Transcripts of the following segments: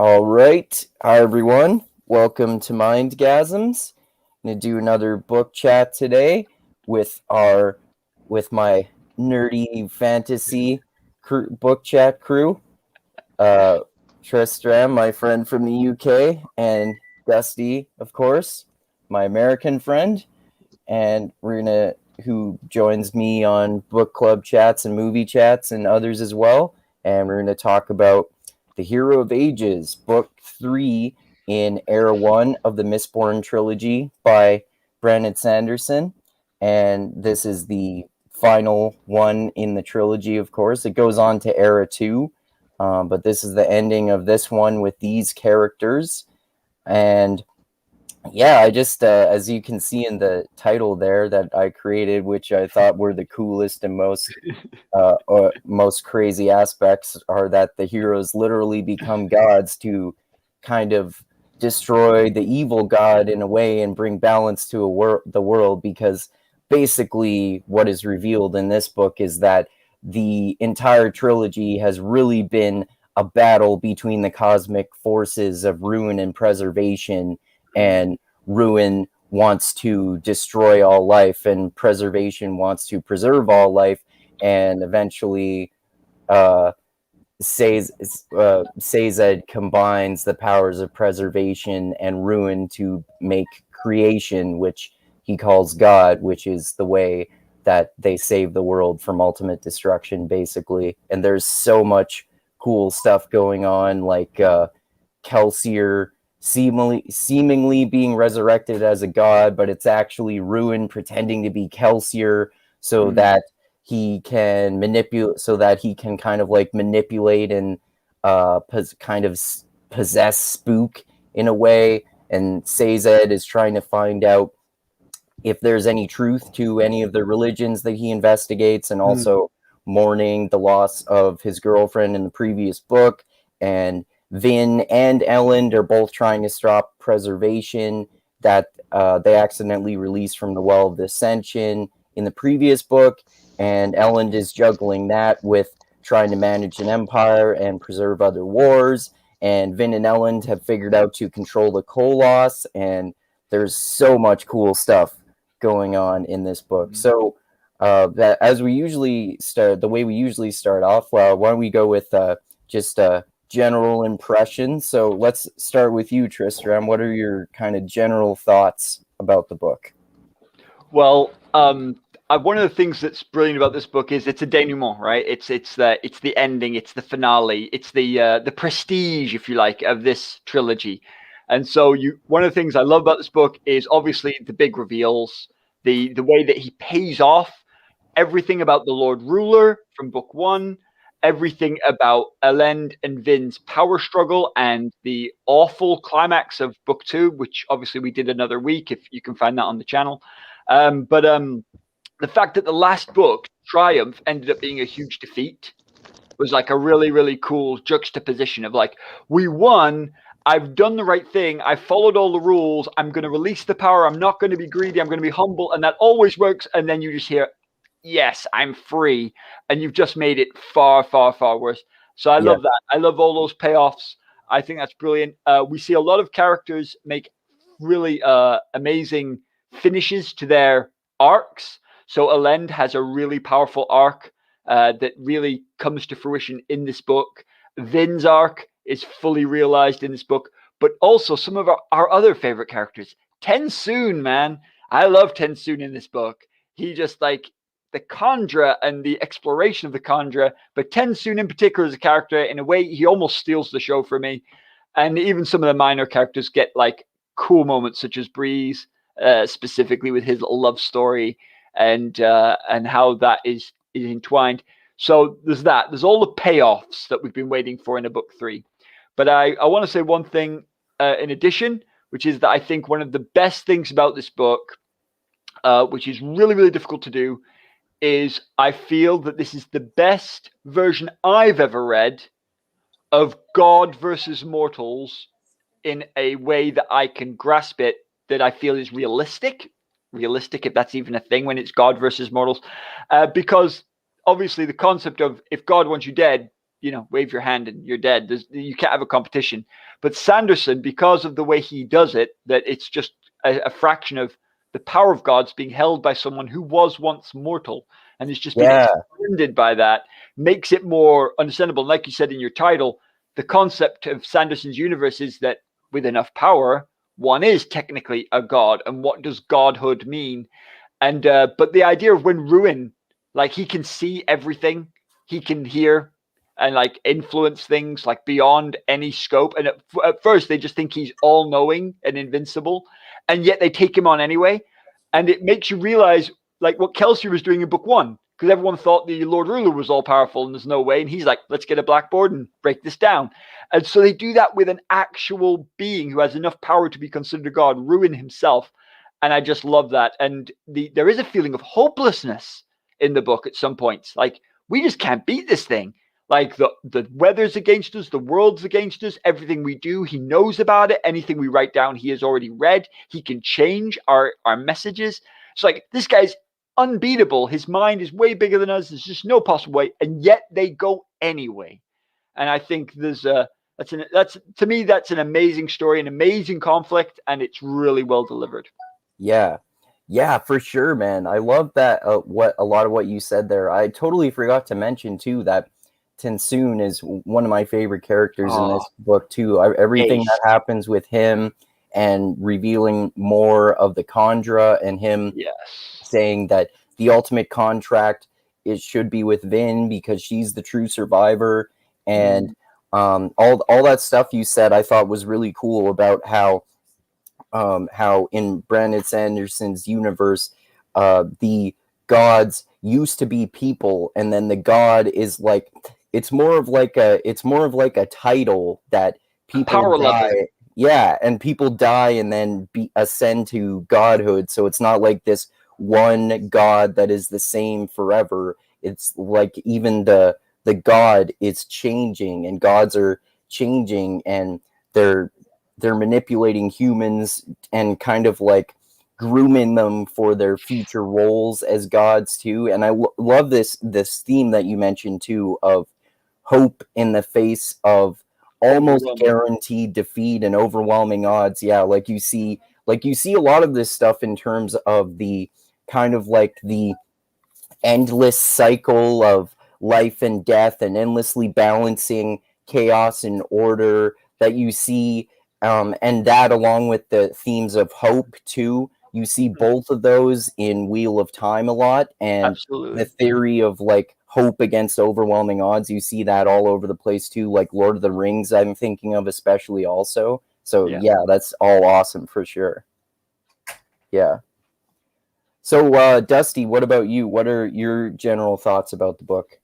All right. Hi, everyone. Welcome to Mindgasms. I'm going to do another book chat today with my nerdy fantasy book chat crew. Tristram, my friend from the UK, and Dusty, of course, my American friend, and who joins me on book club chats and movie chats and others as well. And we're going to talk about The Hero of Ages, Book 3 in Era 1 of the Mistborn trilogy by Brandon Sanderson. And this is the final one in the trilogy, of course. It goes on to Era 2, but this is the ending of this one with these characters. And yeah, I just, as you can see in the title there that I created, which I thought were the coolest and most crazy aspects, are that the heroes literally become gods to kind of destroy the evil god in a way and bring balance to the world, because basically what is revealed in this book is that the entire trilogy has really been a battle between the cosmic forces of ruin and preservation, and ruin wants to destroy all life and preservation wants to preserve all life, and eventually Sazed combines the powers of preservation and ruin to make creation, which he calls God, which is the way that they save the world from ultimate destruction, basically. And there's so much cool stuff going on, like Kelsier seemingly being resurrected as a god, but it's actually Ruin pretending to be Kelsier so that he can kind of like manipulate and kind of possess Spook in a way. And Sazed is trying to find out if there's any truth to any of the religions that he investigates, and also mourning the loss of his girlfriend in the previous book. And Vin and Elend are both trying to stop preservation that they accidentally released from the Well of Ascension in the previous book, and Elend is juggling that with trying to manage an empire and preserve other wars, and Vin and Elend have figured out to control the Koloss, and there's so much cool stuff going on in this book. So that as we usually start, the way we usually start off, why don't we go with just general impressions. So let's start with you, Tristram. What are your kind of general thoughts about the book? Well, one of the things that's brilliant about this book is it's a denouement, right? It's the ending, it's the finale, it's the prestige, if you like, of this trilogy. And so one of the things I love about this book is obviously the big reveals, the way that he pays off everything about the Lord Ruler from book 1, everything about Elend and Vin's power struggle, and the awful climax of book 2, which obviously we did another week, if you can find that on the channel. But the fact that the last book, Triumph, ended up being a huge defeat was like a really, really cool juxtaposition of like, we won, I've done the right thing, I followed all the rules, I'm going to release the power, I'm not going to be greedy, I'm going to be humble, and that always works. And then you just hear, yes, I'm free, and you've just made it far, far, far worse. So I love that. I love all those payoffs. I think that's brilliant. We see a lot of characters make really amazing finishes to their arcs. So Elend has a really powerful arc that really comes to fruition in this book. Vin's arc is fully realized in this book, but also some of our other favorite characters. Tensoon, man. I love Tensoon in this book. He just like the Kandra and the exploration of the Kandra, but Tensoon in particular as a character, in a way, he almost steals the show for me. And even some of the minor characters get like cool moments, such as Breeze, specifically with his little love story and how that is entwined. So there's that. There's all the payoffs that we've been waiting for in a book 3. But I want to say one thing in addition, which is that I think one of the best things about this book, which is really, really difficult to do, is I feel that this is the best version I've ever read of God versus mortals in a way that I can grasp it, that I feel is realistic, if that's even a thing when it's God versus mortals, because obviously the concept of if God wants you dead, wave your hand and you're dead. You can't have a competition. But Sanderson, because of the way he does it, that it's just a fraction of the power of God's being held by someone who was once mortal and has just been extended by that, makes it more understandable. Like you said in your title, the concept of Sanderson's universe is that with enough power, one is technically a god. And what does godhood mean? And but the idea of when Ruin, like, he can see everything, he can hear and like influence things like beyond any scope. And at first they just think he's all knowing and invincible, and yet they take him on anyway. And it makes you realize like what Kelsier was doing in book 1, because everyone thought the Lord Ruler was all powerful and there's no way. And he's like, let's get a blackboard and break this down. And so they do that with an actual being who has enough power to be considered a god, Ruin himself. And I just love that. And there is a feeling of hopelessness in the book at some points. Like, we just can't beat this thing. Like, the weather's against us, the world's against us, everything we do, he knows about it. Anything we write down, he has already read. He can change our messages. It's like, this guy's unbeatable. His mind is way bigger than us. There's just no possible way. And yet they go anyway. And I think there's to me, that's an amazing story, an amazing conflict, and it's really well delivered. Yeah, for sure, man. I love that. A lot of what you said there. I totally forgot to mention too that Tensoon is one of my favorite characters in this book too. Everything that happens with him and revealing more of the Khandra and him saying that the ultimate contract should be with Vin because she's the true survivor, and all that stuff you said I thought was really cool about how in Brandon Sanderson's universe, the gods used to be people, and then the god is like it's more of like a title that people die. Yeah, and people die and then ascend to godhood. So it's not like this one god that is the same forever. It's like even the god is changing, and gods are changing, and they're manipulating humans and kind of like grooming them for their future roles as gods too. And I love this theme that you mentioned too of hope in the face of almost guaranteed defeat and overwhelming odds. Yeah, like you see a lot of this stuff in terms of the kind of like the endless cycle of life and death and endlessly balancing chaos and order that you see, and that along with the themes of hope too. You see both of those in Wheel of Time a lot, and the theory of like hope against overwhelming odds. You see that all over the place too, like Lord of the Rings I'm thinking of especially also. So yeah, that's all awesome for sure. Yeah. So Dusty, what about you? What are your general thoughts about the book?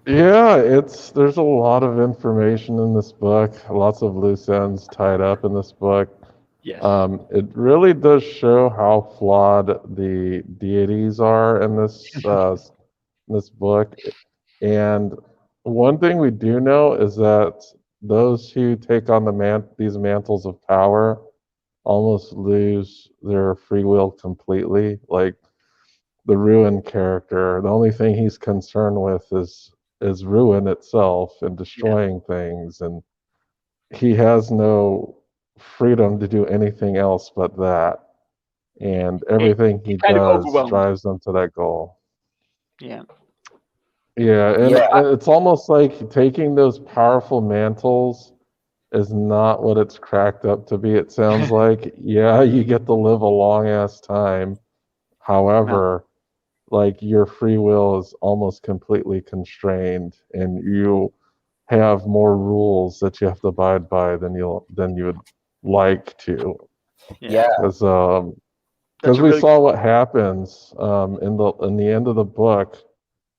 Yeah, there's a lot of information in this book, lots of loose ends tied up in this book. Yes. It really does show how flawed the deities are in this book. And one thing we do know is that those who take on these mantles of power almost lose their free will completely. Like the Ruin character, the only thing he's concerned with is Ruin itself and destroying things, and he has no freedom to do anything else but that. And everything he does drives them to that goal. Yeah. Yeah, and it's almost like taking those powerful mantles is not what it's cracked up to be. It sounds like, you get to live a long ass time. However, like your free will is almost completely constrained, and you have more rules that you have to abide by than you would like to. Yeah, because we saw what happens in the end of the book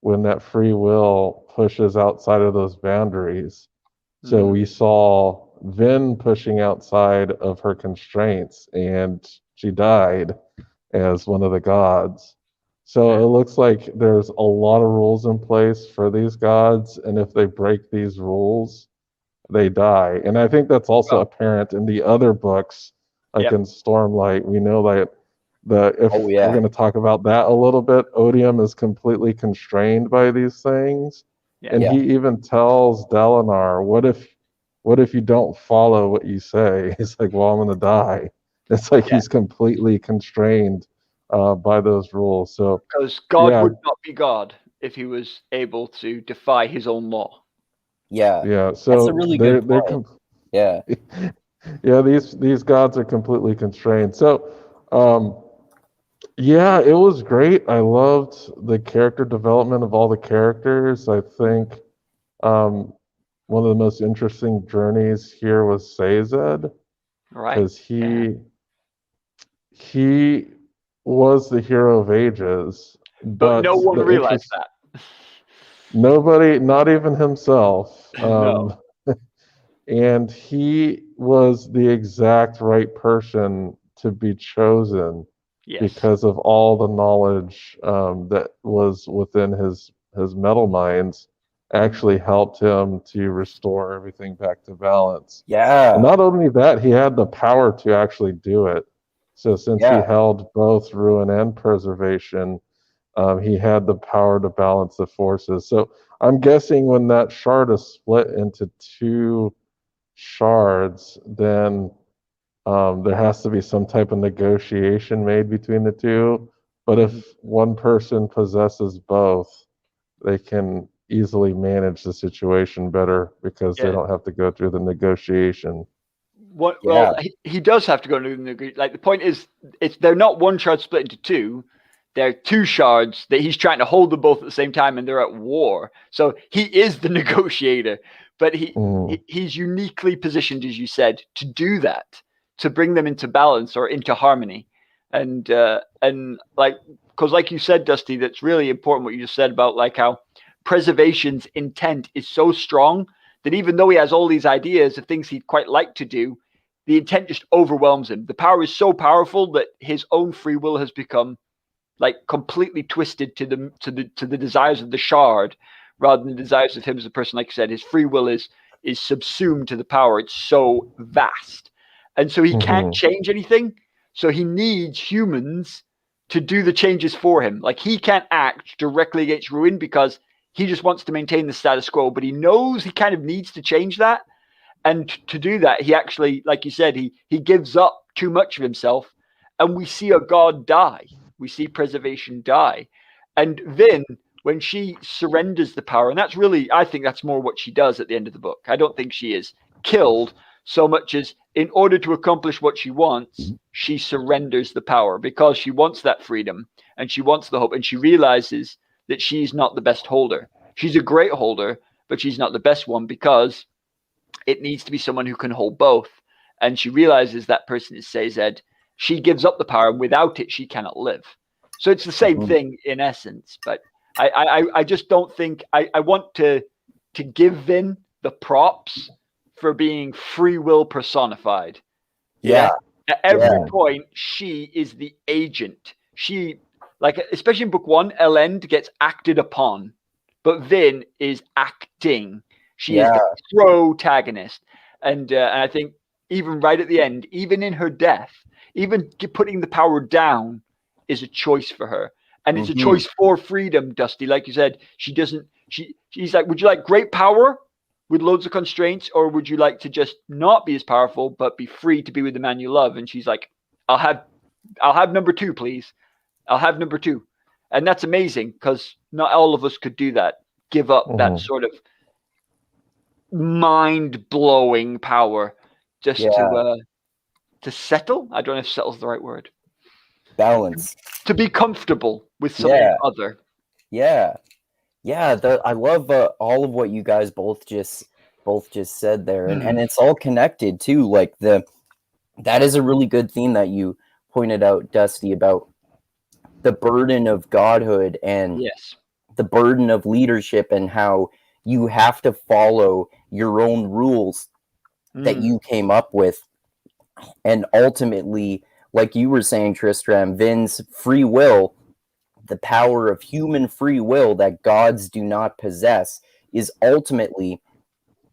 when that free will pushes outside of those boundaries. So we saw Vin pushing outside of her constraints, and she died as one of the gods. So it looks like there's a lot of rules in place for these gods, and if they break these rules, they die. And I think that's also apparent in the other books, like in Stormlight. We know that we're going to talk about that a little bit, Odium is completely constrained by these things. And Yeah. he even tells Dalinar, what if you don't follow what you say? He's like, well, I'm gonna die. It's like he's completely constrained by those rules. So Because God yeah, would not be God if he was able to defy his own law. Yeah. yeah. That's So a really good point. Yeah. yeah, these gods are completely constrained. So yeah, it was great. I loved the character development of all the characters. I think um, one of the most interesting journeys here was Sazed, Right. because he was the hero of ages, But no one the realized interest that. nobody, not even himself, No. and he was the exact right person to be chosen Yes. because of all the knowledge that was within his metal minds actually helped him to restore everything back to balance. And Yeah. not only that, he had the power to actually do it. So since he Yeah. held both ruin and preservation, he had the power to balance the forces. So I'm guessing when that shard is split into two shards, then there has to be some type of negotiation made between the two. But Mhm. if one person possesses both, they can easily manage the situation better because they Yeah. don't have to go through the negotiation. What? Yeah. Well, he does have to go into the like. The point is, they're not one shard split into two. They're two shards that he's trying to hold them both at the same time, and they're at war. So he is the negotiator, but he's uniquely positioned, as you said, to do that, to bring them into balance or into harmony, and like, because like you said, Dusty, that's really important what you just said about like how preservation's intent is so strong that even though he has all these ideas of things he'd quite like to do, the intent just overwhelms him. The power is so powerful that his own free will has become like completely twisted to the desires of the shard rather than the desires of him as a person. Like I said, his free will is subsumed to the power. It's so vast, and so he can't change anything. So he needs humans to do the changes for him. Like he can't act directly against ruin because he just wants to maintain the status quo, but he knows he kind of needs to change that. And to do that, he actually, like you said, he gives up too much of himself, and we see a god die. We see preservation die. And Vin, when she surrenders the power, and that's really, I think that's more what she does at the end of the book. I don't think she is killed so much as in order to accomplish what she wants, she surrenders the power because she wants that freedom and she wants the hope, and she realizes that she's not the best holder. She's a great holder, but she's not the best one because it needs to be someone who can hold both. And she realizes that person is Sazed. She gives up the power, and without it, she cannot live. So it's the same thing in essence. But I just don't think I want to give Vin the props for being free will personified. Yeah. At every point, she is the agent. She, like, especially in book one, Elend gets acted upon, but Vin is acting. She is the protagonist. And I think even right at the end, even in her death, even putting the power down is a choice for her. And it's a choice for freedom, Dusty. Like you said, she's like, would you like great power with loads of constraints, or would you like to just not be as powerful but be free to be with the man you love? And she's like, I'll have number two, please. I'll have number two. And that's amazing because not all of us could do that. Give up that sort of mind-blowing power just to settle. I don't know if settle's the right word. Balance. To be comfortable with something other. Yeah. I love all of what you guys both just said there, and it's all connected too. Like that is a really good theme that you pointed out, Dusty, about the burden of godhood and the burden of leadership, and how you have to follow your own rules that you came up with, and ultimately, like you were saying, Tristram, Vin's free will, the power of human free will that gods do not possess, is ultimately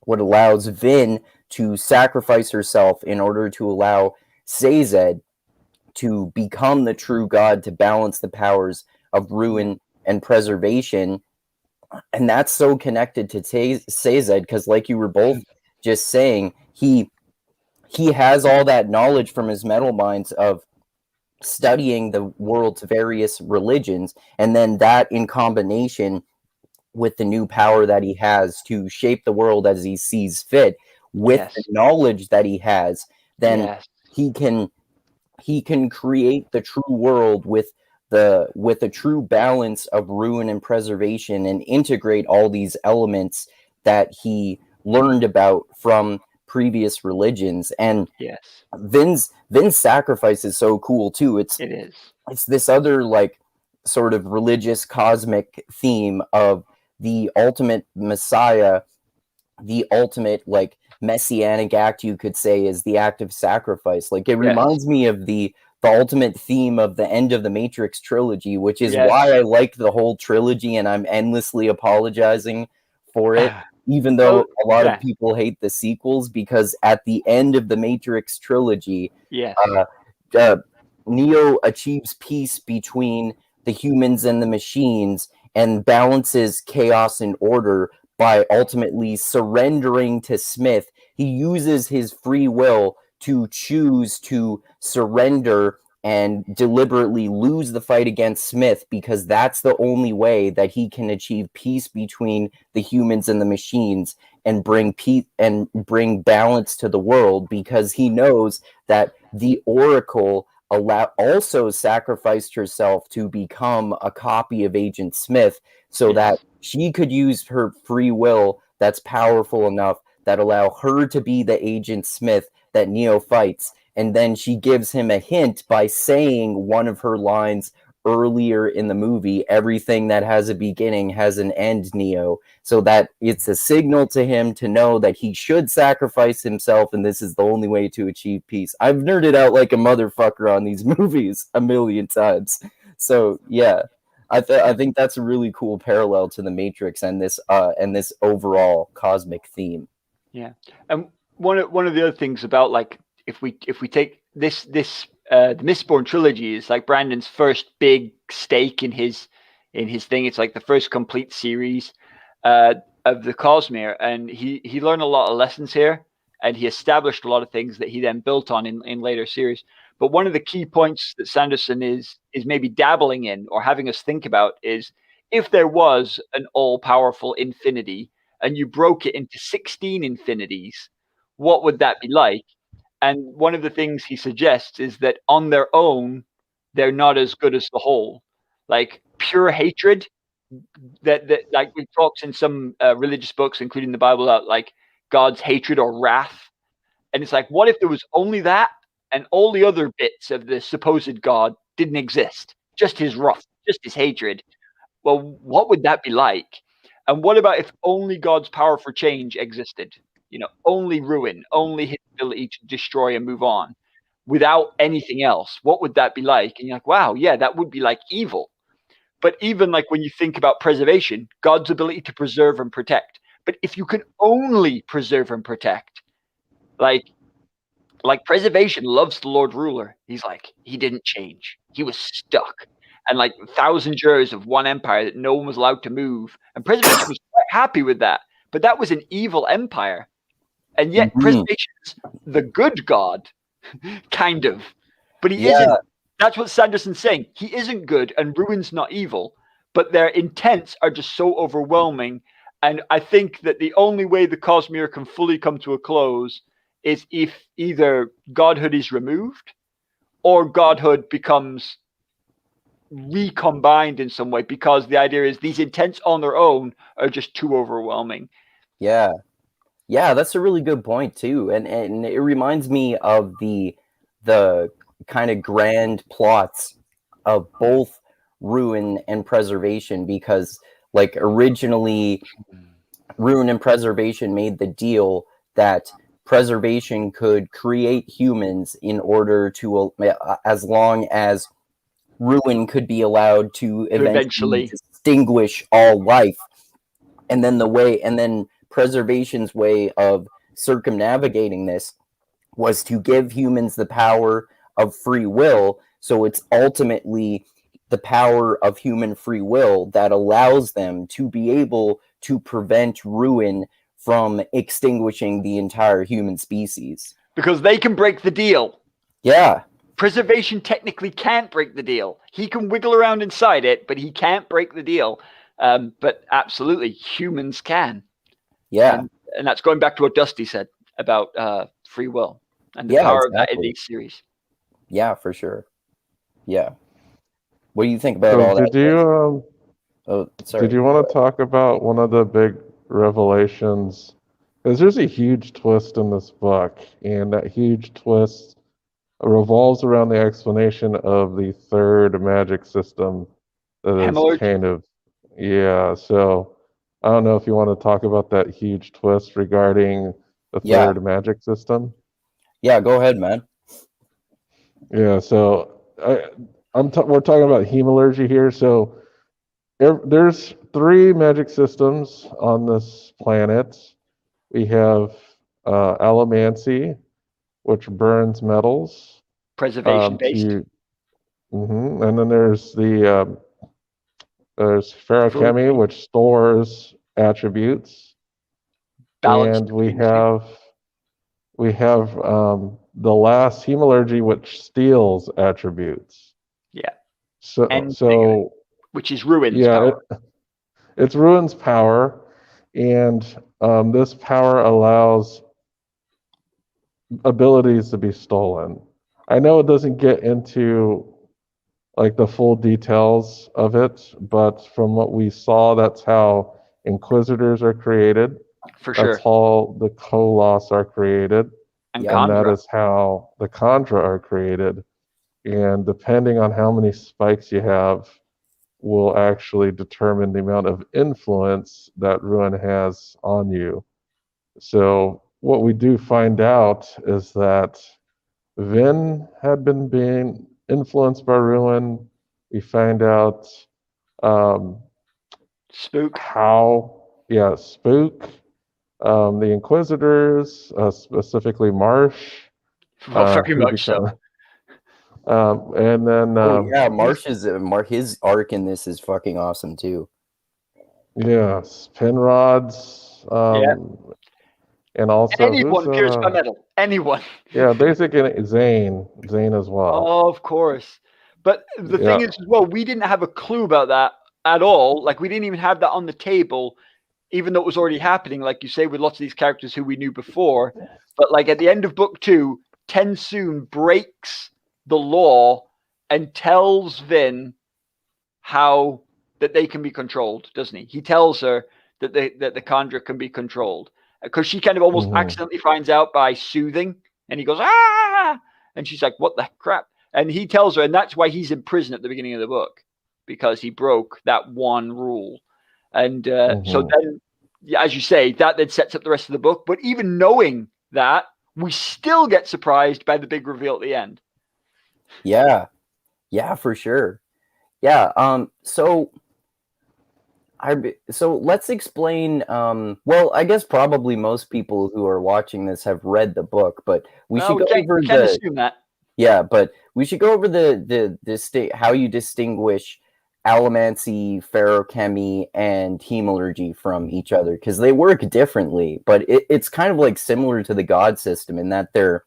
what allows Vin to sacrifice herself in order to allow Sazed to become the true god, to balance the powers of ruin and preservation. and that's so connected to Sazed, because like you were both just saying, he has all that knowledge from his metal minds of studying the world's various religions, and then that in combination with the new power that he has to shape the world as he sees fit, with the knowledge that he has, then he can create the true world with a true balance of ruin and preservation, and integrate all these elements that he learned about from previous religions. And Vin's sacrifice is so cool too. It's this other like sort of religious cosmic theme of the ultimate Messiah, the ultimate like messianic act, you could say, is the act of sacrifice. Like it reminds me of the ultimate theme of the end of the Matrix trilogy, which is why I like the whole trilogy, and I'm endlessly apologizing for it, even though a lot of people hate the sequels, because at the end of the Matrix trilogy, Neo achieves peace between the humans and the machines, and balances chaos and order by ultimately surrendering to Smith. He uses his free will to choose to surrender and deliberately lose the fight against Smith, because that's the only way that he can achieve peace between the humans and the machines, and bring peace and bring balance to the world, because he knows that the Oracle also sacrificed herself to become a copy of Agent Smith, so that she could use her free will that's powerful enough that allow her to be the Agent Smith that Neo fights. And then she gives him a hint by saying one of her lines earlier in the movie: everything that has a beginning has an end, Neo. So that it's a signal to him to know that he should sacrifice himself, and this is the only way to achieve peace. I've nerded out like a motherfucker on these movies a million times. So yeah, I think that's a really cool parallel to the Matrix and this overall cosmic theme. Yeah, and one of the other things about, like, if we take this the Mistborn trilogy is like Brandon's first big stake in his thing. It's like the first complete series of the Cosmere, and he learned a lot of lessons here, and he established a lot of things that he then built on in later series. But one of the key points that Sanderson is maybe dabbling in, or having us think about, is if there was an all-powerful infinity and you broke it into 16 infinities, what would that be like? And one of the things he suggests is that on their own, they're not as good as the whole. Like pure hatred, that like we talks in some religious books, including the Bible, about like God's hatred or wrath. And it's like, what if there was only that, and all the other bits of the supposed God didn't exist? Just his wrath, just his hatred. Well, what would that be like? And what about if only God's power for change existed? You know, only ruin, only his ability to destroy and move on, without anything else. What would that be like? And you're like, wow, yeah, that would be like evil. But even like when you think about preservation, God's ability to preserve and protect. But if you can only preserve and protect, like preservation loves the Lord Ruler. He's like, he didn't change. He was stuck. And like 1,000 years of one empire that no one was allowed to move. And preservation was quite happy with that. But that was an evil empire. And yet preservation is the good God, kind of. But he isn't. That's what Sanderson's saying. He isn't good, and ruin's not evil. But their intents are just so overwhelming. And I think that the only way the Cosmere can fully come to a close is if either godhood is removed, or godhood becomes recombined in some way, because the idea is these intents on their own are just too overwhelming. Yeah, that's a really good point too, and it reminds me of the kind of grand plots of both ruin and preservation, because like originally ruin and preservation made the deal that preservation could create humans in order to, as long as ruin could be allowed to eventually distinguish all life. And then preservation's way of circumnavigating this was to give humans the power of free will, so it's ultimately the power of human free will that allows them to be able to prevent ruin from extinguishing the entire human species. Because they can break the deal. Yeah. Preservation technically can't break the deal. He can wiggle around inside it, but he can't break the deal. But absolutely, humans can. Yeah. And that's going back to what Dusty said about free will and the power of that in these series. Yeah, for sure. Yeah. What do you think about all Did that? you did you want to talk about one of the big revelations? Because there's a huge twist in this book, and that huge twist revolves around the explanation of the third magic system that is kind of, yeah. So I don't know if you want to talk about that huge twist regarding the third magic system. Yeah, go ahead, man. Yeah, so we're talking about hemalurgy here. So there's 3 magic systems on this planet. We have allomancy, which burns metals. Preservation based. And then there's there's ferochemy, which stores attributes. Balance and we have the last hemalurgy, which steals attributes. Yeah. So which is Ruin's power. It's Ruin's power, and this power allows abilities to be stolen. I know it doesn't get into like the full details of it, but from what we saw, that's how Inquisitors are created. For sure. That's how the Koloss are created. And that is how the Kandra are created. And depending on how many spikes you have, will actually determine the amount of influence that Ruin has on you. So what we do find out is that Vin had been being influenced by Ruin. We find out Spook. Spook, the Inquisitors, specifically Marsh. Very much so. And then Marsh is his arc in this is fucking awesome too. Yes, Penrod's. And also anyone pierced by metal. Anyone. Yeah, basically Zane as well. Oh, of course. But the thing is, as well, we didn't have a clue about that at all. Like, we didn't even have that on the table, even though it was already happening, like you say, with lots of these characters who we knew before. But like at the end of book 2, Tensoon breaks the law and tells Vin how that they can be controlled, doesn't he? He tells her that the Kandra can be controlled. Because she kind of almost accidentally finds out by soothing, and he goes, ah! And she's like, what the crap? And he tells her, and that's why he's in prison at the beginning of the book, because he broke that one rule. And so then, as you say, that then sets up the rest of the book. But even knowing that, we still get surprised by the big reveal at the end. Yeah, for sure. Yeah. So let's explain. Well, I guess probably most people who are watching this have read the book, but we should go over assume that. Yeah, but we should go over the how you distinguish allomancy, ferochemy, and hemalurgy from each other, because they work differently, but it's kind of like similar to the god system in that they're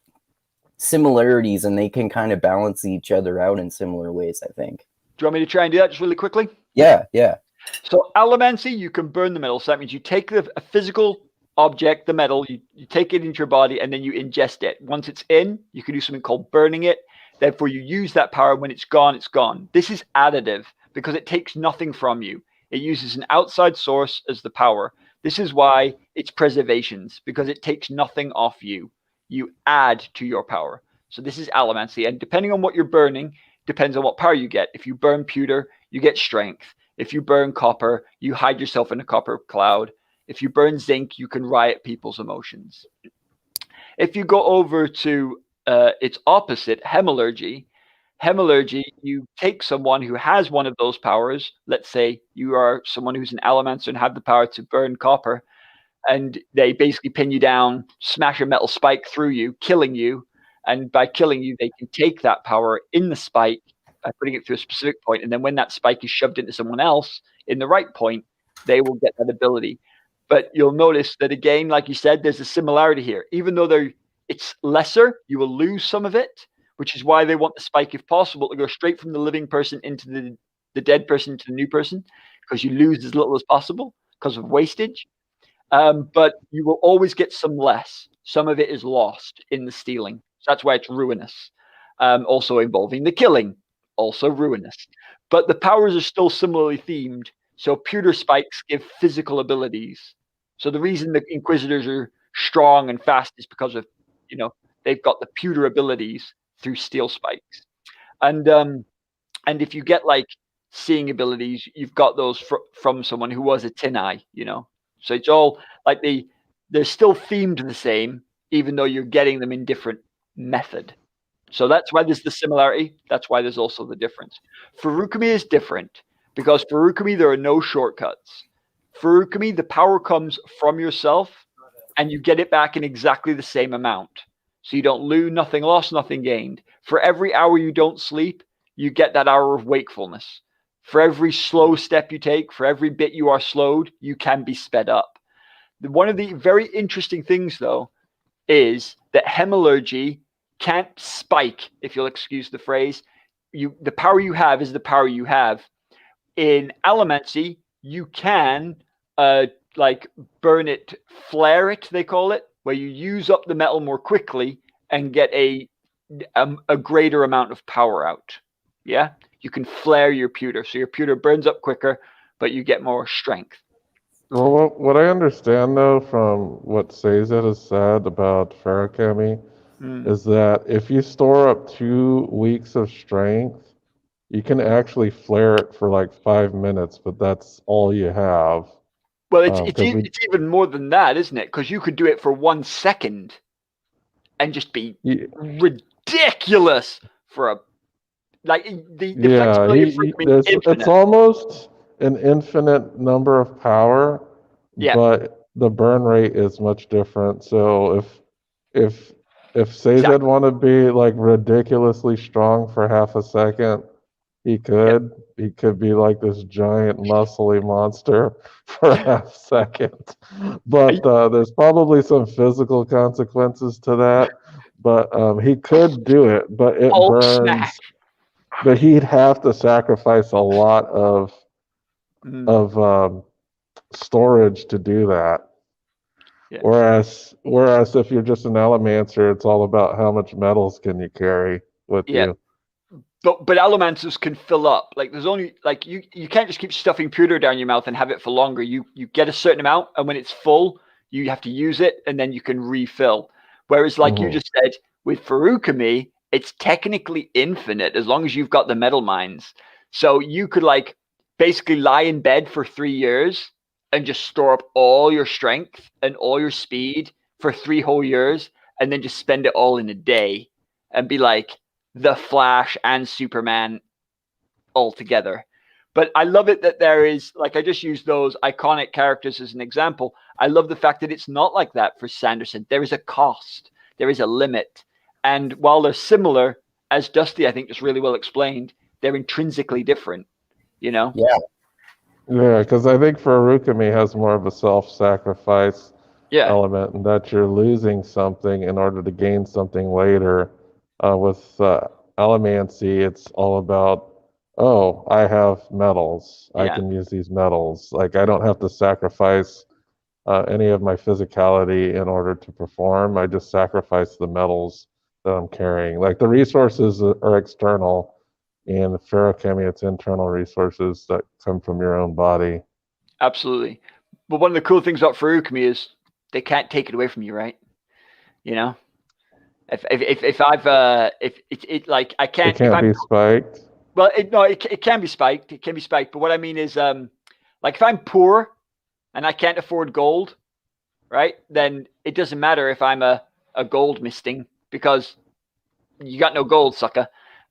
similarities and they can kind of balance each other out in similar ways, I think. Do you want me to try and do that just really quickly? Yeah. So allomancy, you can burn the metal. So that means you take a physical object, the metal, you take it into your body and then you ingest it. Once it's in, you can do something called burning it. Therefore, you use that power. When it's gone, it's gone. This is additive because it takes nothing from you. It uses an outside source as the power. This is why it's preservations, because it takes nothing off you. You add to your power. So this is allomancy. And depending on what you're burning, depends on what power you get. If you burn pewter, you get strength. If you burn copper, you hide yourself in a copper cloud. If you burn zinc, you can riot people's emotions. If you go over to its opposite, hemalurgy, you take someone who has one of those powers. Let's say you are someone who's an allomancer and have the power to burn copper, and they basically pin you down, smash a metal spike through you, killing you. And by killing you, they can take that power in the spike putting it through a specific point, and then when that spike is shoved into someone else in the right point, they will get that ability. But you'll notice that again, like you said, there's a similarity here. Even though it's lesser, you will lose some of it, which is why they want the spike, if possible, to go straight from the living person into the dead person to the new person, because you lose as little as possible because of wastage. But you will always get some less. Some of it is lost in the stealing. So that's why it's ruinous. Also involving the killing, also ruinous. But the powers are still similarly themed. So pewter spikes give physical abilities. So the reason the Inquisitors are strong and fast is because of, they've got the pewter abilities through steel spikes. And if you get like seeing abilities, you've got those from someone who was a tin eye, So it's all like they're still themed the same, even though you're getting them in different method. So that's why there's the similarity. That's why there's also the difference. Furukami is different because Furukami, there are no shortcuts. Furukami, the power comes from yourself and you get it back in exactly the same amount. So you don't lose, nothing lost, nothing gained. For every hour you don't sleep, you get that hour of wakefulness. For every slow step you take, for every bit you are slowed, you can be sped up. One of the very interesting things, though, is that hemalurgy can't spike, if you'll excuse the phrase. The power you have is the power you have. In allomancy, you can burn it, flare it, they call it, where you use up the metal more quickly and get a greater amount of power out. Yeah, you can flare your pewter, so your pewter burns up quicker, but you get more strength. Well, what I understand though from what Sazed has said about Ferrokemi is that if you store up 2 weeks of strength, you can actually flare it for like 5 minutes, but that's all you have. Well, it's even more than that, isn't it? Because you could do it for 1 second and just be ridiculous for a the flexibility of it's almost an infinite number of power, but the burn rate is much different. So if Sazed wanted to be like ridiculously strong for half a second, he could be like this giant muscly monster for half a second. But there's probably some physical consequences to that. But he could do it, but it burns. Smash. But he'd have to sacrifice a lot of storage to do that. Yeah. Whereas if you're just an allomancer, it's all about how much metals can you carry with you. But allomancers can fill up. Like there's only like you can't just keep stuffing pewter down your mouth and have it for longer. You get a certain amount, and when it's full, you have to use it, and then you can refill. Whereas, like you just said, with Furukami, it's technically infinite as long as you've got the metal mines. So you could like basically lie in bed for 3 years and just store up all your strength and all your speed for 3 whole years, and then just spend it all in a day and be like the Flash and Superman all together. But I love it that there is, like I just used those iconic characters as an example. I love the fact that it's not like that for Sanderson. There is a cost. There is a limit. And while they're similar, as Dusty, I think, just really well explained, they're intrinsically different, Yeah. Yeah, because I think Furukami has more of a self-sacrifice element, and that you're losing something in order to gain something later. With allomancy, it's all about, I have metals. I can use these metals. Like, I don't have to sacrifice any of my physicality in order to perform. I just sacrifice the metals that I'm carrying. Like, the resources are external, and Ferrokemi, it's internal resources that come from your own body. Absolutely. But one of the cool things about Furukami is they can't take it away from you, right? If I've I can't. It can't be spiked. Well, it can be spiked. It can be spiked. But what I mean is, like if I'm poor and I can't afford gold, right? Then it doesn't matter if I'm a gold misting because you got no gold, sucker.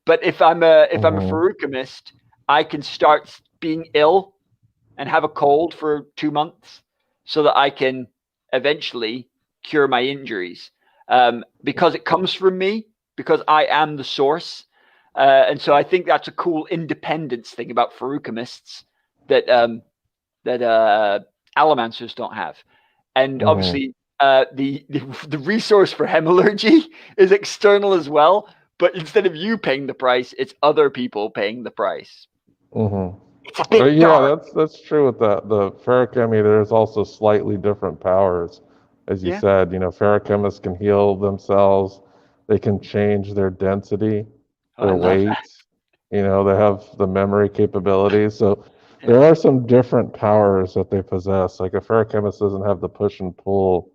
But if I'm a Furukamist, I can start being ill and have a cold for 2 months so that I can eventually cure my injuries. Because it comes from me, because I am the source. And so I think that's a cool independence thing about Feruchemists that Allomancers don't have. And obviously, the resource for hemalurgy is external as well. But instead of you paying the price, it's other people paying the price. It's a bit dark. that's true with the ferrochemy. There's also slightly different powers, as you said. Ferrochemists can heal themselves. They can change their density, their weight. They have the memory capabilities. So there are some different powers that they possess. Like a ferrochemist doesn't have the push and pull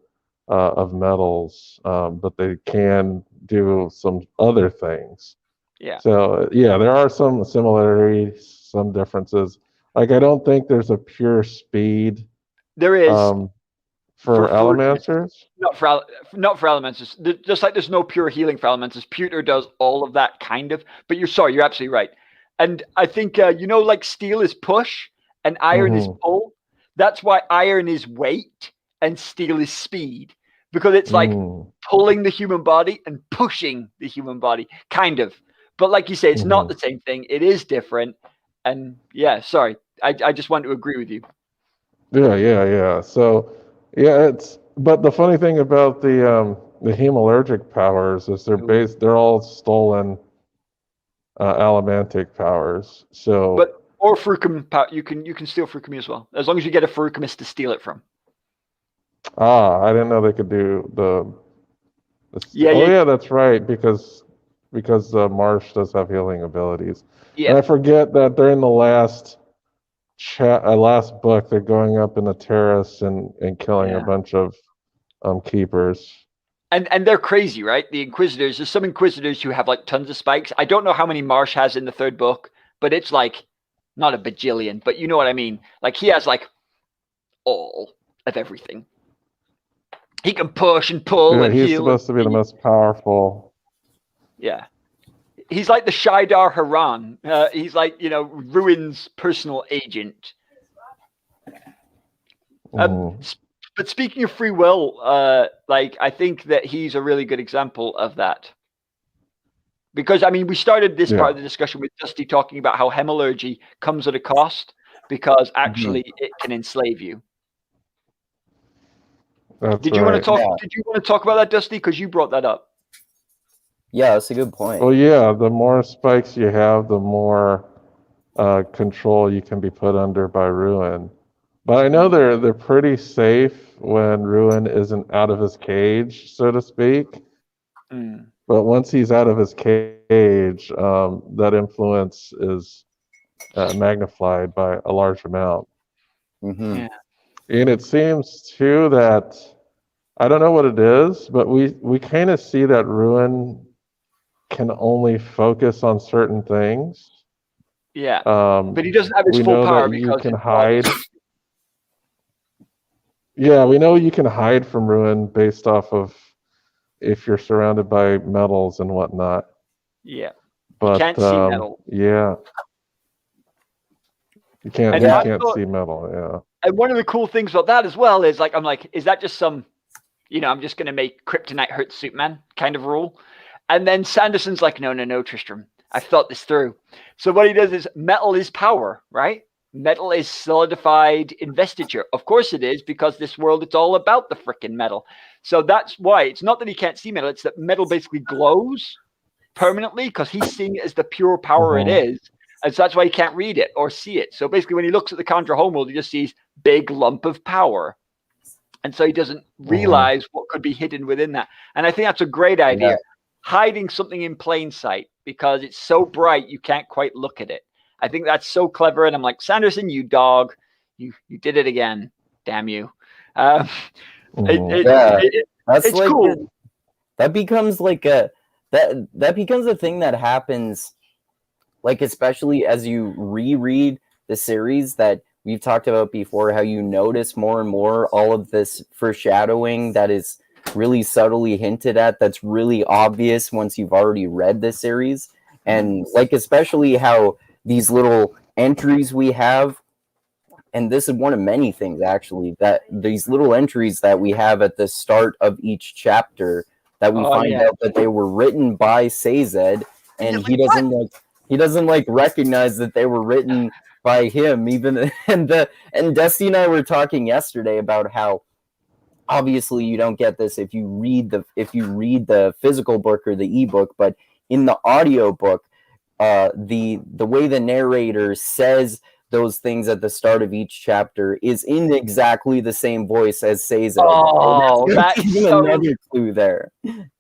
of metals, but they can do some other things. Yeah. So there are some similarities, some differences. Like I don't think there's a pure speed. There is for Allomancers. Not for Allomancers. Just like there's no pure healing for Allomancers. Pewter does all of that kind of. But you're absolutely right. And I think like steel is push and iron is pull. That's why iron is weight and steel is speed, because it's like pulling the human body and pushing the human body, kind of. But like you say, it's not the same thing. It is different. And sorry, I just want to agree with you. Yeah. So but the funny thing about the hemalurgic powers is they're all stolen allomantic powers. So or Feruchem, you can steal Feruchemy as well, as long as you get a Feruchemist to steal it from. I didn't know they could do the that's right, because Marsh does have healing abilities. And I forget that they're in the last book. They're going up in the terrace and killing a bunch of keepers. And they're crazy, right? The Inquisitors. There's some Inquisitors who have like tons of spikes. I don't know how many Marsh has in the third book, but it's like not a bajillion, but you know what I mean. Like he has like all of everything. He can push and pull and heal. He's supposed to be the most powerful. Yeah. He's like the Shaidar Haran. He's like, Ruin's personal agent. But speaking of free will, I think that he's a really good example of that. Because, we started this part of the discussion with Dusty talking about how hemalurgy comes at a cost, because actually it can enslave you. Did you want to talk about that, Dusty? Because you brought that up. Yeah, that's a good point. Well, the more spikes you have, the more control you can be put under by Ruin. But I know they're pretty safe when Ruin isn't out of his cage, so to speak. But once he's out of his cage, that influence is magnified by a large amount. Yeah. And it seems too that, I don't know what it is, but we kind of see that Ruin can only focus on certain things. Yeah. But he doesn't have his full power because you can hide. Yeah, we know you can hide from Ruin based off of if you're surrounded by metals and whatnot. Yeah. But you can't see metal. Yeah. You can't see metal, yeah. And one of the cool things about that as well is I'm like, is that just some, I'm just going to make kryptonite hurt Superman kind of rule? And then Sanderson's like, no, Tristram, I've thought this through. So what he does is metal is power, right? Metal is solidified investiture. Of course it is, because this world, it's all about the frickin' metal. So that's why it's not that he can't see metal. It's that metal basically glows permanently because he's seeing it as the pure power it is. And so that's why he can't read it or see it. So basically when he looks at the Contra homeworld, he just sees big lump of power. And so he doesn't realize what could be hidden within that. And I think that's a great idea. Yeah. Hiding something in plain sight because it's so bright you can't quite look at it. I think that's so clever. And I'm like, Sanderson, you dog, you did it again. Damn you. It's like cool. That becomes like that becomes a thing that happens, like, especially as you reread the series that we've talked about before, how you notice more and more all of this foreshadowing that is really subtly hinted at, that's really obvious once you've already read the series. And like, especially how these little entries we have, and this is one of many things actually, that these little entries that we have at the start of each chapter that we find out that they were written by Sazed, and he doesn't like recognize that they were written by him. Even and Dusty and I were talking yesterday about how obviously you don't get this if you read the physical book or the ebook, but in the audio book, the way the narrator says those things at the start of each chapter is in exactly the same voice as Sazed. Oh, that's so... another clue there.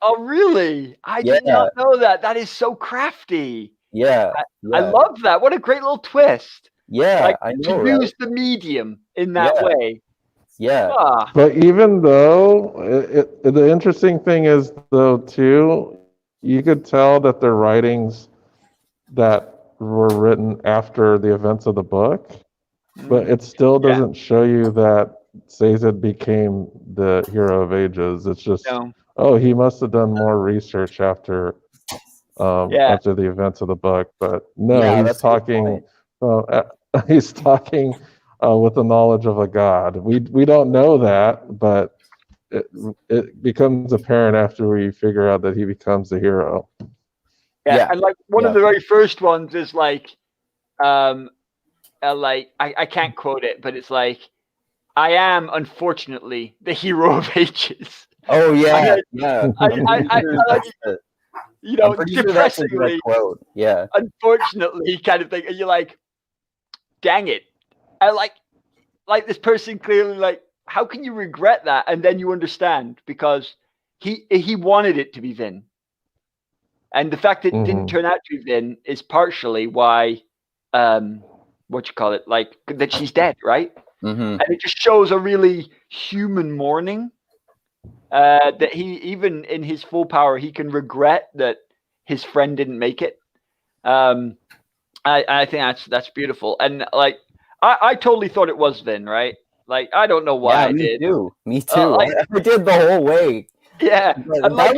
Oh, really? I did not know that. That is so crafty. Yeah, I love that. What a great little twist. Yeah, like, I know, to use the medium in that way. Yeah. But even though, the interesting thing is, though, too, you could tell that they're writings that were written after the events of the book, but it still doesn't show you that Sazed became the hero of ages. It's just, he must have done more research after the events of the book. But no, he's talking. He's talking with the knowledge of a god. We don't know that, but it becomes apparent after we figure out that he becomes the hero. And like one of the very first ones is like I can't quote it, but it's like, I am unfortunately the hero of ages. Oh yeah, you know, depressingly, quote. Unfortunately, kind of thing, and you're like, dang it, I like this person clearly, like, how can you regret that? And then you understand, because he wanted it to be Vin. And the fact that it didn't turn out to be Vin is partially why, like, that she's dead, right? And it just shows a really human mourning, that he, even in his full power, he can regret that his friend didn't make it. I think that's beautiful. And like, I totally thought it was Vin, right? Like, I don't know why I did. Me too. I did the whole way. Yeah, that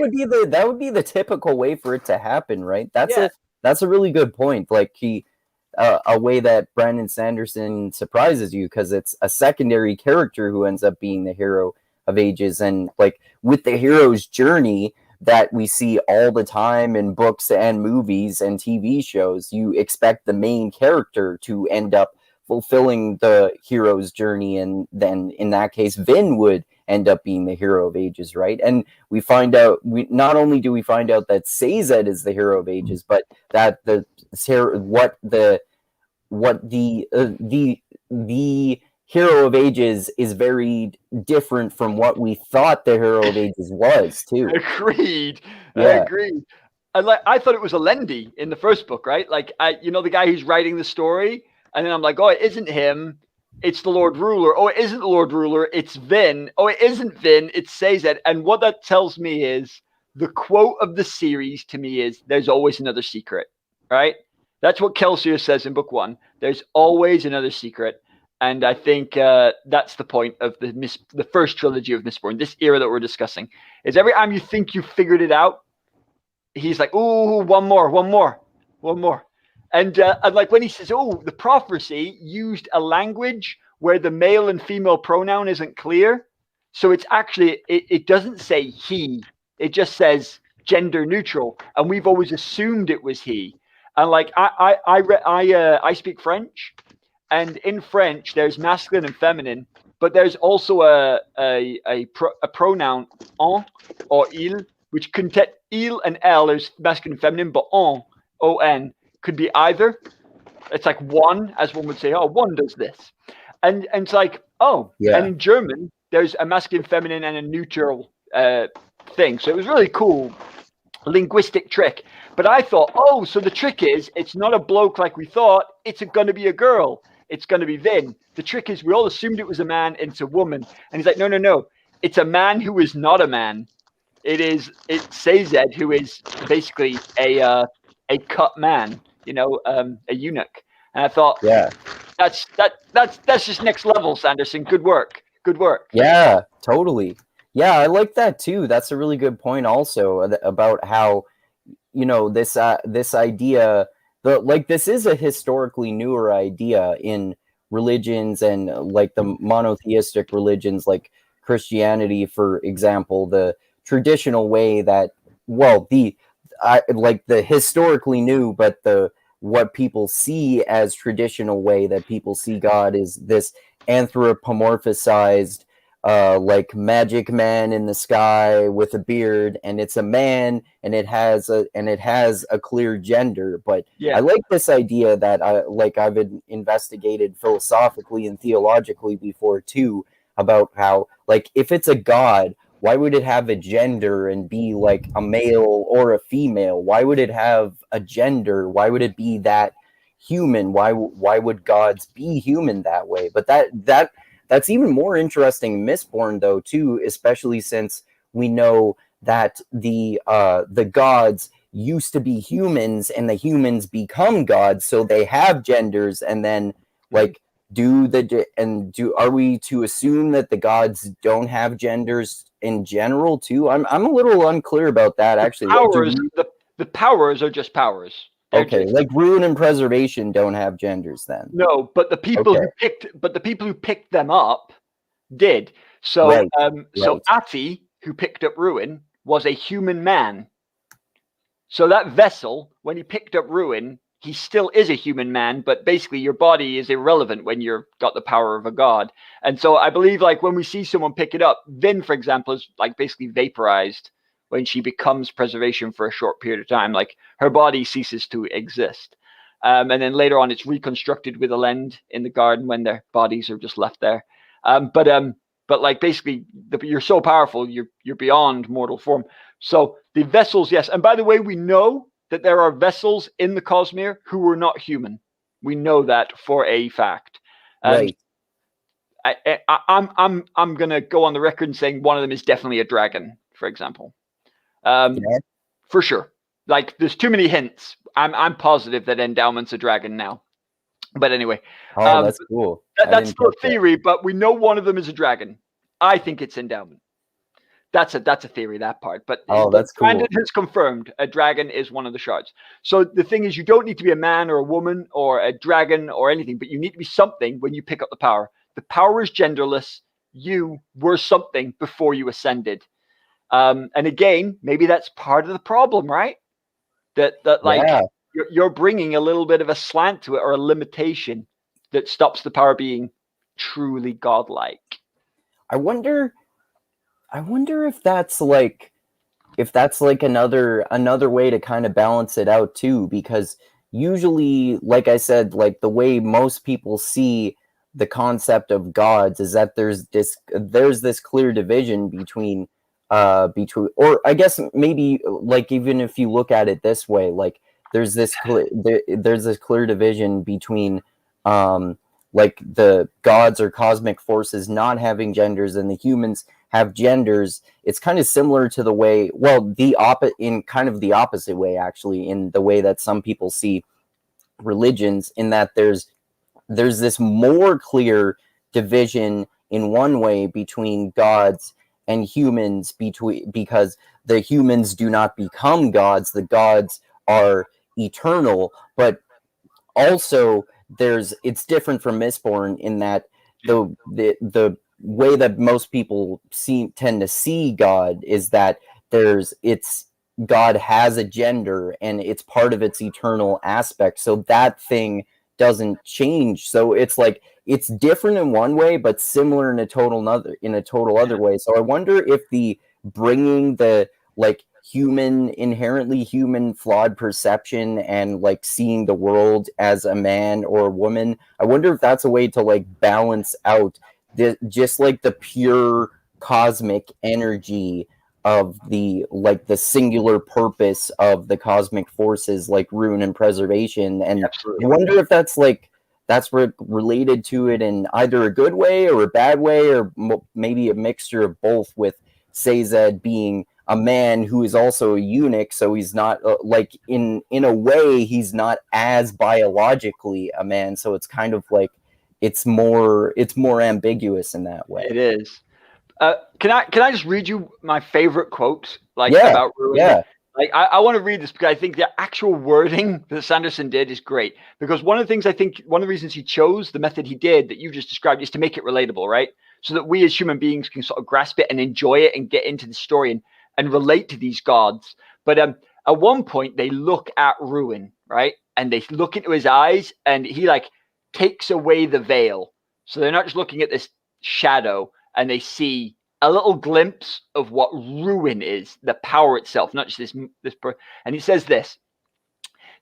would be the typical way for it to happen, right? That's a really good point. Like, a way that Brandon Sanderson surprises you, because it's a secondary character who ends up being the hero of ages, and like with the hero's journey that we see all the time in books and movies and TV shows, you expect the main character to end up fulfilling the hero's journey, and then in that case Vin would end up being the hero of ages, right? And we find out, not only do we find out that Sazed is the hero of ages, but that the hero of ages is very different from what we thought the hero of ages was too. Agreed. I agree. And like, I thought it was Elend in the first book, right? Like, the guy who's writing the story, and then I'm like, oh, it isn't him, it's the Lord Ruler. Oh, it isn't the Lord Ruler, it's Vin. Oh, it isn't Vin, it's Sazed. And what that tells me is, the quote of the series to me is, there's always another secret, right? That's what Kelsier says in book 1. There's always another secret. And I think that's the point of the first trilogy of Mistborn, this era that we're discussing, is every time you think you figured it out, he's like, ooh, one more. And like when he says, oh, the prophecy used a language where the male and female pronoun isn't clear. So it's actually, it doesn't say he, it just says gender neutral. And we've always assumed it was he. And like, I speak French, and in French, there's masculine and feminine, but there's also a pronoun on or il, which contain il and elle is masculine and feminine, but on could be either. It's like one, as one would say, oh, one does this. And it's like, and in German, there's a masculine, feminine, and a neutral thing. So it was really cool linguistic trick. But I thought, oh, so the trick is, it's not a bloke like we thought, it's going to be a girl. It's going to be Vin. The trick is, we all assumed it was a man, and it's a woman. And he's like, no. It's a man who is not a man. It's Sazed, who is basically a cut man, a eunuch. And I thought, that's just next level, Sanderson. Good work. Yeah, totally. Yeah, I like that too. That's a really good point also, about how, this idea, this is a historically newer idea in religions, and like the monotheistic religions like Christianity, for example, the traditional way that, like the historically new, but the what people see as traditional way that people see God is this anthropomorphized like magic man in the sky with a beard, and it's a man, and it has a clear gender. But Yeah. I like this idea that I've investigated philosophically and theologically before too, about how, like, if it's a god, why would it have a gender and be like a male or a female? Why would it have a gender? Why would it be that human? Why would gods be human that way? But that's even more interesting in Mistborn, though, too, especially since we know that the gods used to be humans, and the humans become gods, so they have genders, and then like are we to assume that the gods don't have genders in general too? I'm a little unclear about that, actually. The powers are just powers. They're Okay, just, like ruin and preservation don't have genders then. no, but the people who picked them up did. So Right, so right. Ati, who picked up Ruin, was a human man. So that vessel, when he picked up Ruin, he still is a human man, but basically your body is irrelevant when you've got the power of a god. And so I believe, like, when we see someone pick it up, Vin, for example, is like basically vaporized when she becomes preservation for a short period of time. Like, her body ceases to exist. And then later on, it's reconstructed with Elend in the garden when their bodies are just left there. But like, basically, you're so powerful, you're beyond mortal form. So the vessels, yes. And by the way, we know that there are vessels in the Cosmere who are not human. We know that for a fact. Right. I'm gonna go on the record and saying one of them is definitely a dragon, for example. For sure. Like, there's too many hints. I'm positive that Endowment's a dragon now. But anyway. Oh, that's cool. That's still a theory, but we know one of them is a dragon. I think it's Endowment. That's a theory, that part. But that's cool. Brandon has confirmed a dragon is one of the shards. So the thing is, you don't need to be a man or a woman or a dragon or anything, but you need to be something when you pick up the power. The power is genderless. You were something before you ascended. And again, maybe that's part of the problem, right? That like, yeah. You're bringing a little bit of a slant to it, or a limitation that stops the power being truly godlike. I wonder if that's like another way to kind of balance it out too, because usually, like I said, like the way most people see the concept of gods is that there's this clear division between or I guess maybe, like, even if you look at it this way, like there's this clear division between like the gods or cosmic forces not having genders and the humans have genders. It's kind of similar to the way, well, in kind of the opposite way, actually, in the way that some people see religions, in that there's this more clear division in one way between gods and humans, because the humans do not become gods. The gods are eternal, but also it's different from Mistborn in that the way that most people tend to see God is that God has a gender, and it's part of its eternal aspect, so that thing doesn't change. So it's like, it's different in one way but similar in a total other way. So I wonder if the bringing the, like, inherently human flawed perception and like seeing the world as a man or a woman, I wonder if that's a way to like balance out just like the pure cosmic energy of the singular purpose of the cosmic forces, like ruin and preservation. And Absolutely. I wonder if that's related to it in either a good way or a bad way, or maybe a mixture of both, with Sazed being a man who is also a eunuch, so he's not like in a way he's not as biologically a man, so it's kind of like it's more ambiguous in that way. It is. Can I just read you my favorite quote, like, Yeah, about Ruin? yeah. Like, I want to read this because I think the actual wording that Sanderson did is great. Because one of the reasons he chose the method he did that you just described is to make it relatable, right? So that we as human beings can sort of grasp it and enjoy it and get into the story and relate to these gods. But At one point, they look at Ruin, right? And they look into his eyes, and he like takes away the veil. So they're not just looking at this shadow, and they see a little glimpse of what Ruin is, the power itself, not just this. And he says this: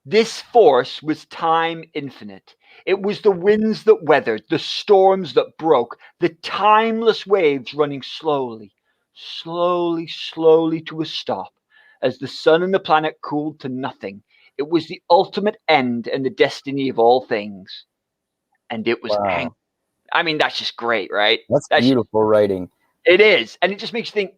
this force was time infinite. It was the winds that weathered, the storms that broke, the timeless waves running slowly, slowly, slowly to a stop, as the sun and the planet cooled to nothing. It was the ultimate end and the destiny of all things. And it was angry. I mean, that's just great, right? That's beautiful writing. It is. And it just makes you think,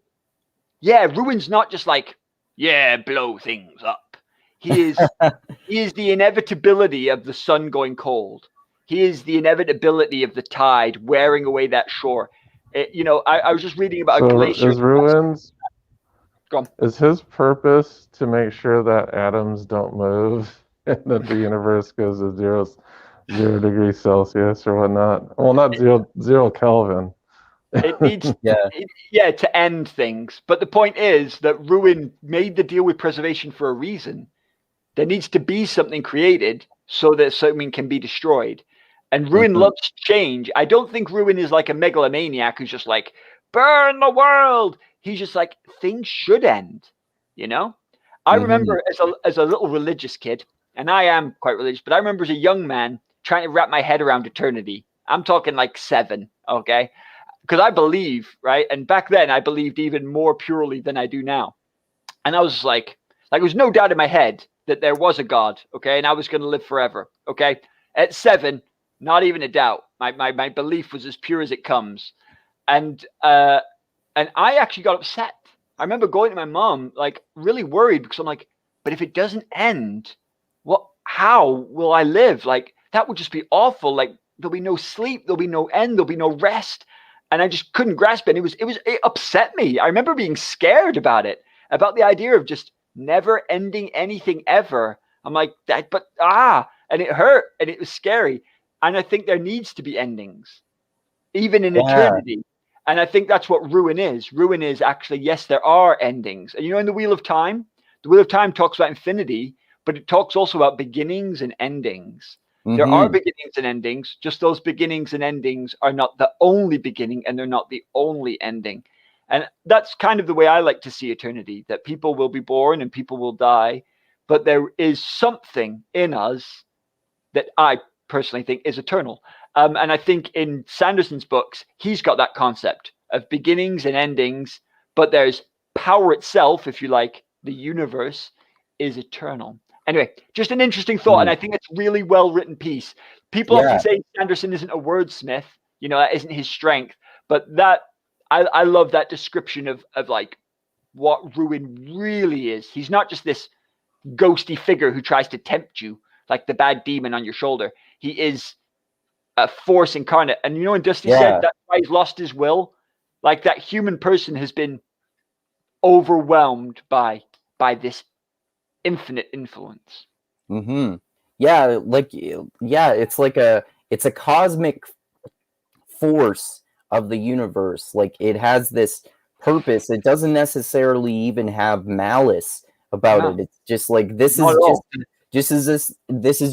yeah, Ruin's not just like, yeah, blow things up. He is the inevitability of the sun going cold. He is the inevitability of the tide wearing away that shore. I was just reading about a glacier. Is his purpose to make sure that atoms don't move and that the universe goes to 0 degrees Celsius or whatnot? Well, not zero Kelvin. It needs to end things. But the point is that Ruin made the deal with preservation for a reason. There needs to be something created so that something can be destroyed. And Ruin loves change. I don't think Ruin is like a megalomaniac who's just like, burn the world. He's just like, things should end, you know? I remember as a little religious kid, and I am quite religious, but I remember as a young man trying to wrap my head around eternity. I'm talking like 7, okay? Because I believe, right? And back then I believed even more purely than I do now. And I was like there was no doubt in my head that there was a God, okay? And I was going to live forever, okay? At 7, not even a doubt. My belief was as pure as it comes. And I actually got upset. I remember going to my mom, like really worried because I'm like, but if it doesn't end, how will I live? Like that would just be awful. Like there'll be no sleep, there'll be no end, there'll be no rest. And I just couldn't grasp it. It upset me. I remember being scared about it, about the idea of just never ending anything ever. I'm like that, and it hurt and it was scary. And I think there needs to be endings, even in eternity. And I think that's what Ruin is. Ruin is actually, yes, there are endings. And in the Wheel of Time talks about infinity, but it talks also about beginnings and endings. There are beginnings and endings. Just those beginnings and endings are not the only beginning and they're not the only ending. And that's kind of the way I like to see eternity, that people will be born and people will die, but there is something in us that I personally think is eternal. And I think in Sanderson's books, he's got that concept of beginnings and endings, but there's power itself, if you like, the universe is eternal. Anyway, just an interesting thought, and I think it's really well-written piece. People often say Sanderson isn't a wordsmith, that isn't his strength, but that I love that description of like what Ruin really is. He's not just this ghosty figure who tries to tempt you, like the bad demon on your shoulder. He is a force incarnate. And when Dusty said that's why he's lost his will, like that human person has been overwhelmed by this infinite influence. It's a cosmic force of the universe. Like it has this purpose. It doesn't necessarily even have malice about it. It's just like this is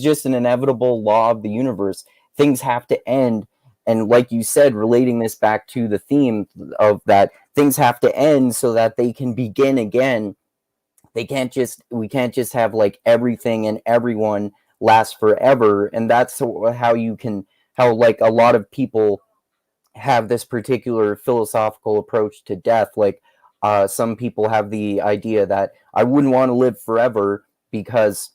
just an inevitable law of the universe. Things have to end. And like you said, relating this back to the theme of that, things have to end so that they can begin again. We can't just have like everything and everyone last forever. And that's how like a lot of people have this particular philosophical approach to death. Like some people have the idea that I wouldn't want to live forever because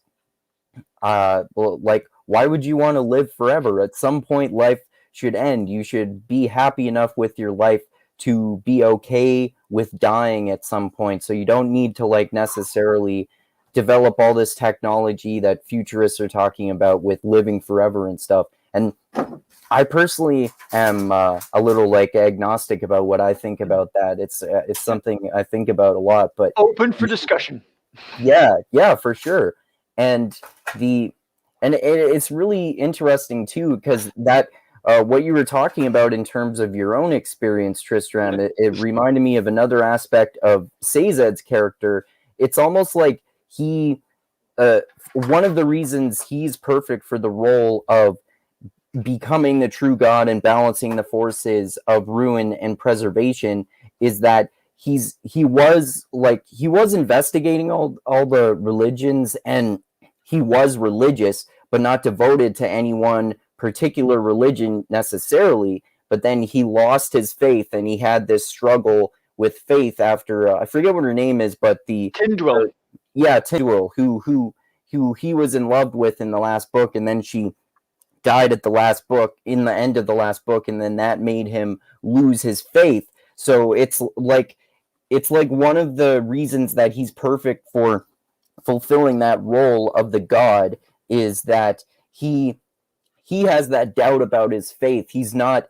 like, why would you want to live forever? At some point, life should end. You should be happy enough with your life to be okay with dying at some point. So you don't need to like necessarily develop all this technology that futurists are talking about with living forever and stuff. And I personally am a little like agnostic about what I think about that. It's something I think about a lot, but open for discussion. Yeah, for sure. And it's really interesting too, because that what you were talking about in terms of your own experience, Tristram, it reminded me of another aspect of Sazed's character. It's almost like he one of the reasons he's perfect for the role of becoming the true God and balancing the forces of ruin and preservation is that he was investigating all the religions, and he was religious but not devoted to any one particular religion necessarily. But then he lost his faith, and he had this struggle with faith after I forget what her name is, but Tindwyl. Tindwyl, who he was in love with in the last book, and then she died at the last book, in the end of the last book, and then that made him lose his faith. So it's like one of the reasons that he's perfect for fulfilling that role of the god is that he has that doubt about his faith. He's not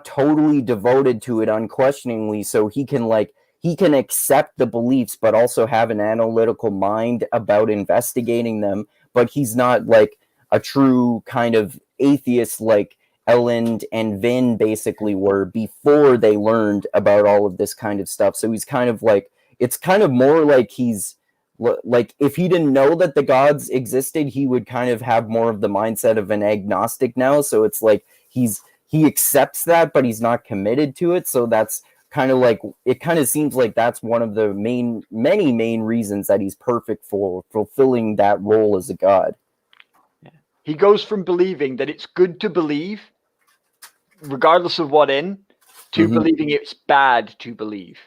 totally devoted to it unquestioningly, so he can accept the beliefs but also have an analytical mind about investigating them. But he's not like a true kind of atheist like Elend and Vin basically were before they learned about all of this kind of stuff. So he's kind of like, it's kind of more like he's like, if he didn't know that the gods existed, he would kind of have more of the mindset of an agnostic now. So it's like he accepts that, but he's not committed to it. So that's kind of like, it kind of seems like that's one of the many main reasons that he's perfect for fulfilling that role as a god. He goes from believing that it's good to believe, regardless of what in, to believing it's bad to believe.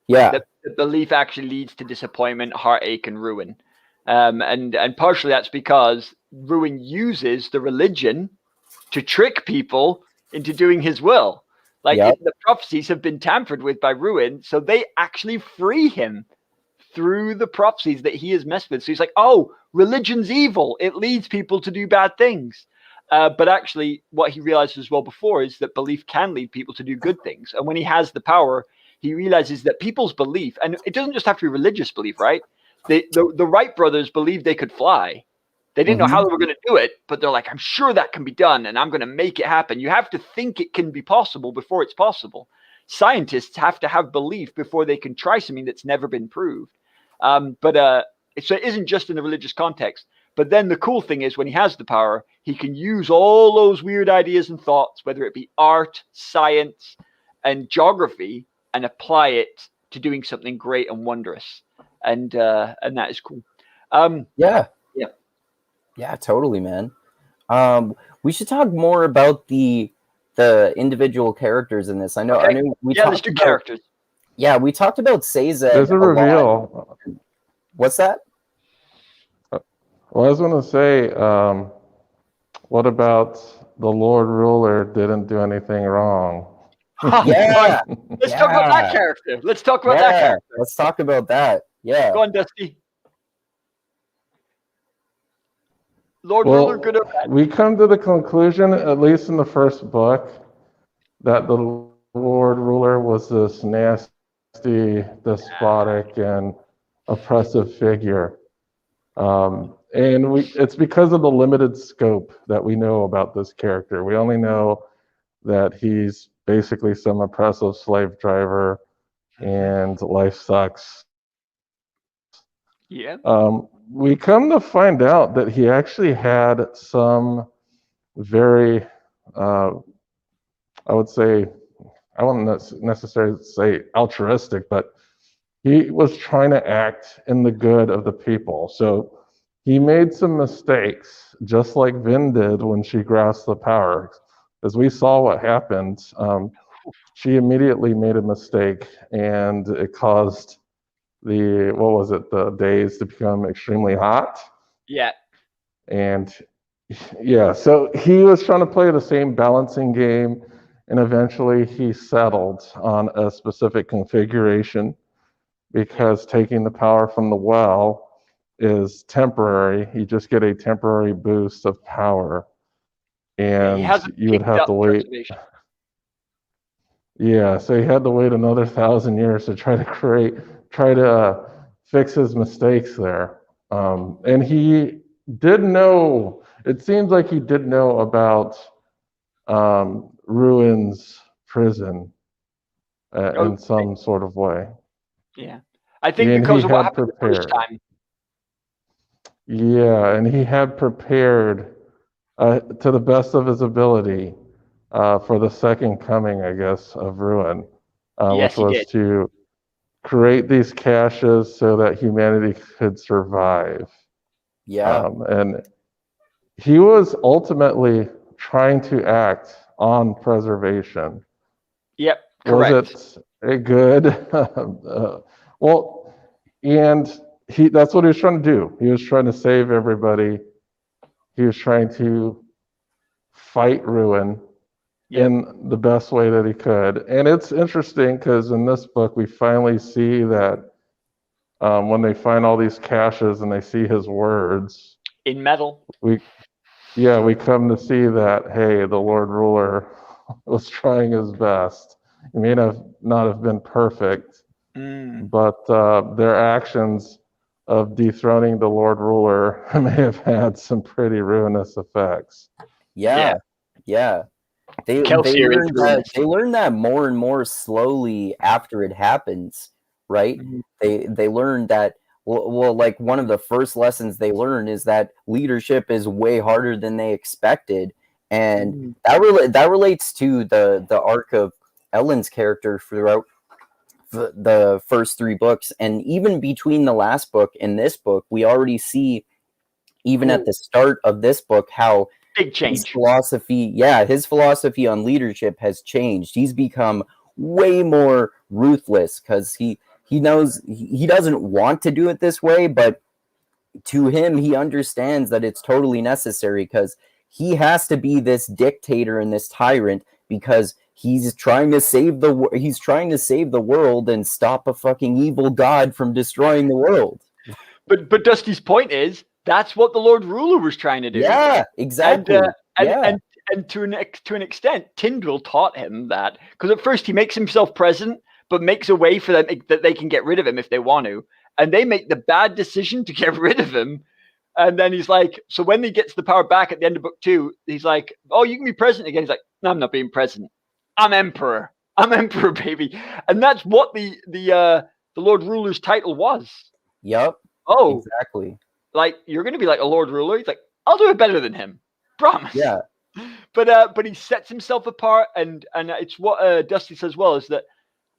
Yeah. That the belief actually leads to disappointment, heartache, and ruin. And partially that's because ruin uses the religion to trick people into doing his will. Like, the prophecies have been tampered with by ruin, so they actually free him through the prophecies that he has messed with. So he's like, oh, religion's evil. It leads people to do bad things. But actually, what he realized as well before is that belief can lead people to do good things. And when he has the power, he realizes that people's belief, and it doesn't just have to be religious belief, right? The Wright brothers believed they could fly. They didn't know how they were going to do it, but they're like, I'm sure that can be done, and I'm going to make it happen. You have to think it can be possible before it's possible. Scientists have to have belief before they can try something that's never been proved. So it isn't just in the religious context. But then the cool thing is when he has the power, he can use all those weird ideas and thoughts, whether it be art, science, and geography, and apply it to doing something great and wondrous. And that is cool. Yeah, totally, man. We should talk more about the individual characters in this. I know we let's do characters. Yeah, we talked about Sazed. There's a reveal. What's that? Well, I was going to say, what about the Lord Ruler didn't do anything wrong? Yeah. Let's talk about that character. Let's talk about that character. Let's talk about that. Yeah. Go on, Dusty. Lord Ruler, good or bad? We come to the conclusion, at least in the first book, that the Lord Ruler was this nasty, despotic, and oppressive figure. And it's because of the limited scope that we know about this character. We only know that he's basically some oppressive slave driver and life sucks. Yeah. We come to find out that he actually had some very, I would say, I wouldn't necessarily say altruistic, but he was trying to act in the good of the people. So he made some mistakes, just like Vin did when she grasped the power. As we saw what happened, she immediately made a mistake, and it caused the days to become extremely hot. Yeah. And yeah, so he was trying to play the same balancing game, and eventually he settled on a specific configuration because taking the power from the well is temporary. You just get a temporary boost of power, and you would have to wait. Yeah, so he had to wait another 1,000 years to try to fix his mistakes there. And he did know. It seems like he did know about Ruin's prison in some sort of way. Yeah, I think because of what happened the first time. Yeah, and he had prepared to the best of his ability for the second coming, I guess, of Ruin, Yes, which he was did. to create these caches so that humanity could survive. Yeah. And he was ultimately trying to act on preservation. Yep, Was correct. it a good? Well, and that's what he was trying to do. He was trying to save everybody. He was trying to fight Ruin Yep. in the best way that he could. And it's interesting because in this book, we finally see that when they find all these caches and they see his words, In metal. we come to see that, hey, the Lord Ruler was trying his best. He may not have been perfect, but their actions of dethroning the Lord Ruler may have had some pretty ruinous effects. Yeah. Yeah. Kelsier is ruinous. They learn that more and more slowly after it happens, right? They learn that well, like one of the first lessons they learn is that leadership is way harder than they expected, and that relates to the arc of Elend's character throughout the first three books, and even between the last book and this book, we already see even at the start of this book how big change. His philosophy on leadership has changed. He's become way more ruthless because he knows he doesn't want to do it this way, but to him, he understands that it's totally necessary because he has to be this dictator and this tyrant because he's trying to save the world and stop a fucking evil god from destroying the world. But Dusty's point is that's what the Lord Ruler was trying to do. Yeah, exactly. And to an extent, Tindril taught him that, because at first he makes himself present, but makes a way for them that they can get rid of him if they want to, and they make the bad decision to get rid of him. And then he's like, so when he gets the power back at the end of book 2, he's like, oh, you can be president again. He's like, no, I'm not being president. I'm emperor. I'm emperor, baby. And that's what the Lord Ruler's title was. Yep. Oh, exactly. Like, you're going to be like a Lord Ruler? He's like, I'll do it better than him. Promise. Yeah. But he sets himself apart, and it's what Dusty says well, is that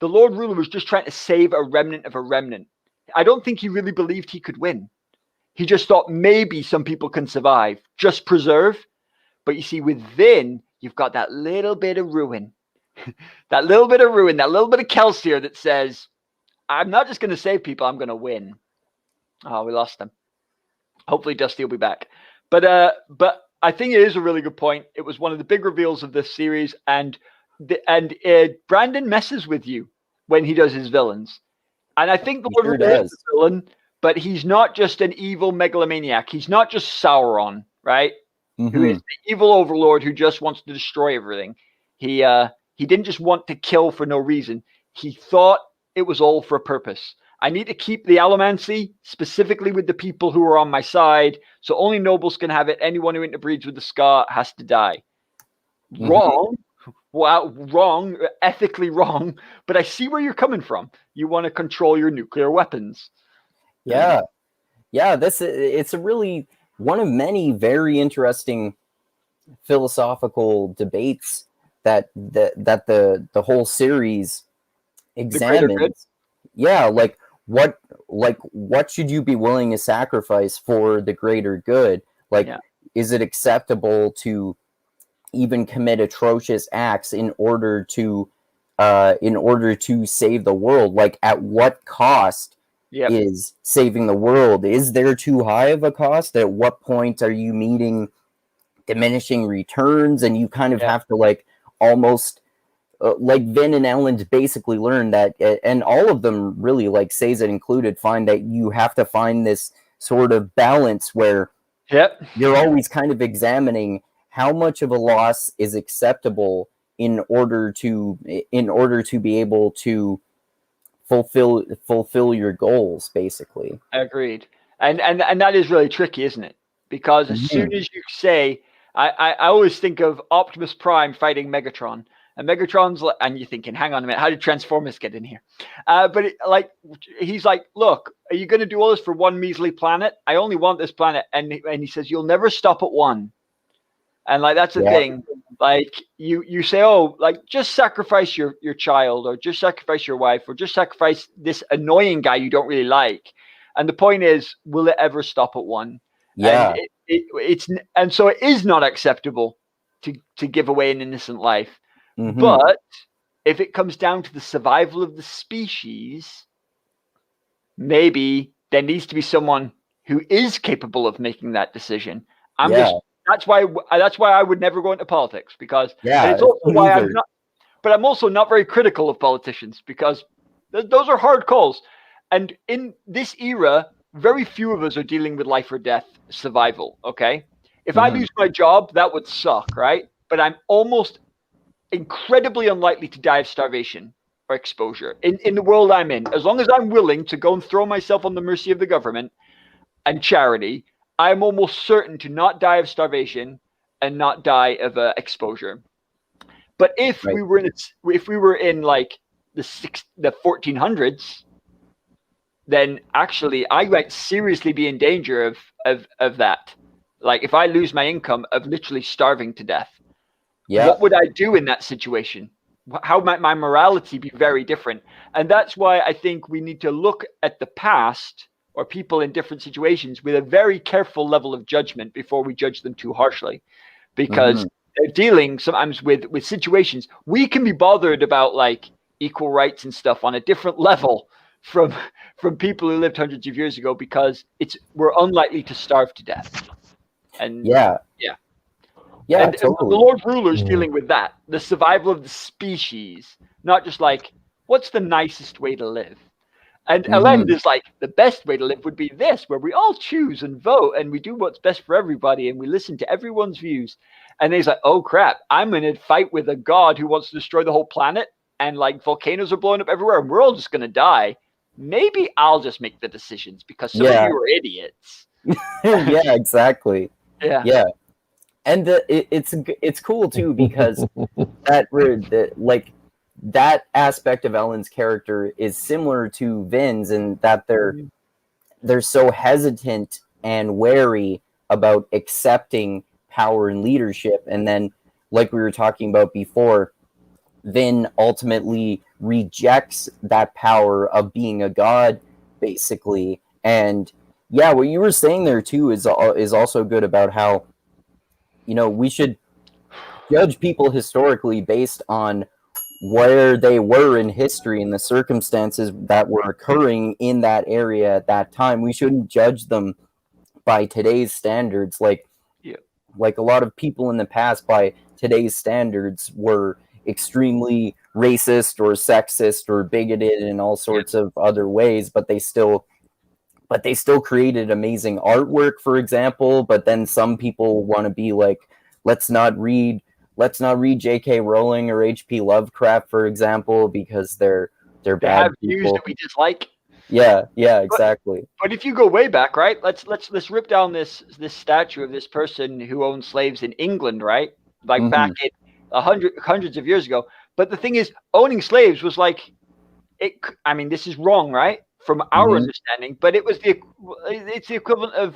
the Lord Ruler was just trying to save a remnant of a remnant. I don't think he really believed he could win. He just thought maybe some people can survive. Just preserve. But you see, within, you've got that little bit of ruin. that little bit of Kelsier that says, I'm not just going to save people, I'm going to win. Oh, we lost him. Hopefully Dusty will be back. But I think it is a really good point. It was one of the big reveals of this series, and Brandon messes with you when he does his villains. And I think the Lord Ruler is a villain, but he's not just an evil megalomaniac. He's not just Sauron, right? Who is the evil overlord who just wants to destroy everything. He didn't just want to kill for no reason. He thought it was all for a purpose. I need to keep the allomancy specifically with the people who are on my side, so only nobles can have it. Anyone who interbreeds with the Scar has to die. Wrong. Wow, wrong, ethically wrong, but I see where you're coming from. You want to control your nuclear weapons. Yeah. It's a really one of many very interesting philosophical debates that the whole series examines. Yeah, like what should you be willing to sacrifice for the greater good? Like, is it acceptable to even commit atrocious acts in order to save the world? Like, at what cost is saving the world? Is there too high of a cost? At what point are you meeting diminishing returns? And you kind of have to like almost like Vin and Elend basically learn that, and all of them really, like Sazed included, find that you have to find this sort of balance where you're always kind of examining how much of a loss is acceptable in order to be able to fulfill your goals, basically. Agreed. And that is really tricky, isn't it? Because as soon as you say, I always think of Optimus Prime fighting Megatron, And Megatron's like, and you're thinking, hang on a minute, how did Transformers get in here? But he's like, look, are you going to do all this for one measly planet? I only want this planet. And he says, you'll never stop at one. And like, that's the thing. Like you say, oh, like just sacrifice your child, or just sacrifice your wife, or just sacrifice this annoying guy you don't really like. And the point is, will it ever stop at one? Yeah. And so it is not acceptable to give away an innocent life. Mm-hmm. But if it comes down to the survival of the species, maybe there needs to be someone who is capable of making that decision. That's why I would never go into politics, because it's also why I'm not. But I'm also not very critical of politicians, because those are hard calls. And in this era, very few of us are dealing with life or death survival. Okay, if I lose my job, that would suck, right? But I'm almost incredibly unlikely to die of starvation or exposure in the world I'm in. As long as I'm willing to go and throw myself on the mercy of the government and charity, I'm almost certain to not die of starvation and not die of exposure. But if we were in like the 1400s, then actually I might seriously be in danger of that. Like if I lose my income, of literally starving to death. Yeah. What would I do in that situation? How might my morality be very different? And that's why I think we need to look at the past or people in different situations with a very careful level of judgment before we judge them too harshly, because they're dealing sometimes with situations. We can be bothered about like equal rights and stuff on a different level from people who lived hundreds of years ago, because we're unlikely to starve to death. And and totally. The Lord Ruler's dealing with that, the survival of the species, not just like, what's the nicest way to live? And Elend is like, the best way to live would be this, where we all choose and vote, and we do what's best for everybody, and we listen to everyone's views. And he's like, oh crap, I'm in a fight with a god who wants to destroy the whole planet, and like volcanoes are blowing up everywhere, and we're all just going to die. Maybe I'll just make the decisions, because some of you are idiots. Yeah, exactly. Yeah. And it's cool too, because that aspect of Elend's character is similar to Vin's, in that they're so hesitant and wary about accepting power and leadership. And then, like we were talking about before, Vin ultimately rejects that power of being a god, basically. And yeah, what you were saying there too is also good about how, we should judge people historically based on where they were in history and the circumstances that were occurring in that area at that time. We shouldn't judge them by today's standards. Like a lot of people in the past, by today's standards, were extremely racist or sexist or bigoted in all sorts of other ways, but they still created amazing artwork, for example. But then some people want to be like, let's not read J.K. Rowling or H.P. Lovecraft, for example, because they're bad have people. Views that we dislike. Yeah, exactly. But if you go way back, right? Let's rip down this statue of this person who owned slaves in England, right? Like back in hundreds of years ago. But the thing is, owning slaves was like, I mean, this is wrong, right? From our understanding, but it's the equivalent of,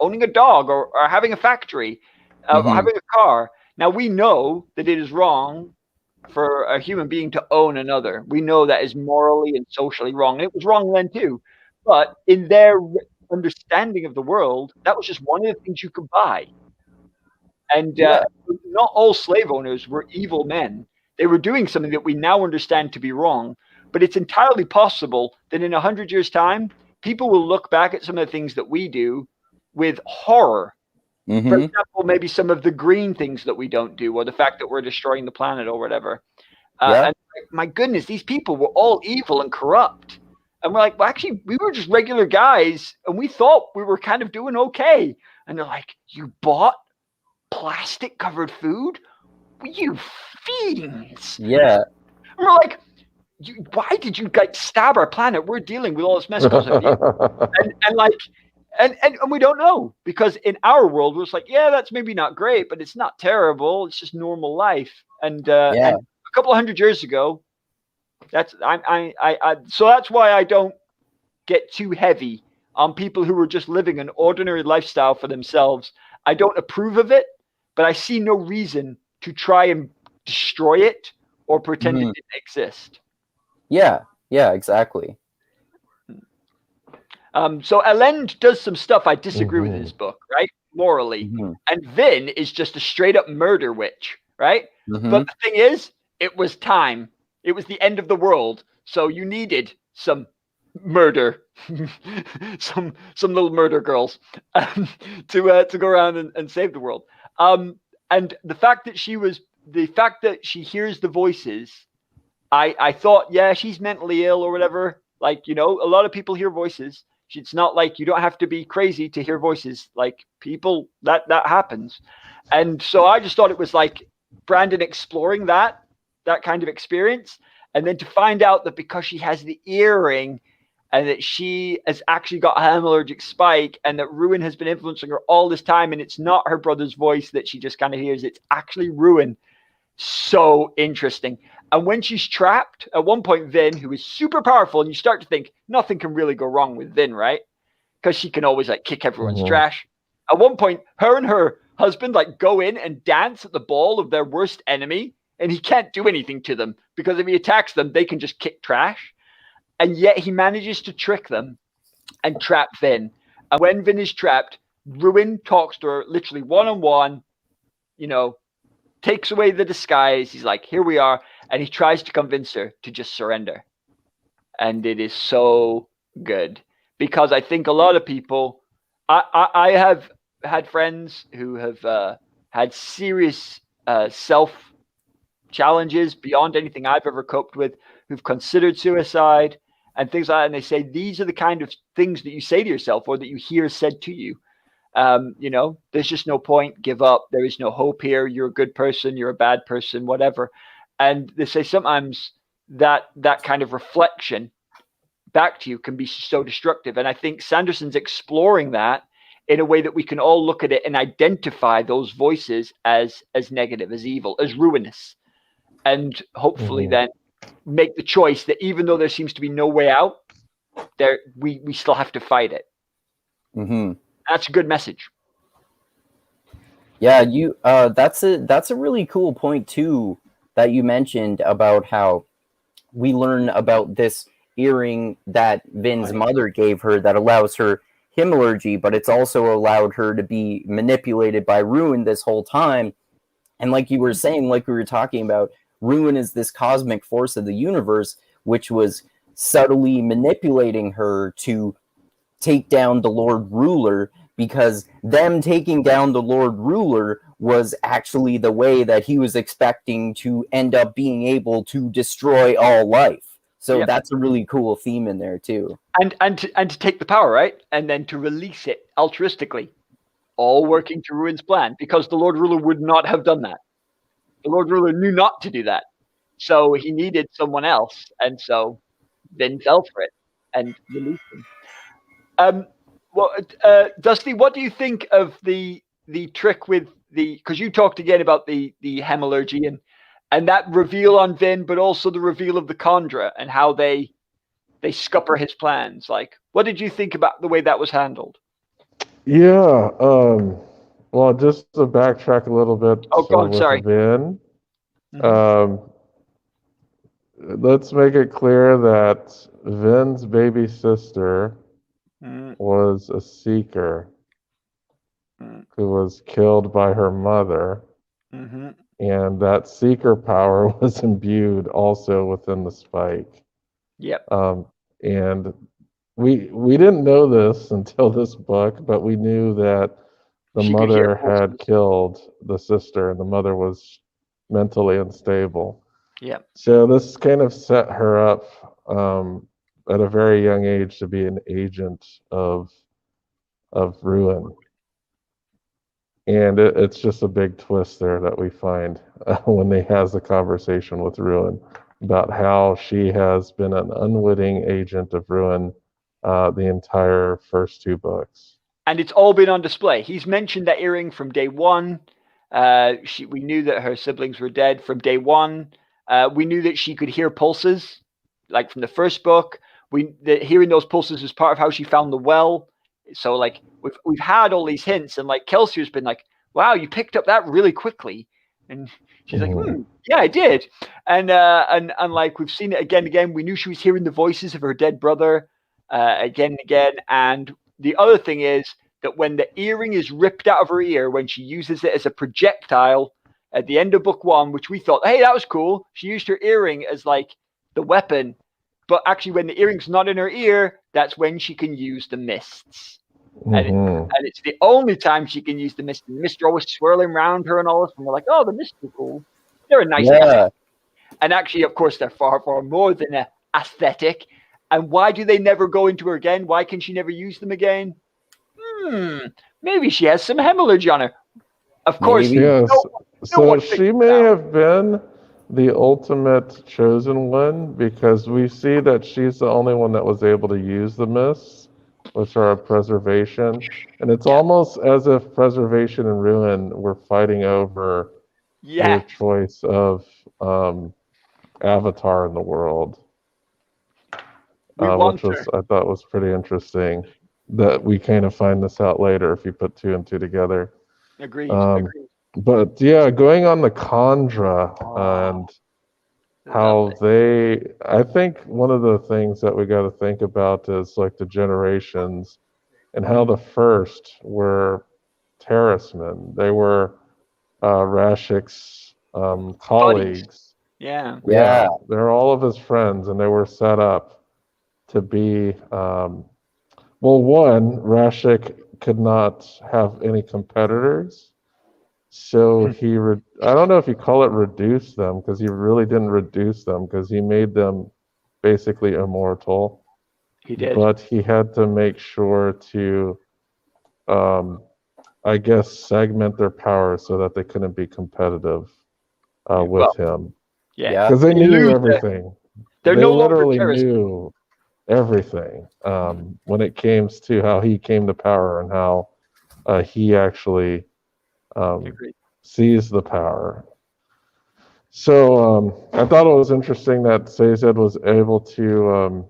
owning a dog or having a factory, having a car. Now we know that it is wrong for a human being to own another. We know that is morally and socially wrong. And it was wrong then too. But in their understanding of the world, that was just one of the things you could buy. And not all slave owners were evil men. They were doing something that we now understand to be wrong. But it's entirely possible that in 100 years' time, people will look back at some of the things that we do with horror. For example, maybe some of the green things that we don't do, or the fact that we're destroying the planet or whatever. And my goodness, these people were all evil and corrupt. And we're like, well, actually, we were just regular guys, and we thought we were kind of doing okay. And they're like, you bought plastic-covered food? You fiends! Yeah. And we're like, why did you stab our planet? We're dealing with all this mess. And like, And we don't know, because in our world we're just like, yeah, that's maybe not great, but it's not terrible. It's just normal life. And and a couple of 100 years ago, so that's why I don't get too heavy on people who are just living an ordinary lifestyle for themselves. I don't approve of it, but I see no reason to try and destroy it or pretend it didn't exist. Yeah, exactly. So Elend does some stuff I disagree with in his book, right? Morally. And Vin is just a straight up murder witch, right? But the thing is, it was time. It was the end of the world. So you needed some murder, some little murder girls to go around and save the world. And the fact that she hears the voices, I thought, yeah, she's mentally ill or whatever. Like, a lot of people hear voices. It's not like you don't have to be crazy to hear voices. Like, people, that happens. And so I just thought it was like Brandon exploring that kind of experience. And then to find out that because she has the earring and that she has actually got a hemorrhagic spike and that Ruin has been influencing her all this time, and it's not her brother's voice that she just kind of hears, it's actually Ruin. So interesting. And when she's trapped, at one point, Vin, who is super powerful, and you start to think nothing can really go wrong with Vin, right? Because she can always like kick everyone's trash. At one point, her and her husband like go in and dance at the ball of their worst enemy, and he can't do anything to them because if he attacks them, they can just kick trash. And yet he manages to trick them and trap Vin. And when Vin is trapped, Ruin talks to her literally one-on-one, takes away the disguise. He's like, here we are. And he tries to convince her to just surrender. And it is so good. Because I think a lot of people, I have had friends who have had serious self challenges beyond anything I've ever coped with, who've considered suicide and things like that. And they say, these are the kind of things that you say to yourself or that you hear said to you. There's just no point, give up. There is no hope here. You're a good person. You're a bad person, whatever. And they say sometimes that kind of reflection back to you can be so destructive. And I think Sanderson's exploring that in a way that we can all look at it and identify those voices as negative, as evil, as ruinous. And hopefully then make the choice that even though there seems to be no way out, we still have to fight it. That's a good message. Yeah, that's a really cool point too that you mentioned about how we learn about this earring that Vin's mother gave her that allows her hemorrhagy, but it's also allowed her to be manipulated by Ruin this whole time. And like you were saying, like we were talking about, Ruin is this cosmic force of the universe, which was subtly manipulating her to take down the Lord Ruler, because them taking down the Lord Ruler was actually the way that he was expecting to end up being able to destroy all life. So that's a really cool theme in there too. And to take the power, right? And then to release it altruistically, all working to Ruin's plan, because the Lord Ruler would not have done that. The Lord Ruler knew not to do that. So he needed someone else. And so then fell for it and released him. Dusty, what do you think of the trick with because you talked again about the hemorrhagy and that reveal on Vin, but also the reveal of the Chondra and how they scupper his plans. Like, what did you think about the way that was handled? Yeah. Well, just to backtrack a little bit. Oh, God, sorry. Vin, let's make it clear that Vin's baby sister was a seeker who was killed by her mother. And that seeker power was imbued also within the spike. Yep. And we didn't know this until this book, but we knew that the mother had killed the sister, and the mother was mentally unstable. Yeah. So this kind of set her up at a very young age to be an agent of Ruin. And it's just a big twist there that we find when they has the conversation with Ruin about how she has been an unwitting agent of Ruin the entire first two books. And it's all been on display. He's mentioned that earring from day one. We knew that her siblings were dead from day one. We knew that she could hear pulses, like from the first book. Hearing those pulses was part of how she found the well. So like we've had all these hints, and like Kelsier's been like, "Wow, you picked up that really quickly," and she's like, "Yeah, I did." And like we've seen it again and again. We knew she was hearing the voices of her dead brother again and again. And the other thing is that when the earring is ripped out of her ear, when she uses it as a projectile at the end of book 1, which we thought, hey, that was cool. She used her earring as like the weapon. But actually, when the earring's not in her ear, that's when she can use the mists. And it's the only time she can use the mist. And the mists are always swirling around her and all this. And we're like, oh, the mists are cool. They're a nice aesthetic. And actually, of course, they're far, far more than an aesthetic. And why do they never go into her again? Why can she never use them again? Maybe she has some hemorrhage on her. Of course. Yes. So she may have been the ultimate chosen one, because we see that she's the only one that was able to use the mists, which are a preservation. And it's almost as if preservation and ruin were fighting over their choice of avatar in the world. Which I thought was pretty interesting, that we kind of find this out later if you put 2 and 2 together. Agreed. But yeah, going on the Khandra and how I think one of the things that we got to think about is like the generations, and how the first were terracemen. They were Rashik's colleagues. Yeah. They're all of his friends, and they were set up to be one, Rashik could not have any competitors, so I don't know if you call it reduce them, because he really didn't reduce them, because he made them basically immortal. He did. But he had to make sure to I guess segment their power so that they couldn't be competitive with him. Yeah. Because they knew everything. They literally knew everything when it came to how he came to power, and how he actually seized the power. So I thought it was interesting that Sazed was able to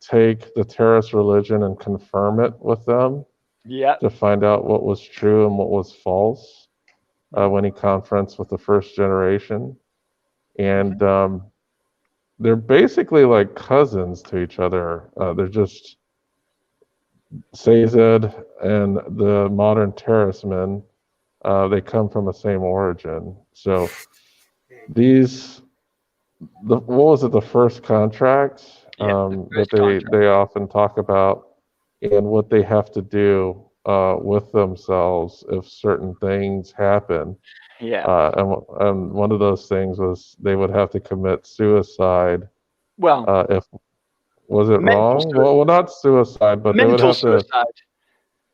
take the terrorist religion and confirm it with them, to find out what was true and what was false when he conferenced with the first generation. And they're basically like cousins to each other. They're just Sazed and the modern terracemen. They come from the same origin. So what was it? The first contract that they often talk about, and what they have to do with themselves if certain things happen. And one of those things was they would have to commit suicide. If was it wrong? Suicide. Well, not suicide, but they would have suicide.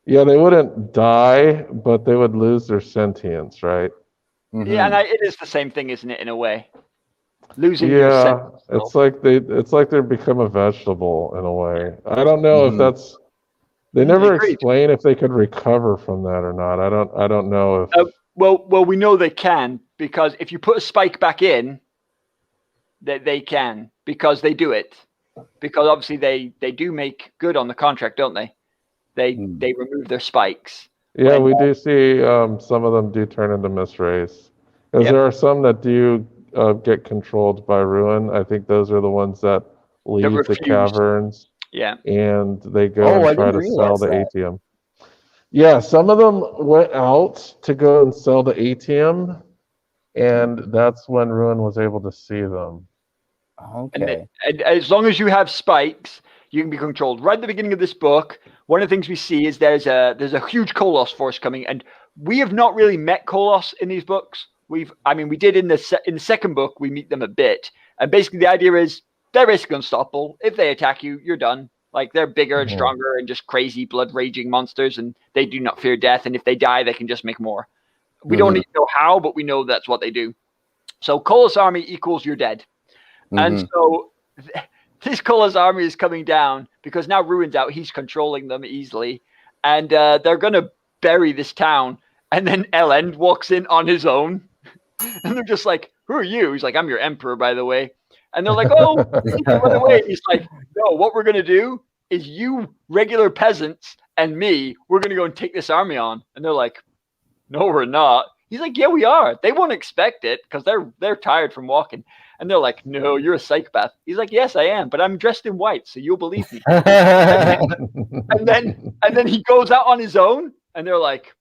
Yeah, they wouldn't die, but they would lose their sentience, right? Yeah, and it is the same thing, isn't it? In a way, losing your sentience. It's like they become a vegetable in a way. I don't know if that's. They never explain if they could recover from that or not. I don't know if. Well, we know they can, because if you put a spike back in, they can, because they do it. Because obviously they do make good on the contract, don't they? They remove their spikes. Yeah, we do see some of them do turn into misrays. Because there are some that do get controlled by ruin. I think those are the ones that leave the caverns. Yeah. And they go and try to sell the ATM. Yeah, some of them went out to go and sell the ATM, and that's when Ruin was able to see them. Okay. And as long as you have spikes, you can be controlled. Right at the beginning of this book, one of the things we see is there's a huge Koloss force coming, and we have not really met Koloss in these books. We did in the second book, we meet them a bit, and basically the idea is they're basically unstoppable. If they attack you, you're done. Like, they're bigger and stronger and just crazy blood raging monsters, and they do not fear death. And if they die, they can just make more. We don't even know how, but we know that's what they do. So Koloss army equals you're dead. And so this Koloss army is coming down because now Ruin's out. He's controlling them easily. and they're gonna bury this town. And then Elend walks in on his own, and they're just like, "Who are you?" He's like, "I'm your emperor, by the way." And they're like, "Oh, by the way." He's like, "No, what we're gonna do is you regular peasants and me, we're gonna go and take this army on." And they're like, "No, we're not." He's like, "Yeah, we are." They won't expect it because they're tired from walking. And they're like, "No, you're a psychopath." He's like, "Yes, I am, but I'm dressed in white, so you'll believe me." and then he goes out on his own, and they're like,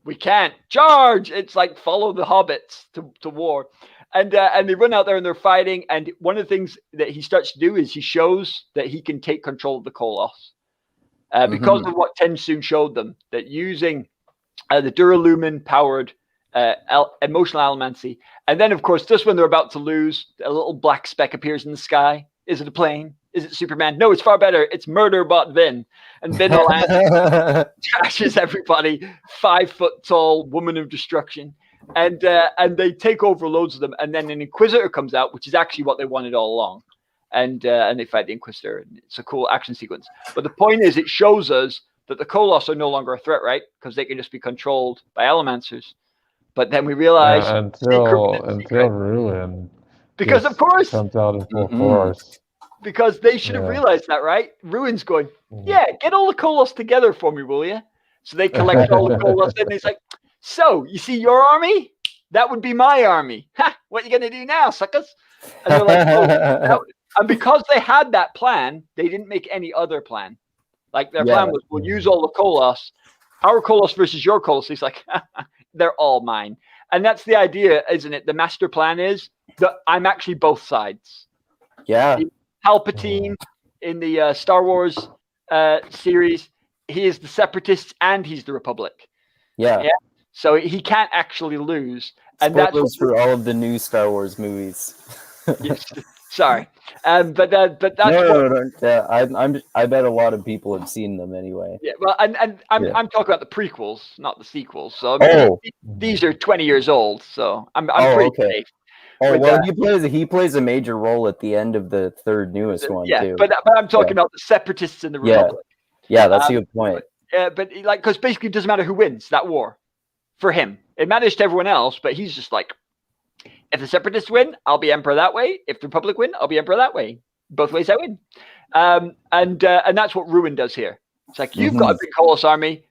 "We can't charge." It's like follow the hobbits to war, and they run out there and they're fighting. And one of the things that he starts to do is he shows that he can take control of the Koloss because of what Tensoon showed them, that using the Duralumin powered emotional allomancy. And then, of course, just when they're about to lose, a little black speck appears in the sky. Is it a plane? Is it Superman? No, it's far better. It's Murder Bot Vin. And Vin trashes everybody. 5 foot tall woman of destruction. And they take over loads of them. And then an Inquisitor comes out, which is actually what they wanted all along. And they fight the Inquisitor. And it's a cool action sequence. But the point is, it shows us that the Koloss are no longer a threat, right? Because they can just be controlled by Allomancers. But then we realize until Ruin, because of course comes out in full force. Because they should have realized that, right? Ruin's going, yeah, get all the Koloss together for me, will you? So they collect all the Koloss, and he's like, "So you see your army? That would be my army. Ha! What are you gonna do now, suckers?" And they're like, "Oh, no." And because they had that plan, they didn't make any other plan. Like their plan was, we'll use all the Koloss, our Koloss versus your Koloss. He's like, they're all mine. And that's the idea, isn't it? The master plan is that I'm actually both sides. Yeah. Palpatine in the Star Wars series, he is the Separatists and he's the Republic. Yeah. So he can't actually lose. And Spoilers that's for all of the new Star Wars movies. Yes, sorry, but that's no. Yeah, I bet a lot of people have seen them anyway. Yeah, well, and I'm talking about the prequels, not the sequels. So I mean, these are 20 years old, so I'm pretty safe. Oh, well, he plays a major role at the end of the third newest one too. But I'm talking about the Separatists in the Republic. Yeah, that's a good point. But like, because basically it doesn't matter who wins that war. For him, it matters to everyone else, but he's just like, if the Separatists win, I'll be emperor that way. If the Republic win, I'll be emperor that way. Both ways I win. And that's what Ruin does here. It's like, you've got a big Koloss army.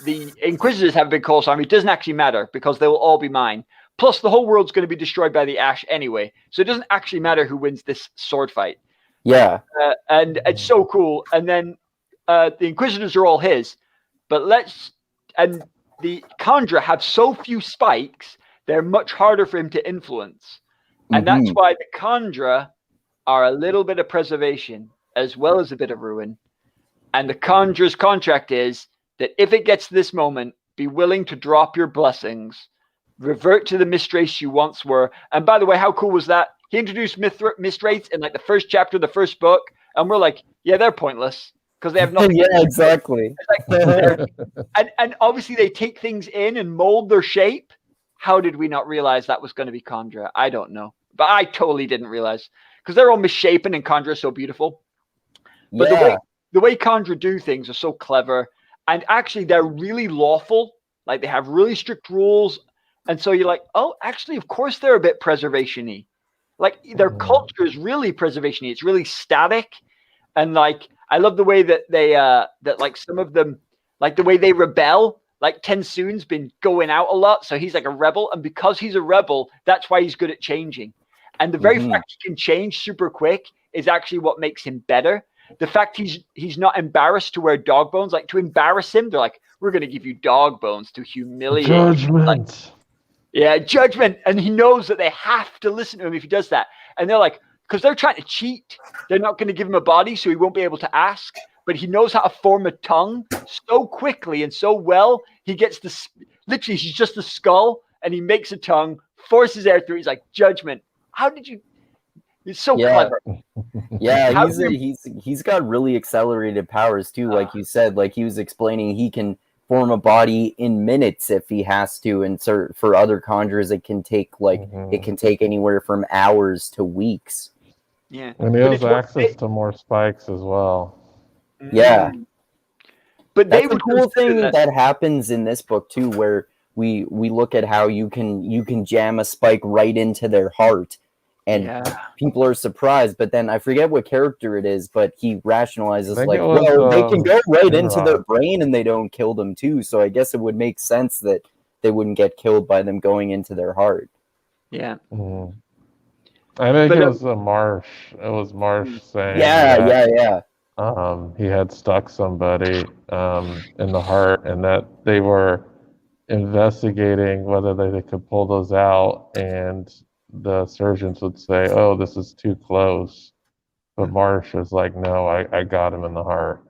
The Inquisitors have a big Koloss army. It doesn't actually matter because they will all be mine. Plus, the whole world's going to be destroyed by the Ash anyway. So it doesn't actually matter who wins this sword fight. Yeah. And it's so cool. And then the Inquisitors are all his. And the Kandra have so few spikes, they're much harder for him to influence. And that's why the Kandra are a little bit of preservation as well as a bit of ruin. And the Kandra's contract is that if it gets to this moment, be willing to drop your blessings, revert to the Mistrace you once were. And by the way, how cool was that? He introduced Mistrace in like the first chapter of the first book. And we're like, yeah, they're pointless because they have nothing. Yeah, exactly. And obviously they take things in and mold their shape. How did we not realize that was going to be Kandra? I don't know. But I totally didn't realize because they're all misshapen and Kandra is so beautiful. But the way Kandra do things are so clever. And actually, they're really lawful. Like, they have really strict rules. And so you're like, oh, actually, of course, they're a bit preservation-y. Like, their culture is really preservation-y. It's really static. And, like, I love the way that they, that, like, some of them, like, the way they rebel. Like, Tensoon's been going out a lot. So he's like a rebel. And because he's a rebel, that's why he's good at changing. And the very fact he can change super quick is actually what makes him better. The fact he's not embarrassed to wear dog bones, like to embarrass him, they're like, we're going to give you dog bones to humiliate. Judgment. Judgment. And he knows that they have to listen to him if he does that. And they're like, because they're trying to cheat. They're not going to give him a body, so he won't be able to ask. But he knows how to form a tongue so quickly and so well. He gets literally, he's just a skull, and he makes a tongue, forces air through. He's like, judgment. How did you? He's so clever. Yeah, he's got really accelerated powers too. Like you said, like he was explaining, he can form a body in minutes if he has to. And for other conjurers, it can take anywhere from hours to weeks. Yeah, and he has access to more spikes as well. Yeah, But That's they the would cool consider thing that happens in this book too, where we look at how you can jam a spike right into their heart, and Yeah. people are surprised. But then I forget what character it is, but he I rationalizes think like, it was, well, they can go right into their Finrod. brain and they don't kill them too. So I guess it would make sense that they wouldn't get killed by them going into their heart. Yeah. Mhm. I think But it was Marsh. It was Marsh saying Yeah, that yeah. he had stuck somebody in the heart, and that they were investigating whether they could pull those out, and the surgeons would say, "Oh, this is too close." But Marsh was like, "No, I got him in the heart."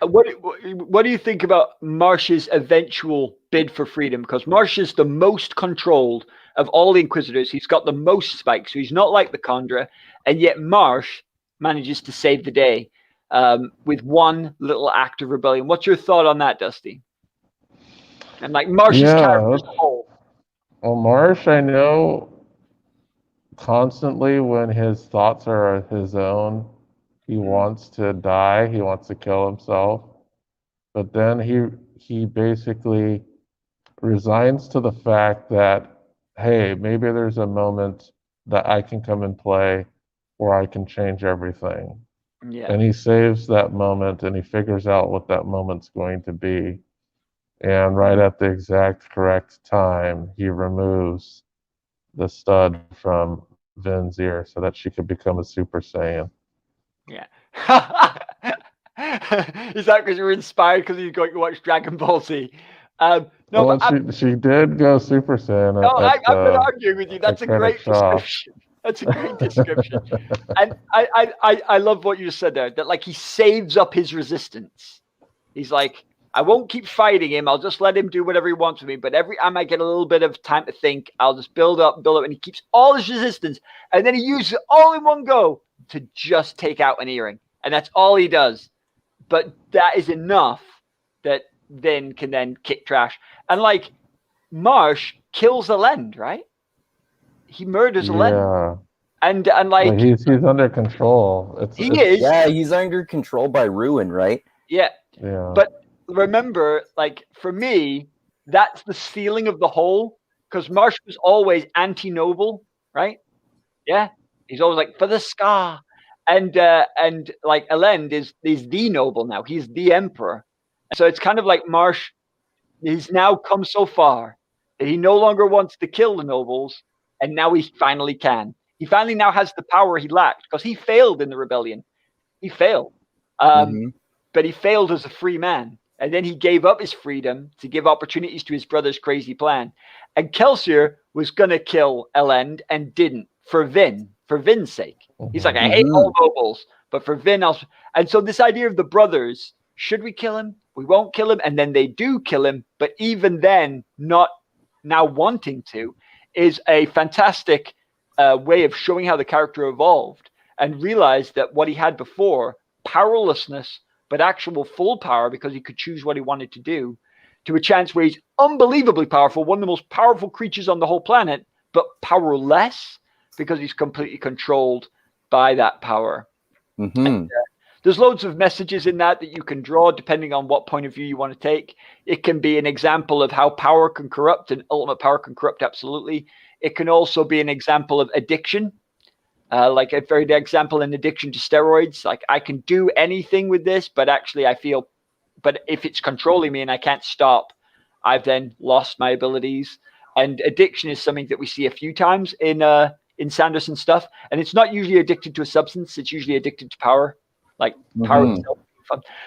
What do you think about Marsh's eventual bid for freedom? Because Marsh is the most controlled of all the Inquisitors. He's got the most spikes, so he's not like the Condra, and yet Marsh manages to save the day with one little act of rebellion. What's your thought on that, Dusty? And like Marsh's character as a whole. Well, Marsh, I know constantly when his thoughts are his own, he wants to die, he wants to kill himself. But then he basically resigns to the fact that, hey, maybe there's a moment that I can come and play where I can change everything. Yeah. And he saves that moment, and he figures out what that moment's going to be. And right at the exact correct time, he removes the stud from Vin's ear so that she could become a Super Saiyan. Yeah. Is that because you were inspired because you got to watch Dragon Ball Z? No, Well, but she did go Super Saiyan no, I'm not at arguing with you. That's a Krennic great Shaw. description. That's a great description. And I love what you said there. That like he saves up his resistance. He's like, I won't keep fighting him. I'll just let him do whatever he wants with me. But every time I get a little bit of time to think, I'll just build up, and he keeps all his resistance, and then he uses it all in one go to just take out an earring, and that's all he does. But that is enough that Vin can then kick trash. And like Marsh kills Elend, right? He murders Elend. And like he's under control. He is. Yeah, he's under control by Ruin, right? Yeah. Yeah. But remember, like for me, that's the ceiling of the whole, because Marsh was always anti-noble, right? Yeah. He's always like for the scar. And like Elend is the noble now. He's the emperor. So it's kind of like Marsh, he's now come so far that he no longer wants to kill the nobles, and now he finally can. He finally now has the power he lacked because he failed in the rebellion. He failed. But he failed as a free man. And then he gave up his freedom to give opportunities to his brother's crazy plan. And Kelsier was going to kill Elend and didn't for Vin's sake. He's like, I hate all nobles, but for Vin, I'll. And so this idea of the brothers, should we kill him? We won't kill him. And then they do kill him. But even then, not now wanting to, is a fantastic way of showing how the character evolved and realized that what he had before, powerlessness, but actual full power because he could choose what he wanted to do, to a chance where he's unbelievably powerful, one of the most powerful creatures on the whole planet, but powerless because he's completely controlled by that power. And, there's loads of messages in that you can draw depending on what point of view you want to take. It can be an example of how power can corrupt, and ultimate power can corrupt absolutely. It can also be an example of addiction. Like a very good example, in addiction to steroids. Like I can do anything with this, but actually I feel, but if it's controlling me and I can't stop, I've then lost my abilities. And addiction is something that we see a few times in Sanderson stuff. And it's not usually addicted to a substance. It's usually addicted to power, like power itself.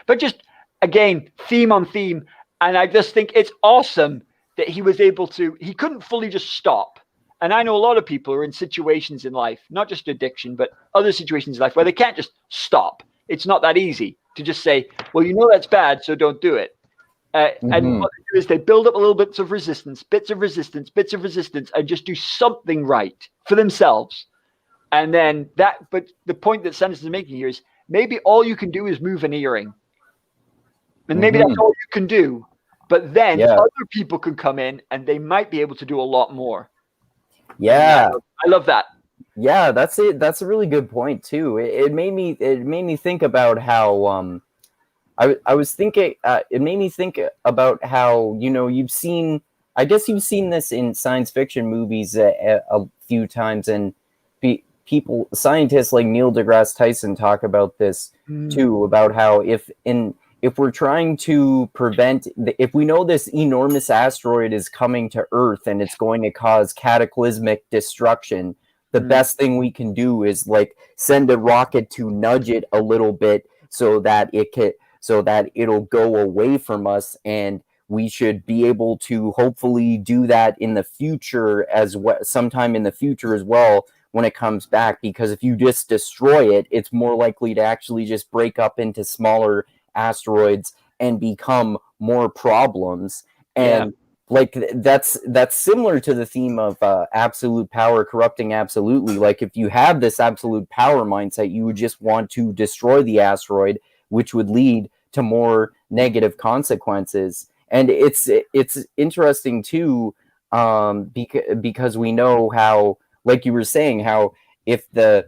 But just, again, theme on theme. And I just think it's awesome that he was able to, he couldn't fully just stop. And I know a lot of people are in situations in life, not just addiction, but other situations in life where they can't just stop. It's not that easy to just say, well, you know that's bad, so don't do it. And what they do is they build up a little bits of resistance, and just do something right for themselves. And then that, but the point that Sanderson is making here is maybe all you can do is move an earring. And maybe that's all you can do. But then other people can come in and they might be able to do a lot more. Yeah. I love that. Yeah, that's it. That's a really good point too. It made me think about how I was thinking, it made me think about how, I guess you've seen this in science fiction movies a few times, and scientists like Neil deGrasse Tyson talk about this too, about how if we're trying to prevent, if we know this enormous asteroid is coming to Earth and it's going to cause cataclysmic destruction, the best thing we can do is like send a rocket to nudge it a little bit so that it'll go away from us, and we should be able to hopefully do that in the future as well, sometime in the future as well, when it comes back, because if you just destroy it, it's more likely to actually just break up into smaller asteroids and become more problems. And like that's similar to the theme of absolute power corrupting absolutely. Like if you have this absolute power mindset, you would just want to destroy the asteroid, which would lead to more negative consequences. And it's interesting too, because we know how, like you were saying, how if the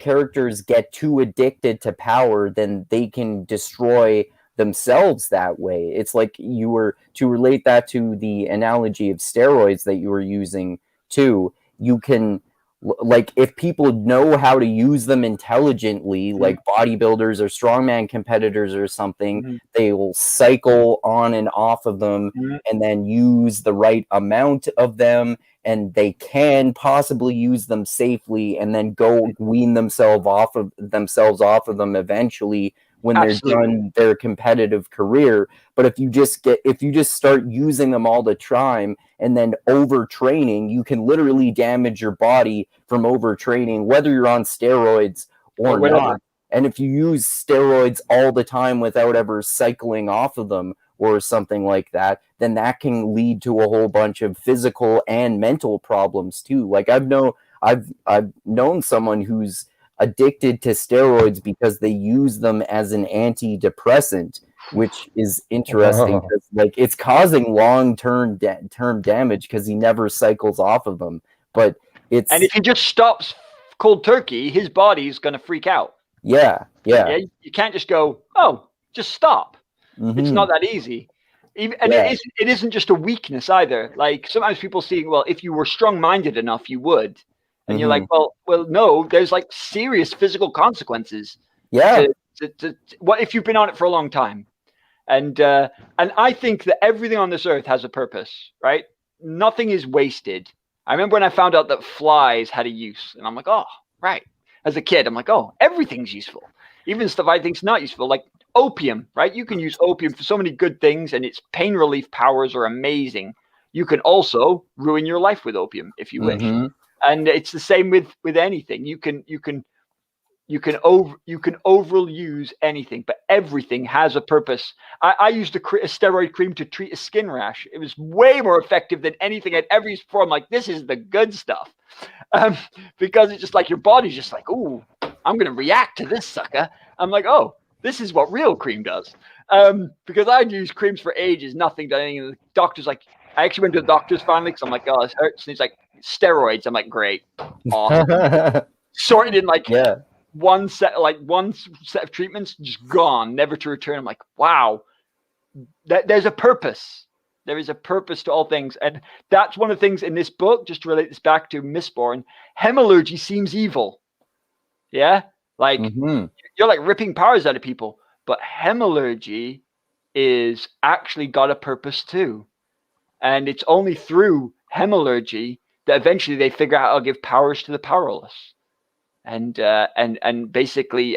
characters get too addicted to power, then they can destroy themselves that way. It's like you were to relate that to the analogy of steroids that you were using too. You can, like, if people know how to use them intelligently, like bodybuilders or strongman competitors or something, they will cycle on and off of them and then use the right amount of them, and they can possibly use them safely and then go wean themselves off of them eventually when they're done their competitive career. But if you just start using them all the time and then overtraining, you can literally damage your body from overtraining, whether you're on steroids or not. And if you use steroids all the time without ever cycling off of them or something like that, then that can lead to a whole bunch of physical and mental problems too. Like I've known someone who's addicted to steroids because they use them as an antidepressant, which is interesting because like it's causing long-term damage because he never cycles off of them. And if he just stops cold turkey, his body's going to freak out. Yeah. You can't just go, oh, just stop. It's not that easy. It isn't just a weakness either. Like sometimes people see, well, if you were strong-minded enough, you would. And you're like, well, no, there's like serious physical consequences. Yeah. What if you've been on it for a long time? And I think that everything on this earth has a purpose, right? Nothing is wasted. I remember when I found out that flies had a use, and I'm like, oh, right. As a kid, I'm like, oh, everything's useful. Even stuff I think's not useful, like opium, right? You can use opium for so many good things, and its pain relief powers are amazing. You can also ruin your life with opium if you wish. And it's the same with anything. You can overuse anything, but everything has a purpose. I used a steroid cream to treat a skin rash. It was way more effective than anything I'd ever used before. I'm like, this is the good stuff, because it's just like your body's just like, ooh, I'm gonna react to this sucker. I'm like, oh, this is what real cream does. Because I'd used creams for ages, nothing done anything. The doctor's like, I actually went to the doctor's finally because I'm like, oh, this hurts. And he's like, steroids. I'm like, great, awesome. Sorted in like one set of treatments, just gone, never to return. I'm like, wow, there's a purpose. There is a purpose to all things, and that's one of the things in this book. Just to relate this back to Mistborn, hemalurgy seems evil. Yeah, like you're like ripping powers out of people, but hemalurgy is actually got a purpose too, and it's only through hemalurgy that eventually they figure out how to give powers to the powerless, and basically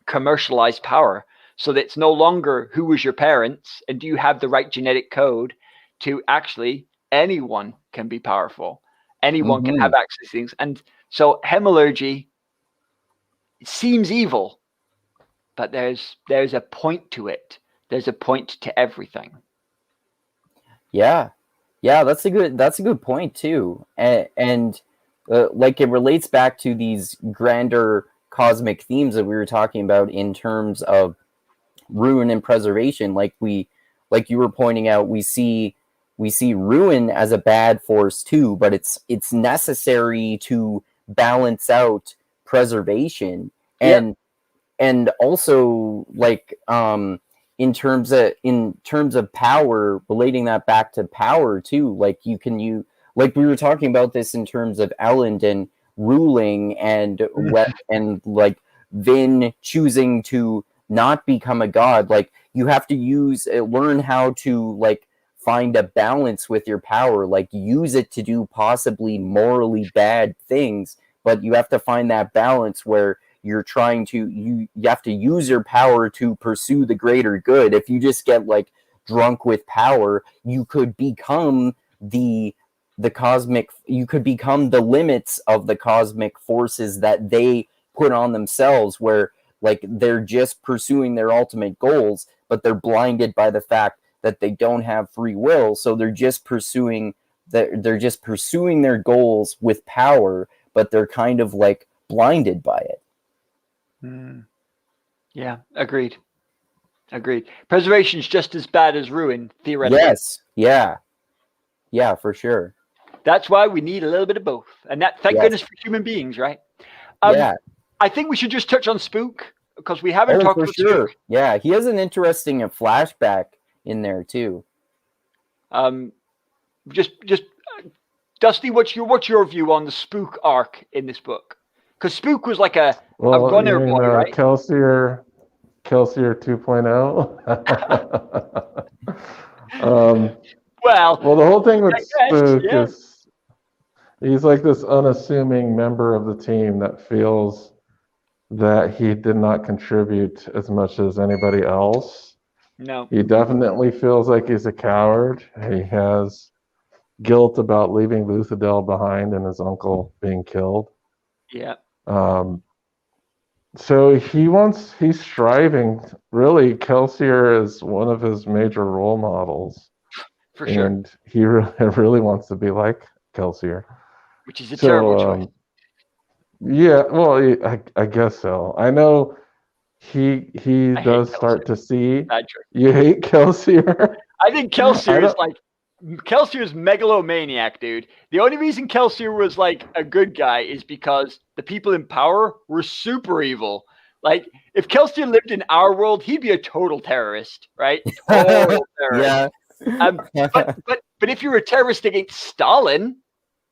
commercialize power, so that it's no longer who was your parents and do you have the right genetic code, to actually anyone can be powerful, anyone can have access to things. And so hemalurgy, it seems evil, but there's a point to it. There's a point to everything. Yeah, that's a good point too, and like it relates back to these grander cosmic themes that we were talking about in terms of ruin and preservation. Like you were pointing out, we see ruin as a bad force too, but it's necessary to balance out preservation. And and also like in terms of power, relating that back to power too, like like we were talking about this in terms of Elend and ruling and and like Vin choosing to not become a god. Like you have to learn how to like find a balance with your power, like use it to do possibly morally bad things, but you have to find that balance where you're trying to you have to use your power to pursue the greater good. If you just get like drunk with power, you could become the cosmic, you could become the limits of the cosmic forces that they put on themselves, where like they're just pursuing their ultimate goals, but they're blinded by the fact that they don't have free will, so they're just pursuing their goals with power, but they're kind of like blinded by it. Yeah, agreed. Preservation is just as bad as ruin, theoretically. Yes, yeah, for sure. That's why we need a little bit of both, and that thank goodness for human beings, right? Yeah, I think we should just touch on Spook, because we haven't talked about Spook. Yeah, he has an interesting flashback in there too. Just Dusty, what's your view on the Spook arc in this book? Because Spook was like a runner boy, right? Kelsier 2.0. Well, the whole thing with Spook is he's like this unassuming member of the team that feels that he did not contribute as much as anybody else. No. He definitely feels like he's a coward. He has guilt about leaving Luthadel behind and his uncle being killed. Yeah. So he's striving. Really, Kelsier is one of his major role models. For sure. And he really wants to be like Kelsier. Which is a terrible choice. Yeah, well, I guess so. I know he does start to see. You hate Kelsier? I think Kelsier is like Kelsier's megalomaniac, dude. The only reason Kelsier was like a good guy is because the people in power were super evil. Like if Kelsier lived in our world, he'd be a total terrorist, right? Total terrorist. Yeah. But if you're a terrorist against Stalin,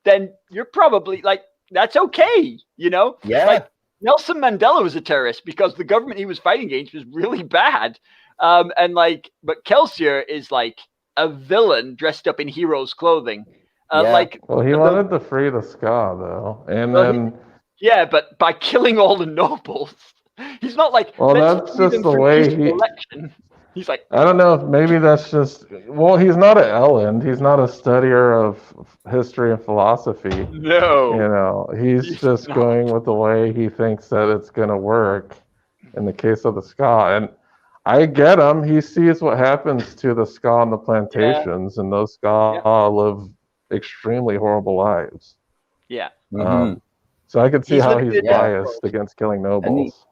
then you're probably like that's okay, you know? Yeah. Like Nelson Mandela was a terrorist because the government he was fighting against was really bad. But Kelsier is like a villain dressed up in hero's clothing. He wanted to free the Ska though, and but by killing all the nobles, he's not like. Well, that's just the way he. Election. He's like. I don't know if maybe that's just. Well, he's not an Elend. He's not a studier of history and philosophy. No. He's just going with the way he thinks that it's going to work. In the case of the Ska, and I get him. He sees what happens to the Ska on the plantations, and those Ska live extremely horrible lives. Yeah. So I could see how he's biased against killing nobles.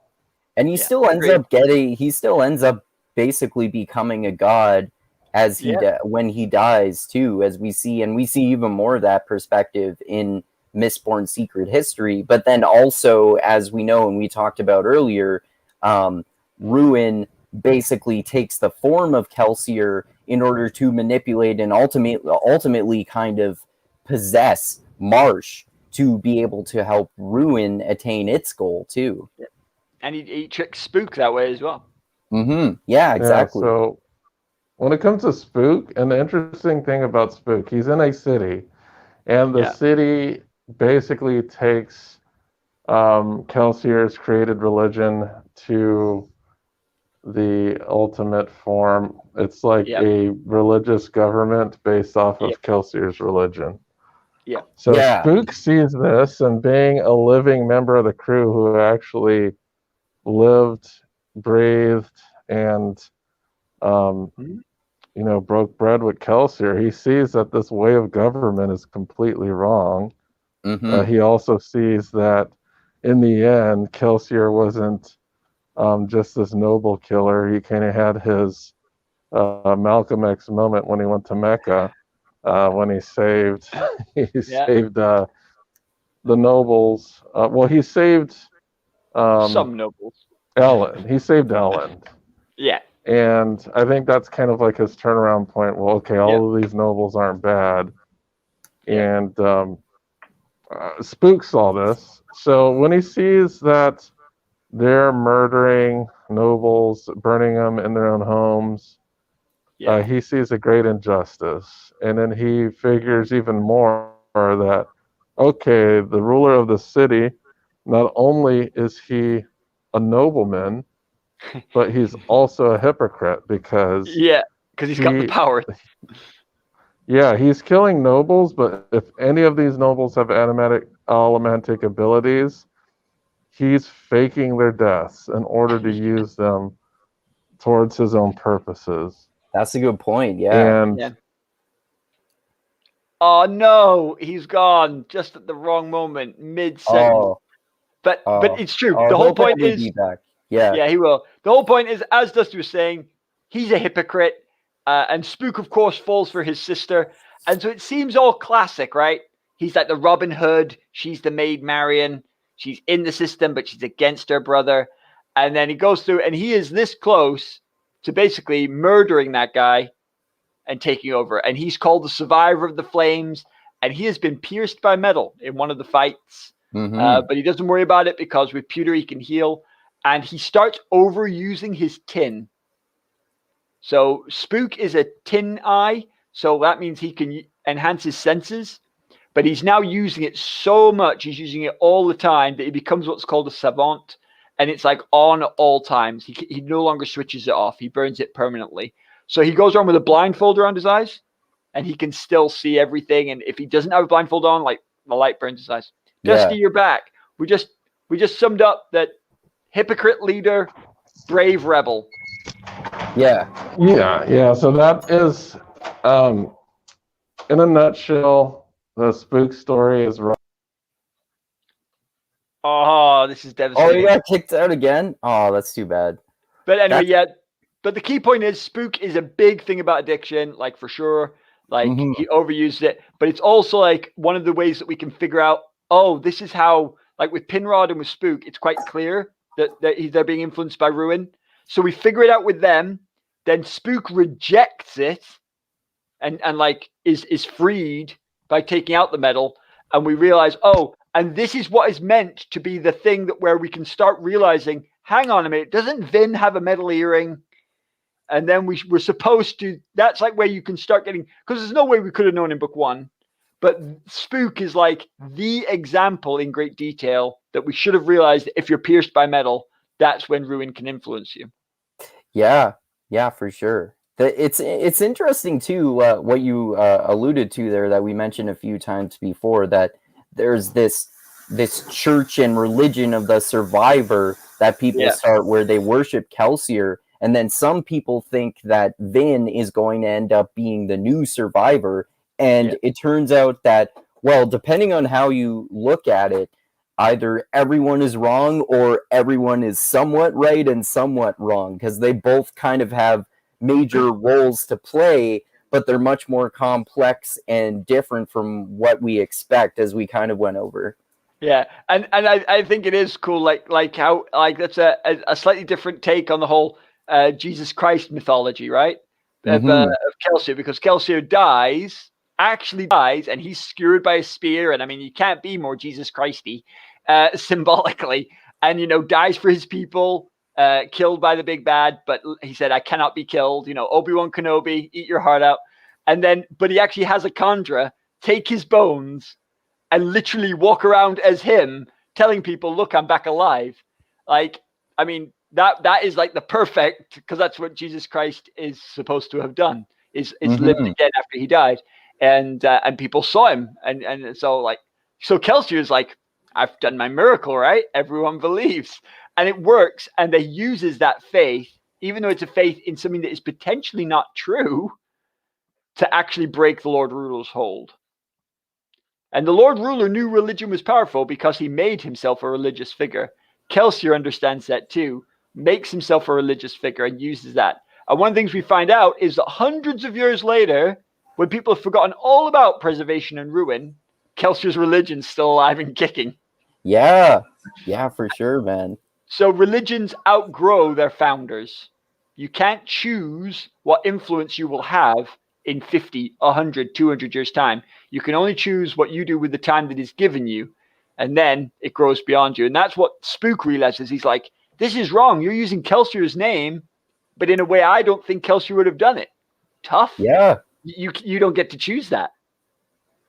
And he still ends up basically becoming a god as when he dies too, as we see even more of that perspective in Mistborn Secret History. But then also, as we know and we talked about earlier, Ruin basically takes the form of Kelsier in order to manipulate and ultimately kind of possess Marsh to be able to help Ruin attain its goal too. Yeah. And he tricks Spook that way as well. Yeah, exactly. Yeah, so when it comes to Spook, and the interesting thing about Spook, he's in a city, and the city basically takes Kelsier's created religion to the ultimate form. It's like a religious government based off of Kelsier's religion. Yeah. So Spook sees this, and being a living member of the crew who actually lived, breathed, and broke bread with Kelsier, he sees that this way of government is completely wrong. He also sees that in the end, Kelsier wasn't just this noble killer. He kind of had his Malcolm X moment when he went to Mecca, when he saved the nobles. He saved some nobles. Elend. He saved Elend. Yeah. And I think that's kind of like his turnaround point. Well, okay, all of these nobles aren't bad. Yeah. And Spook saw this. So when he sees that they're murdering nobles, burning them in their own homes, Yeah. he sees a great injustice. And then he figures even more that, okay, the ruler of the city, not only is he a nobleman, but he's also a hypocrite because Yeah, because he's got the power. Yeah, he's killing nobles, but if any of these nobles have allomantic abilities, he's faking their deaths in order to use them towards his own purposes. That's a good point. Yeah. And Oh no, he's gone just at the wrong moment, mid-sentence. Oh. But it's true. Oh, the whole he'll point probably is, be back. Yeah. he will. The whole point is, as Dusty was saying, he's a hypocrite, and Spook, of course, falls for his sister, and so it seems all classic, right? He's like the Robin Hood. She's the Maid Marian. She's in the system, but she's against her brother. And then he goes through, and he is this close to basically murdering that guy and taking over. And he's called the survivor of the flames, and he has been pierced by metal in one of the fights. But he doesn't worry about it because with pewter he can heal, and he starts overusing his tin. So Spook is a tin eye, so that means he can enhance his senses, but he's now using it so much, he's using it all the time, that he becomes what's called a savant, and it's like on all times. He no longer switches it off, he burns it permanently. So he goes around with a blindfold around his eyes, and he can still see everything, and if he doesn't have a blindfold on, like, the light burns his eyes. Dusty, you're back. We just summed up that hypocrite leader, brave rebel. Yeah. So that is, in a nutshell, the Spook story is right. Oh, this is devastating. Oh, he got kicked out again? Oh, that's too bad. But anyway, but the key point is Spook is a big thing about addiction, like for sure. Like he overused it, but it's also like one of the ways that we can figure out, oh, this is how, like with Pinrod and with Spook, it's quite clear that they're being influenced by Ruin. So we figure it out with them. Then Spook rejects it and like is freed by taking out the metal. And we realize, oh, and this is what is meant to be the thing that where we can start realizing, hang on a minute, doesn't Vin have a metal earring? And then we're supposed to, that's like where you can start getting, because there's no way we could have known in book one. But Spook is like the example in great detail that we should have realized that if you're pierced by metal, that's when Ruin can influence you. Yeah, for sure. It's interesting too, what you alluded to there that we mentioned a few times before, that there's this church and religion of the survivor that people start where they worship Kelsier, and then some people think that Vin is going to end up being the new survivor, and it turns out that, well, depending on how you look at it, either everyone is wrong or everyone is somewhat right and somewhat wrong, because they both kind of have major roles to play, but they're much more complex and different from what we expect, as we kind of went over. Yeah, and I think it is cool, like how, like, that's a slightly different take on the whole Jesus Christ mythology, right? Of Kelsier, because Kelsier actually dies, and he's skewered by a spear, and I mean, you can't be more Jesus Christy, symbolically, and dies for his people, killed by the big bad, but he said, I cannot be killed, Obi-Wan Kenobi, eat your heart out. And then, but he actually has a Chandra take his bones and literally walk around as him, telling people, look, I'm back alive. Like, I mean, that is like the perfect, because that's what Jesus Christ is supposed to have done, is lived again after he died. And people saw him. And so Kelsier is like, I've done my miracle, right? Everyone believes. And it works. And they uses that faith, even though it's a faith in something that is potentially not true, to actually break the Lord Ruler's hold. And the Lord Ruler knew religion was powerful because he made himself a religious figure. Kelsier understands that too, makes himself a religious figure and uses that. And one of the things we find out is that hundreds of years later, when people have forgotten all about preservation and ruin, Kelsier's religion's still alive and kicking. Yeah, for sure, man. So religions outgrow their founders. You can't choose what influence you will have in 50, 100, 200 years' time. You can only choose what you do with the time that is given you, and then it grows beyond you. And that's what Spook realizes. He's like, this is wrong. You're using Kelsier's name, but in a way I don't think Kelsier would have done it. Tough. Yeah. You don't get to choose that.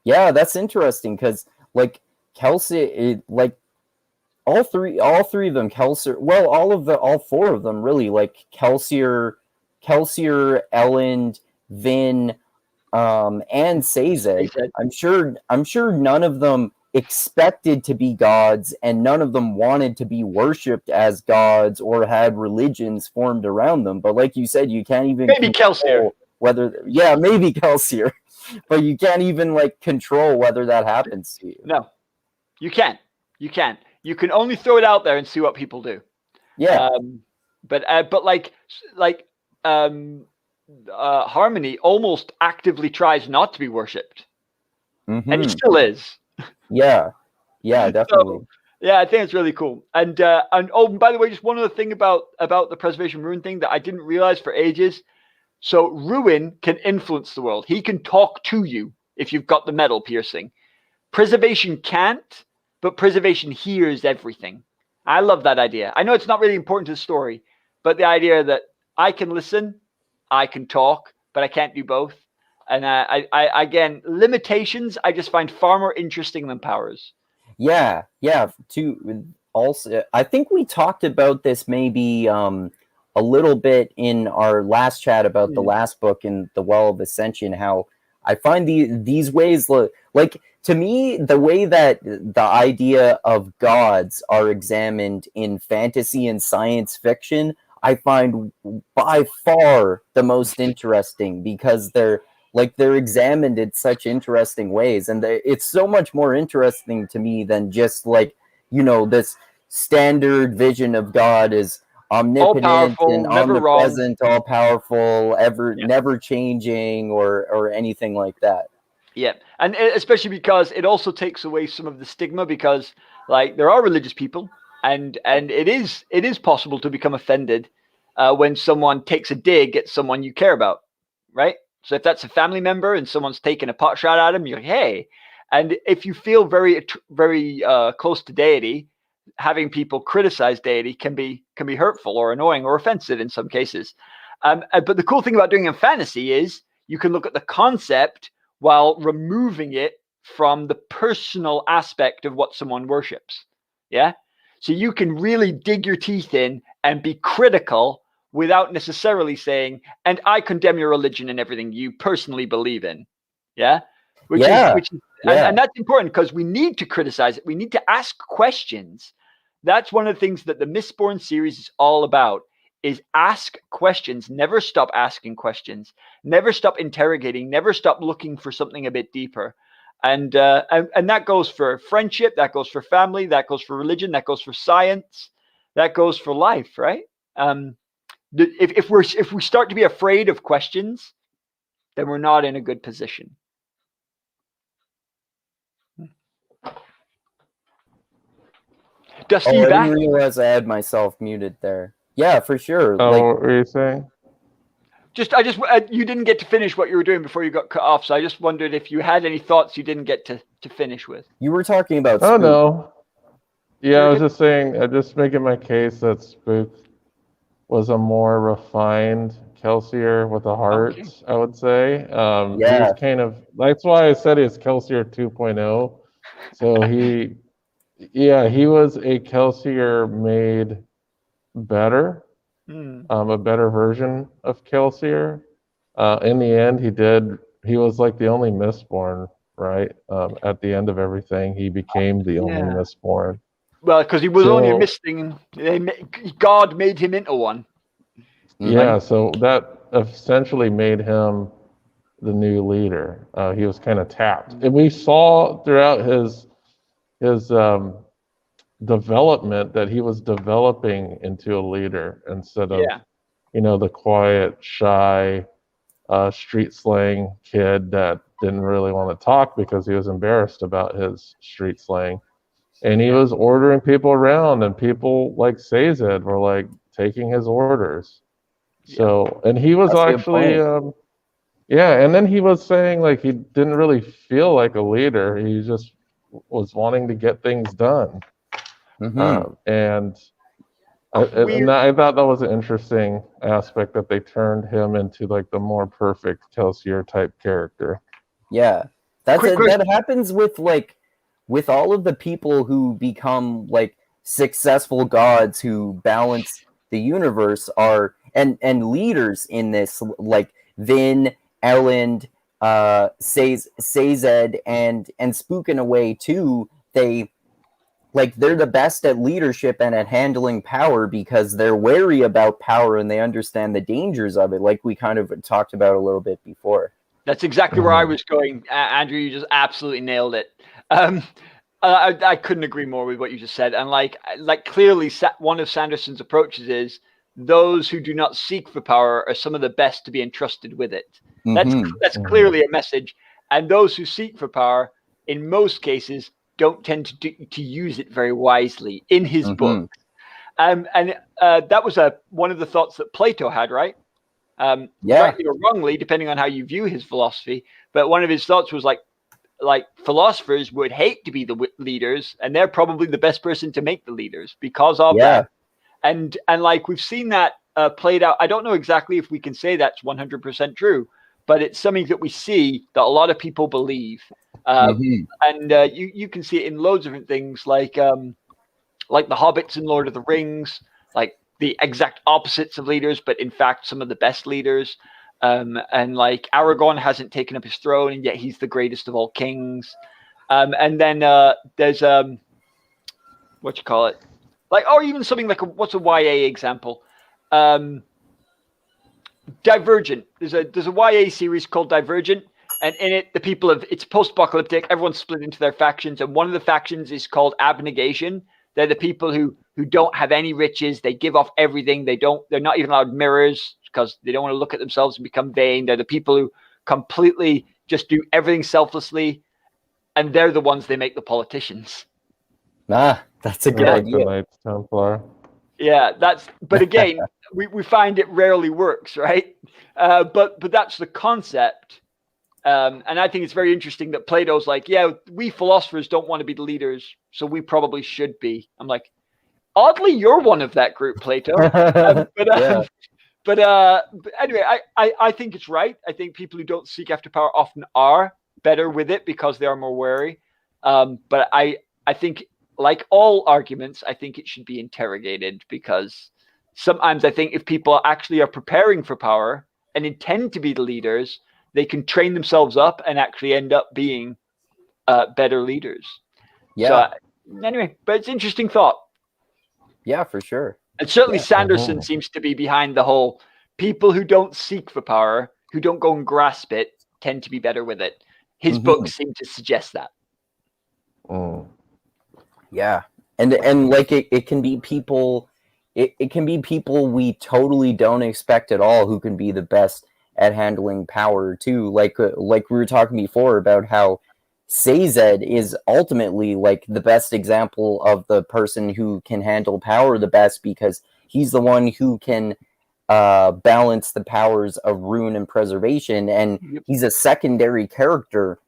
Yeah, that's interesting because like Kelsier, like all three of them, Kelsier, well, all four of them really, like Kelsier, Elend, Vin, and Sazed. I'm sure none of them expected to be gods, and none of them wanted to be worshipped as gods or had religions formed around them. But like you said, you can't even maybe Kelsier. Maybe Kelsier, but you can't even like control whether that happens to you. No, you can't. You can't. You can only throw it out there and see what people do. Yeah. But Harmony almost actively tries not to be worshipped, and it still is. Yeah. Yeah, definitely. So, yeah, I think it's really cool. And by the way, just one other thing about the preservation ruin thing that I didn't realize for ages. So ruin can influence the world. He can talk to you if you've got the metal piercing. Preservation can't, but preservation hears everything. I love that idea. I know it's not really important to the story, but the idea that I can listen, I can talk, but I can't do both. And I again, limitations I just find far more interesting than powers. Yeah. Also, I think we talked about this maybe a little bit in our last chat about the last book in the Well of Ascension, how I find these ways, like, to me, the way that the idea of gods are examined in fantasy and science fiction, I find by far the most interesting, because they're examined in such interesting ways, and it's so much more interesting to me than just like, this standard vision of God as omnipotent and omnipresent, all powerful, never changing, or anything like that. Yeah, and especially because it also takes away some of the stigma, because like there are religious people, and it is possible to become offended when someone takes a dig at someone you care about, right? So if that's a family member and someone's taking a pot shot at him, you're like, hey. And if you feel very close to deity, having people criticize deity can be hurtful or annoying or offensive in some cases. But the cool thing about doing it in fantasy is you can look at the concept while removing it from the personal aspect of what someone worships. Yeah. So you can really dig your teeth in and be critical without necessarily saying, and I condemn your religion and everything you personally believe in. Yeah. And that's important, because we need to criticize it. We need to ask questions. That's one of the things that the Mistborn series is all about, is ask questions. Never stop asking questions. Never stop interrogating. Never stop looking for something a bit deeper. And that goes for friendship. That goes for family. That goes for religion. That goes for science. That goes for life, right? If we start to be afraid of questions, then we're not in a good position. Dusty, I didn't realize I had myself muted there. Yeah, for sure. What were you saying? You didn't get to finish what you were doing before you got cut off, so I just wondered if you had any thoughts you didn't get to finish with. You were talking about Spook. Oh, no. Yeah, I was just saying, just making my case that Spook was a more refined Kelsier with a heart, I would say. He was kind of, that's why I said he's Kelsier 2.0. So he was a Kelsier made better, a better version of Kelsier. In the end, he was like the only Mistborn, right? At the end of everything, he became the only Mistborn. Well, because he was only a Misting, God made him into one. Yeah, so that essentially made him the new leader. He was kind of tapped, and we saw throughout his development that he was developing into a leader instead of the quiet, shy, street slang kid that didn't really want to talk because he was embarrassed about his street slang. and he was ordering people around, and people like Sazed were like taking his orders. So, and he was That's a good actually, point. yeah, and then he was saying like he didn't really feel like a leader. He just was wanting to get things done. Mm-hmm. And Queer. I thought that was an interesting aspect that they turned him into like the more perfect Kelsier type character. Yeah, Quick question. that happens with all of the people who become like successful gods who balance the universe are and leaders in this, like Vin, Elend, Sazed, and Spook in a way too. They're the best at leadership and at handling power because they're wary about power and they understand the dangers of it, like we kind of talked about a little bit before. That's exactly where I was going, Andrew. You just absolutely nailed it. I couldn't agree more with what you just said. And like clearly, one of Sanderson's approaches is those who do not seek for power are some of the best to be entrusted with it. That's clearly a message. And those who seek for power, in most cases, don't tend to use it very wisely. In his book, and that was one of the thoughts that Plato had, right? Rightly or wrongly, depending on how you view his philosophy. But one of his thoughts was like philosophers would hate to be the leaders, and they're probably the best person to make the leaders because of that. And like we've seen that played out. I don't know exactly if we can say that's 100% true, but it's something that we see that a lot of people believe. And you can see it in loads of different things, like the hobbits in Lord of the Rings, like the exact opposites of leaders, but in fact some of the best leaders. And like Aragorn hasn't taken up his throne, and yet he's the greatest of all kings. And then there's what you call it, like, or even something like what's a YA example? Divergent. There's a YA series called Divergent, and in it the people it's post-apocalyptic. Everyone's split into their factions, and one of the factions is called Abnegation. They're the people who don't have any riches. They give off everything. They're not even allowed mirrors because they don't want to look at themselves and become vain. They're the people who completely just do everything selflessly, and they're the ones they make the politicians. That's a good idea. The Knights Templar. Yeah, but again, we find it rarely works, right? But that's the concept. And I think it's very interesting that Plato's like, yeah, we philosophers don't want to be the leaders, so we probably should be. I'm like, oddly, you're one of that group, Plato. But anyway, I think it's right. I think people who don't seek after power often are better with it because they are more wary. But I think, like all arguments, I think it should be interrogated, because sometimes I think if people actually are preparing for power and intend to be the leaders, they can train themselves up and actually end up being better leaders. Yeah. So, anyway, but it's interesting thought. Yeah, for sure. And certainly Sanderson seems to be behind the whole people who don't seek for power, who don't go and grasp it, tend to be better with it. His books seem to suggest that. Yeah. And like it can be people, it can be people we totally don't expect at all who can be the best at handling power too. Like we were talking before about how Sazed is ultimately like the best example of the person who can handle power the best, because he's the one who can balance the powers of ruin and preservation, and he's a secondary character,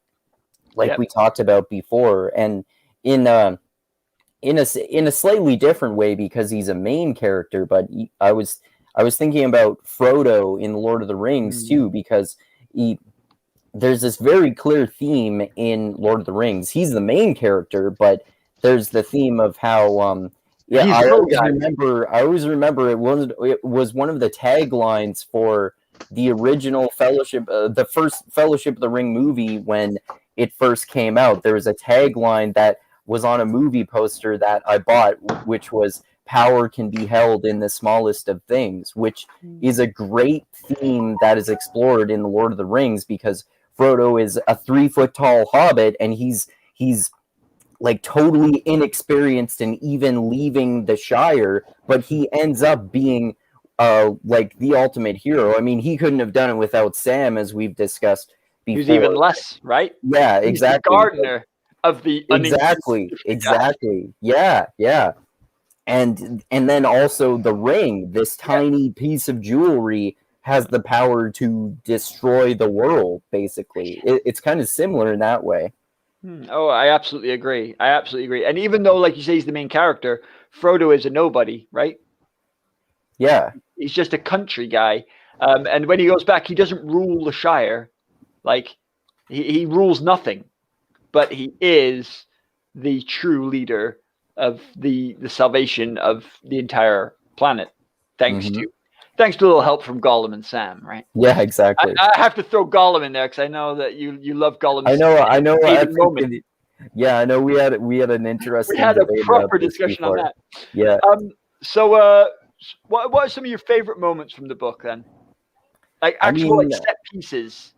like we talked about before, and in a slightly different way because he's a main character. But I was thinking about Frodo in Lord of the Rings too, because there's this very clear theme in Lord of the Rings. He's the main character, but there's the theme of how I always remember it was one of the taglines for the original Fellowship, the first Fellowship of the Ring movie when it first came out. There was a tagline that was on a movie poster that I bought, which was "Power can be held in the smallest of things," which is a great theme that is explored in the Lord of the Rings, because Frodo is a 3-foot-tall hobbit, and he's like totally inexperienced in even leaving the Shire, but he ends up being like the ultimate hero. I mean, he couldn't have done it without Sam, as we've discussed before. Who's even less, right? Yeah, He's exactly. the gardener. of the Exactly. Yeah. And then also the ring, this tiny piece of jewelry, has the power to destroy the world, basically. It's kind of similar in that way. Oh, I absolutely agree. And even though, like you say, he's the main character, Frodo is a nobody, right? Yeah. He's just a country guy. And when he goes back, he doesn't rule the Shire. Like, he rules nothing. But he is the true leader of the salvation of the entire planet, thanks to a little help from Gollum and Sam, right? Yeah, exactly. I have to throw Gollum in there because I know that you love Gollum. I know. I know we had an interesting. We had a debate proper about this discussion before. on that. Yeah. So, what are some of your favorite moments from the book then? Like actual set pieces.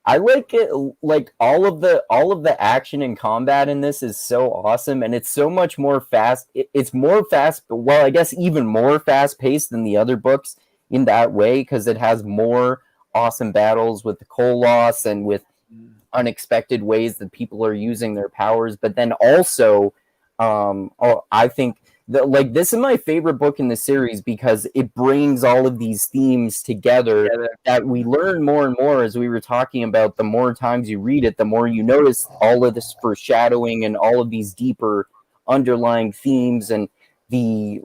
I like it. Like all of the action and combat in this is so awesome, and it's so much more fast. It's more fast. Well, I guess even more fast paced than the other books in that way, because it has more awesome battles with the Koloss and with unexpected ways that people are using their powers. But then also, I think this is my favorite book in the series because it brings all of these themes together that we learn more and more, as we were talking about. The more times you read it, the more you notice all of this foreshadowing and all of these deeper underlying themes, and the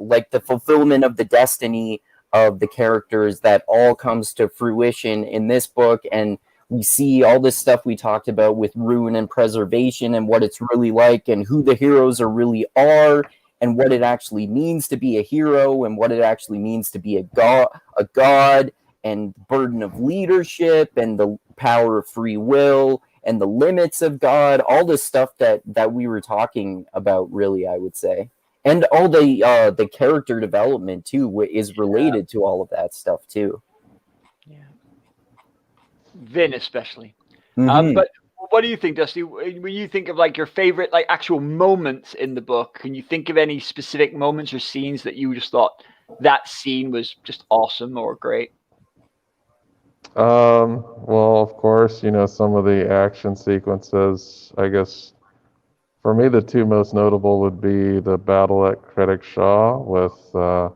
fulfillment of the destiny of the characters that all comes to fruition in this book. And we see all this stuff we talked about with ruin and preservation, and what it's really like, and who the heroes are really are, and what it actually means to be a hero, and what it actually means to be a god, and burden of leadership, and the power of free will, and the limits of God. All this stuff that we were talking about, really, I would say. And all the character development too is related to all of that stuff too. Yeah. Vin especially. But what do you think, Dusty? When you think of like your favorite like actual moments in the book, can you think of any specific moments or scenes that you just thought that scene was just awesome or great? Well, of course, some of the action sequences. I guess for me, the two most notable would be the battle at Critic Shaw with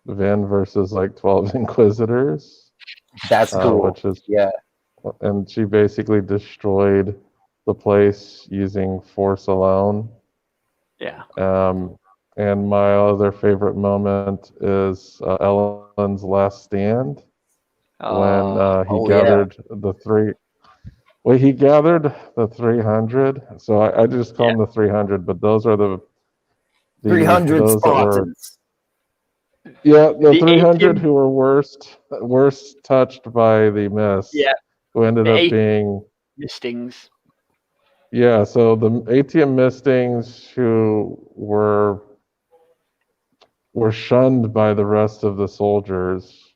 Vin versus like 12 Inquisitors. That's cool. Which is, yeah. And she basically destroyed the place using force alone. Yeah. And my other favorite moment is Elend's last stand, when he gathered the three. Well, he gathered the 300. So I just call them the 300, but those are the 300 Spartans. The 300 who were worst touched by the mist. Yeah. Who ended up being mistings. Yeah, so the ATM mistings who were shunned by the rest of the soldiers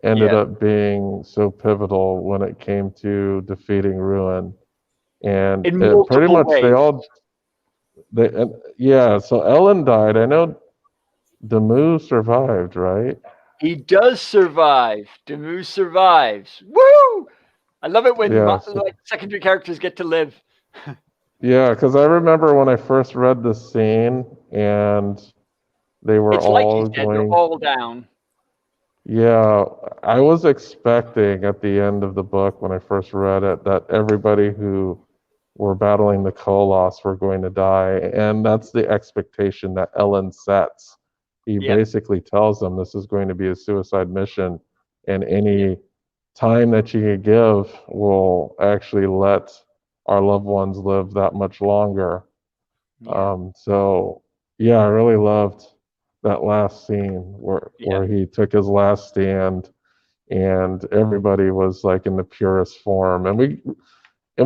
ended up being so pivotal when it came to defeating Ruin. And pretty much ways. So Elend died. I know Demus survived, right? He does survive. Demus survives. Woo! I love it when secondary characters get to live. Yeah, because I remember when I first read the scene and they were they're all down. Yeah, I was expecting at the end of the book when I first read it that everybody who were battling the Koloss were going to die, and that's the expectation that Elend sets. He basically tells them this is going to be a suicide mission, and any time that you can give will actually let our loved ones live that much longer. I really loved that last scene where he took his last stand and everybody was like in the purest form, and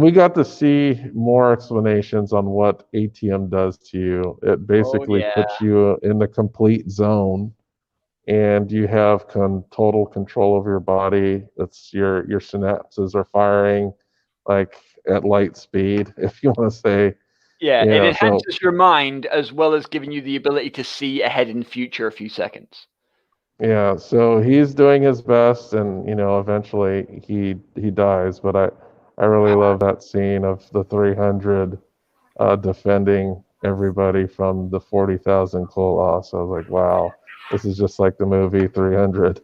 we got to see more explanations on what ATM does to you. It basically puts you in the complete zone, and you have total control over your body. It's your synapses are firing like at light speed, if you want to say. Yeah, it enhances your mind as well as giving you the ability to see ahead in the future a few seconds. Yeah, so he's doing his best, and eventually he dies. But I I really love that scene of the 300 defending everybody from the 40,000 Koloss. I was like, wow, this is just like the movie 300.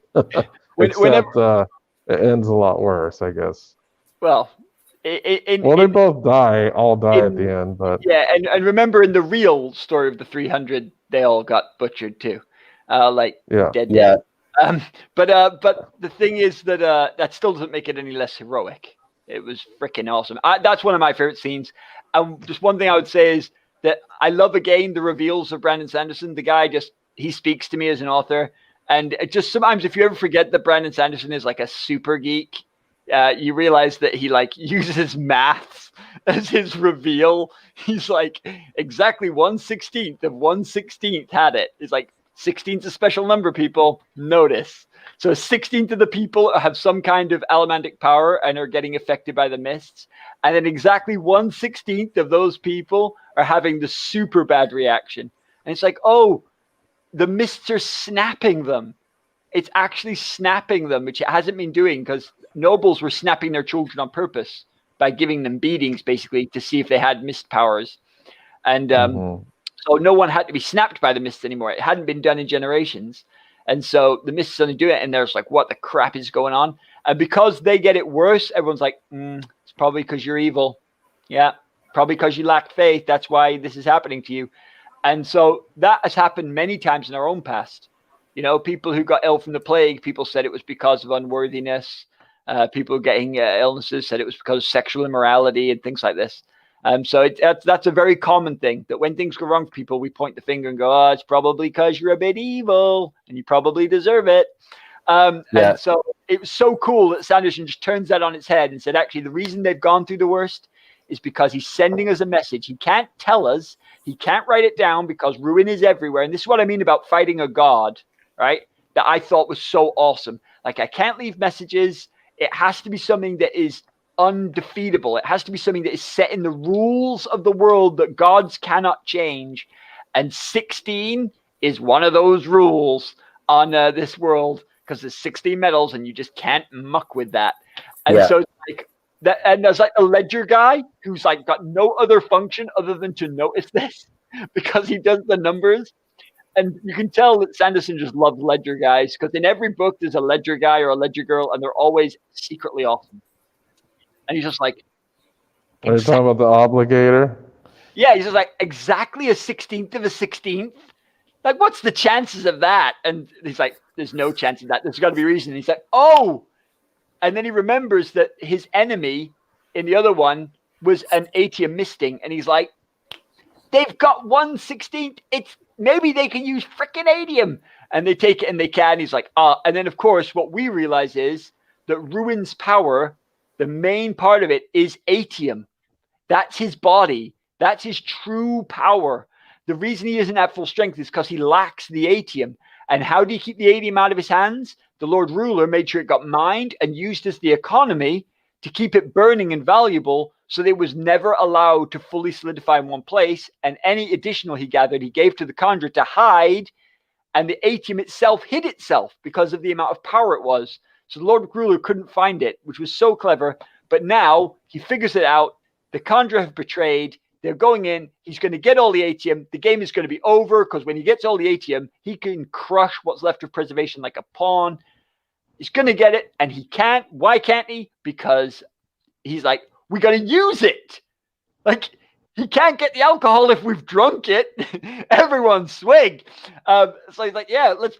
Except it ends a lot worse, I guess. Well, they both all die at the end, but yeah, and remember in the real story of the 300, they all got butchered too, dead. Yeah. But the thing is that that still doesn't make it any less heroic. It was freaking awesome. That's one of my favorite scenes. And just one thing I would say is that I love again the reveals of Brandon Sanderson. The guy he speaks to me as an author, and it just sometimes if you ever forget that Brandon Sanderson is like a super geek, you realize that he like uses maths as his reveal. He's like exactly 1/16 of 1/16 had it. It's like 16's a special number, people. Notice. So 16th of the people have some kind of alamantic power and are getting affected by the mists. And then exactly 1/16 of those people are having the super bad reaction. And it's like, oh, the mists are snapping them. It's actually snapping them, which it hasn't been doing because nobles were snapping their children on purpose by giving them beatings, basically, to see if they had mist powers. And so no one had to be snapped by the mists anymore. It hadn't been done in generations. And so the mists suddenly do it, and there's like, what the crap is going on? And because they get it worse, everyone's like, it's probably because you're evil. Yeah, probably because you lack faith. That's why this is happening to you. And so that has happened many times in our own past. You know, people who got ill from the plague, people said it was because of unworthiness. People getting illnesses said it was because of sexual immorality and things like this. So that's a very common thing, that when things go wrong for people, we point the finger and go, oh, it's probably because you're a bit evil and you probably deserve it. And so it was so cool that Sanderson just turns that on its head and said, actually, the reason they've gone through the worst is because he's sending us a message. He can't tell us. He can't write it down because ruin is everywhere. And this is what I mean about fighting a god, right? That I thought was so awesome. Like, I can't leave messages. It has to be something that is undefeatable. It has to be something that is set in the rules of the world that gods cannot change. And 16 is one of those rules on this world, because there's 16 metals and you just can't muck with that. And so it's like that, and there's like a ledger guy who's like got no other function other than to notice this because he does the numbers. And you can tell that Sanderson just loves ledger guys, because in every book there's a ledger guy or a ledger girl, and they're always secretly awesome. And he's just like, are you talking about the obligator? Yeah, he's just like, exactly a 16th of a 16th. Like, what's the chances of that? And he's like, there's no chance of that. There's got to be a reason. And he's like, oh. And then he remembers that his enemy in the other one was an atium misting. And he's like, they've got 1/16. Maybe they can use frickin' atium. And they take it and they can. He's like, and then, of course, what we realize is that Ruin's power, the main part of it, is atium. That's his body. That's his true power. The reason he isn't at full strength is because he lacks the atium. And how do you keep the atium out of his hands? The Lord Ruler made sure it got mined and used as the economy to keep it burning and valuable, so that it was never allowed to fully solidify in one place. And any additional he gathered, he gave to the conjurer to hide. And the atium itself hid itself because of the amount of power it was. So the Lord Ruler couldn't find it, which was so clever. But now he figures it out. The conjurer have betrayed. They're going in. He's going to get all the atium. The game is going to be over, because when he gets all the atium, he can crush what's left of preservation like a pawn. He's going to get it, and he can't. Why can't he? Because he's like, we got to use it. Like, he can't get the alcohol if we've drunk it. Everyone swig. So he's like, yeah, let's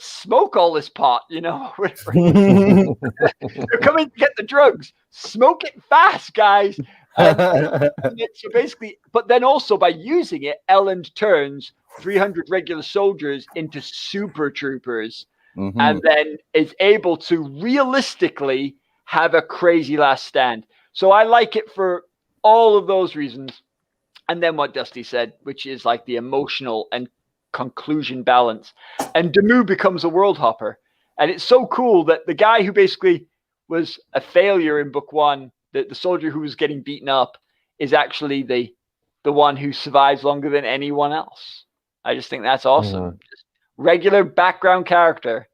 smoke all this pot. You know, they're coming to get the drugs. Smoke it fast, guys. So basically, but then also by using it, Elend turns 300 regular soldiers into super troopers, and then is able to realistically have a crazy last stand. So I like it for all of those reasons. And then what Dusty said, which is like the emotional and conclusion balance. And Demu becomes a world hopper. And it's so cool that the guy who basically was a failure in book one, the soldier who was getting beaten up, is actually the one who survives longer than anyone else. I just think that's awesome. Just regular background character.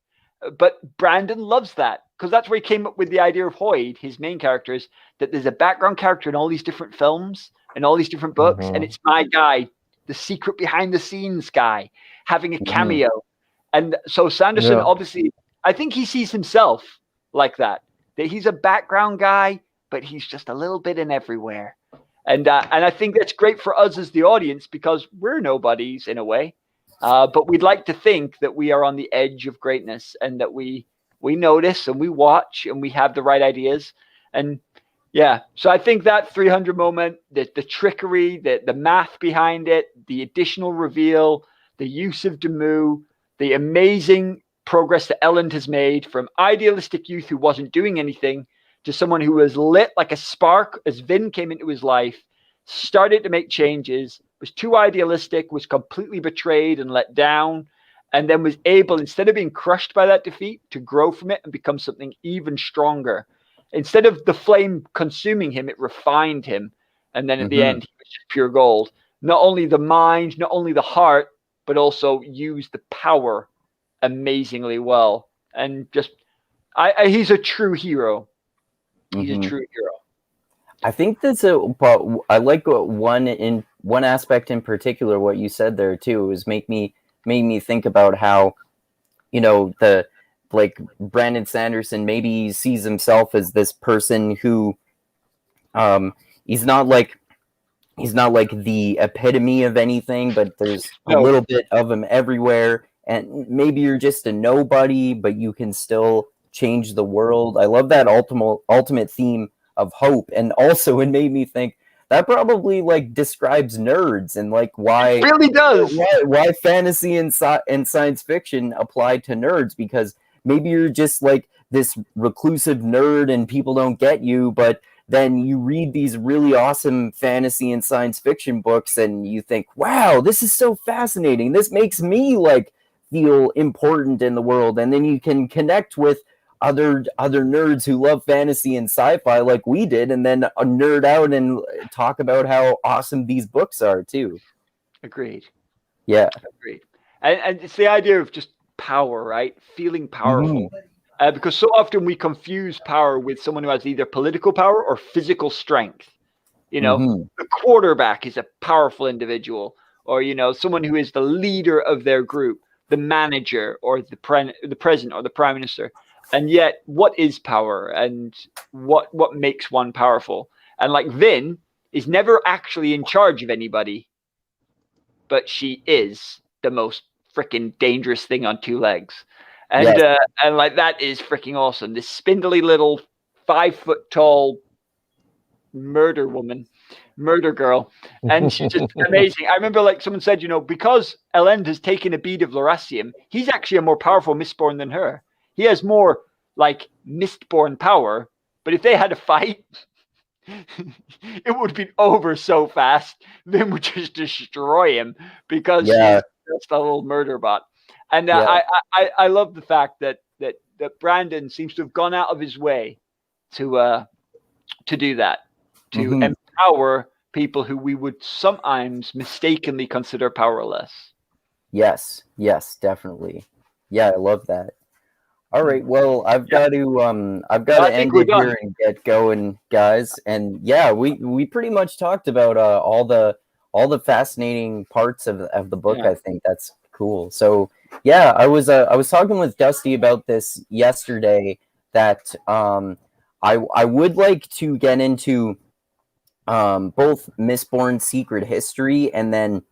But Brandon loves that, because that's where he came up with the idea of Hoyd, his main character, is that there's a background character in all these different films and all these different books, and it's my guy, the secret behind the scenes guy, having a cameo. And so Sanderson, obviously, I think he sees himself like that he's a background guy, but he's just a little bit in everywhere. And I think that's great for us as the audience, because we're nobodies in a way. But we'd like to think that we are on the edge of greatness, and that we notice and we watch and we have the right ideas. And yeah, so I think that 300 moment, the trickery, the math behind it, the additional reveal, the use of Demu, the amazing progress that Elend has made from idealistic youth who wasn't doing anything to someone who was lit like a spark as Vin came into his life, started to make changes, was too idealistic, was completely betrayed and let down, and then was able, instead of being crushed by that defeat, to grow from it and become something even stronger. Instead of the flame consuming him, it refined him. And then at the end, he was just pure gold. Not only the mind, not only the heart, but also used the power amazingly well. And just, he's a true hero. He's a true hero. I think that's but I like one aspect in particular, what you said there too, is made me think about how, Brandon Sanderson maybe sees himself as this person who, he's not like the epitome of anything, but there's a little bit of him everywhere. And maybe you're just a nobody, but you can still change the world. I love that ultimate theme of hope. And also it made me think that probably describes nerds, and why it really does. Why fantasy and science fiction apply to nerds, because maybe you're just this reclusive nerd and people don't get you, but then you read these really awesome fantasy and science fiction books and you think, wow, this is so fascinating. This makes me feel important in the world. And then you can connect with other nerds who love fantasy and sci-fi like we did, and then nerd out and talk about how awesome these books are too. Agreed. Yeah. Agreed. And it's the idea of just power, right? Feeling powerful. Because so often we confuse power with someone who has either political power or physical strength. The quarterback is a powerful individual, or, someone who is the leader of their group, the manager, or the president or the prime minister. And yet, what is power, and what makes one powerful? And Vin is never actually in charge of anybody, but she is the most freaking dangerous thing on two legs. And that is freaking awesome. This spindly little 5 foot tall murder girl, and she's just amazing. I remember someone said, because Elend has taken a bead of Laurassium, he's actually a more powerful Mistborn than her. He has more Mistborn power, but if they had a fight, it would be over so fast. Vin would just destroy him, because she's just a little murder bot. And I love the fact that Brandon seems to have gone out of his way to do that, to empower people who we would sometimes mistakenly consider powerless. Yes, definitely. Yeah, I love that. All right, well, I've got to end it here and get going, guys. And we pretty much talked about all the fascinating parts of the book. I think that's cool. So I was talking with Dusty about this yesterday, that I would like to get into both Mistborn Secret History and then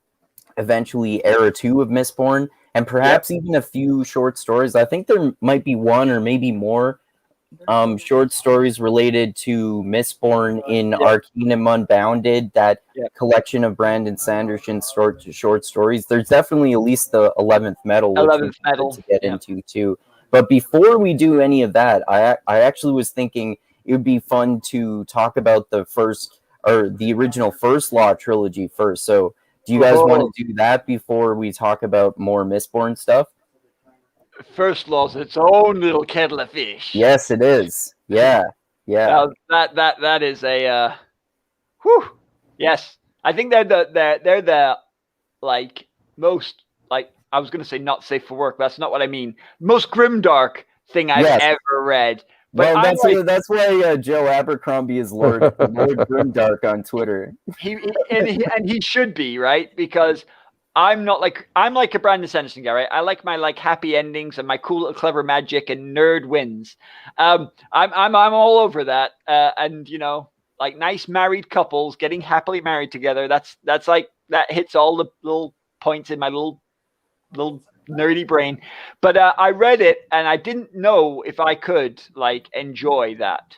eventually Era 2 of Mistborn, and perhaps even a few short stories. I think there might be one or maybe more short stories related to Mistborn in Arcanum Unbounded, that collection of Brandon Sanderson's short stories. There's definitely at least the 11th Metal, to get into too. But before we do any of that, I actually was thinking it would be fun to talk about the original First Law trilogy first. So do you guys want to do that before we talk about more Mistborn stuff? First Law's its own little kettle of fish. Yes, it is. Yeah. That is a yes. I think they're the most I was going to say not safe for work, but that's not what I mean. Most grimdark thing I've ever read. But well, that's why Joe Abercrombie is Lord Grimdark on Twitter. He should be, right? Because I'm like a Brandon Sanderson guy, right? I like my happy endings and my cool little clever magic and nerd wins. I'm all over that. And like nice married couples getting happily married together. That's like that hits all the little points in my little nerdy brain. But I read it and I didn't know if I could like enjoy that,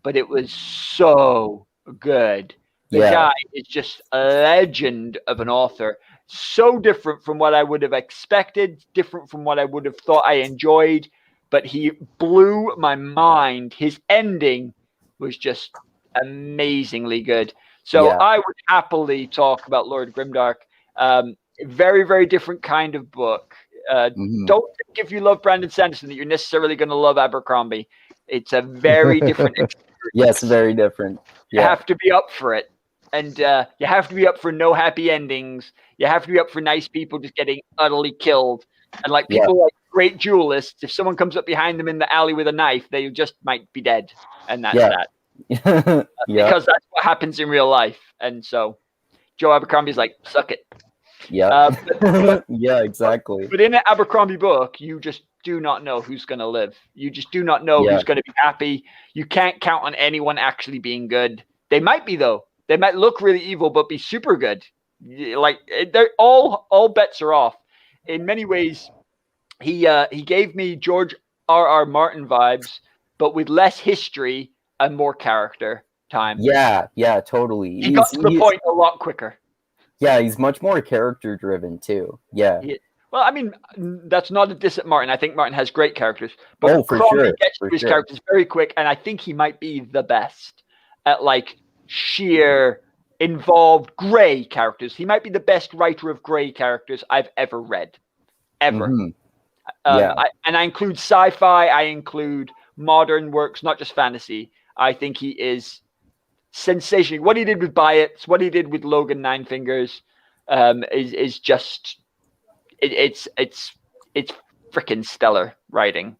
but it was so good. The guy is just a legend of an author. So different from what I would have expected, different from what I would have thought I enjoyed, but he blew my mind. His ending was just amazingly good. So I would happily talk about Lord Grimdark. Very, very different kind of book. Don't think if you love Brandon Sanderson that you're necessarily going to love Abercrombie. It's a very different experience. Yes, very different. You have to be up for it. And you have to be up for no happy endings. You have to be up for nice people just getting utterly killed. And like people like great duelists, if someone comes up behind them in the alley with a knife, they just might be dead. And that's that. Because that's what happens in real life. And so Joe Abercrombie's like, suck it. Yeah. Yeah, exactly. But in an Abercrombie book, you just do not know who's going to live. You just do not know who's going to be happy. You can't count on anyone actually being good. They might be, though. They might look really evil, but be super good. Like they're all bets are off. In many ways, he gave me George R.R. Martin vibes, but with less history and more character time. Yeah, totally. He got to the point a lot quicker. Yeah, he's much more character driven too. Yeah. Well, I mean, that's not a diss at Martin. I think Martin has great characters, but for Crombie sure. gets to his characters very quick, and I think he might be the best at like sheer involved gray characters. He might be the best writer of gray characters I've ever read, ever. And I include sci-fi. I include modern works, not just fantasy. I think he is sensational. What he did with Byatt, what he did with Logan Nine Fingers, is just it's freaking stellar writing.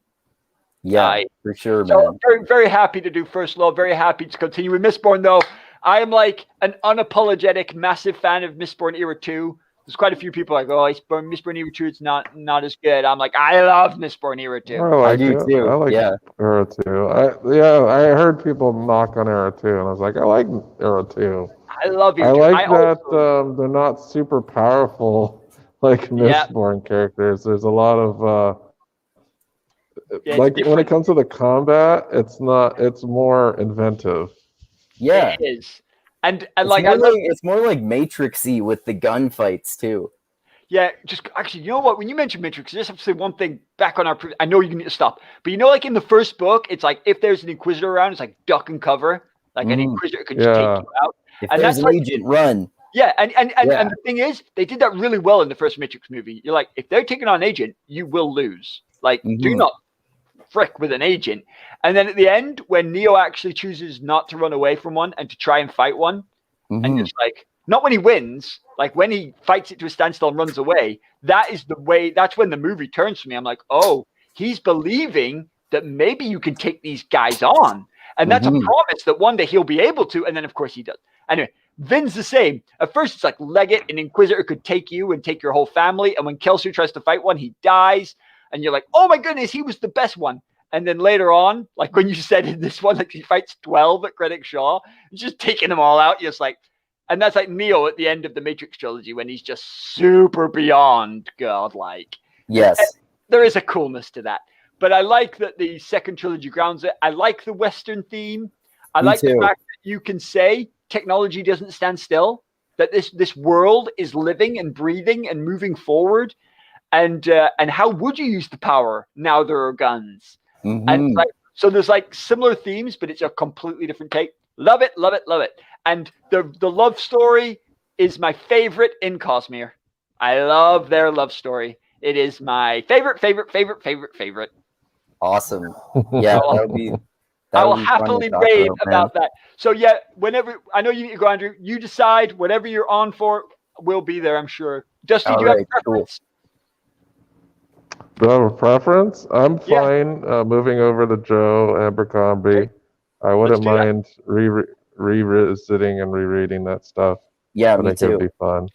Yeah, for sure, so man. I'm very, very happy to do First Law. Very happy to continue with Mistborn, though. I am like an unapologetic, massive fan of Mistborn Era 2. There's quite a few people like, oh, Mistborn Era 2, it's not as good. I'm like, I love Mistborn Era 2. I do too. I like Era 2. I heard people knock on Era 2, and I was like, I like Era 2. I love Era 2. I like that they're not super powerful like Mistborn characters. There's a lot of like when it comes to the combat, it's more inventive. Yeah, it is. And it's like it's more like Matrixy with the gunfights too. Yeah, just actually, you know what? When you mentioned Matrix, I just have to say one thing back on our. I know you need to stop, but like in the first book, it's like if there's an Inquisitor around, it's like duck and cover. Like an Inquisitor could just take you out. If there's an agent, run. Yeah, and the thing is, they did that really well in the first Matrix movie. You're like, if they're taking on an agent, you will lose. Like, do not frick with an agent. And then at the end, when Neo actually chooses not to run away from one and to try and fight one, and just like, not when he wins, like when he fights it to a standstill and runs away, that's when the movie turns for me. I'm like, oh, he's believing that maybe you can take these guys on. And that's a promise that one day he'll be able to. And then, of course, he does. Anyway, Vin's the same. At first, it's like Leggett, an Inquisitor could take you and take your whole family. And when Kelsier tries to fight one, he dies. And you're like, oh, my goodness, he was the best one. And then later on, like when you said in this one, like he fights 12 at Greenwich Shaw, he's just taking them all out. You're just like, and that's like Neo at the end of the Matrix trilogy when he's just super beyond godlike. Yes. And there is a coolness to that. But I like that the second trilogy grounds it. I like the Western theme. I like the fact that you can say technology doesn't stand still, that this world is living and breathing and moving forward. And how would you use the power now there are guns? And like, so there's like similar themes, but it's a completely different take. Love it, love it, love it. And the love story is my favorite in Cosmere. I love their love story. It is my favorite. Awesome. Yeah, that would be. I will happily rave about that. So yeah, whenever I know you need to go, Andrew, you decide whatever you're on for. We'll be there, I'm sure. Dusty, do you have a preference? Do I have a preference? I'm Yeah. fine moving over to Joe Abercrombie. Okay. I wouldn't do that. mind revisiting and rereading that stuff. Yeah, I me think it'd too. be fun.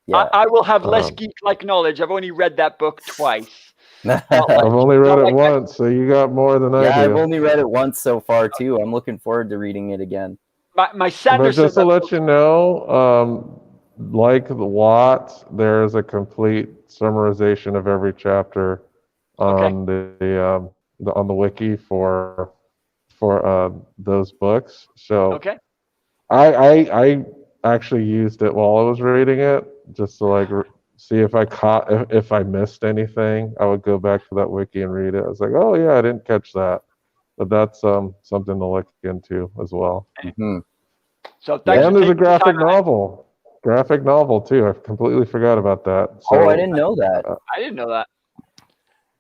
Yeah. I will have less Um, geek-like knowledge. I've only read that book twice. Not I've like, only read not it like once, so you got more than I yeah, I've do. only read it once so far too. I'm looking forward to reading it again. my But Sanderson. just to let you know, like the Watt, there is a complete summarization of every chapter on on the wiki for those books. So Okay. I actually used it while I was reading it just to like see if I caught if I missed anything. I would go back to that wiki and read it. I was like, oh yeah, I didn't catch that. But that's something to look into as well. Mhm. So thanks And for there's a taking the time. graphic novel too. I completely forgot about that. Oh, I So didn't know that. I didn't know that.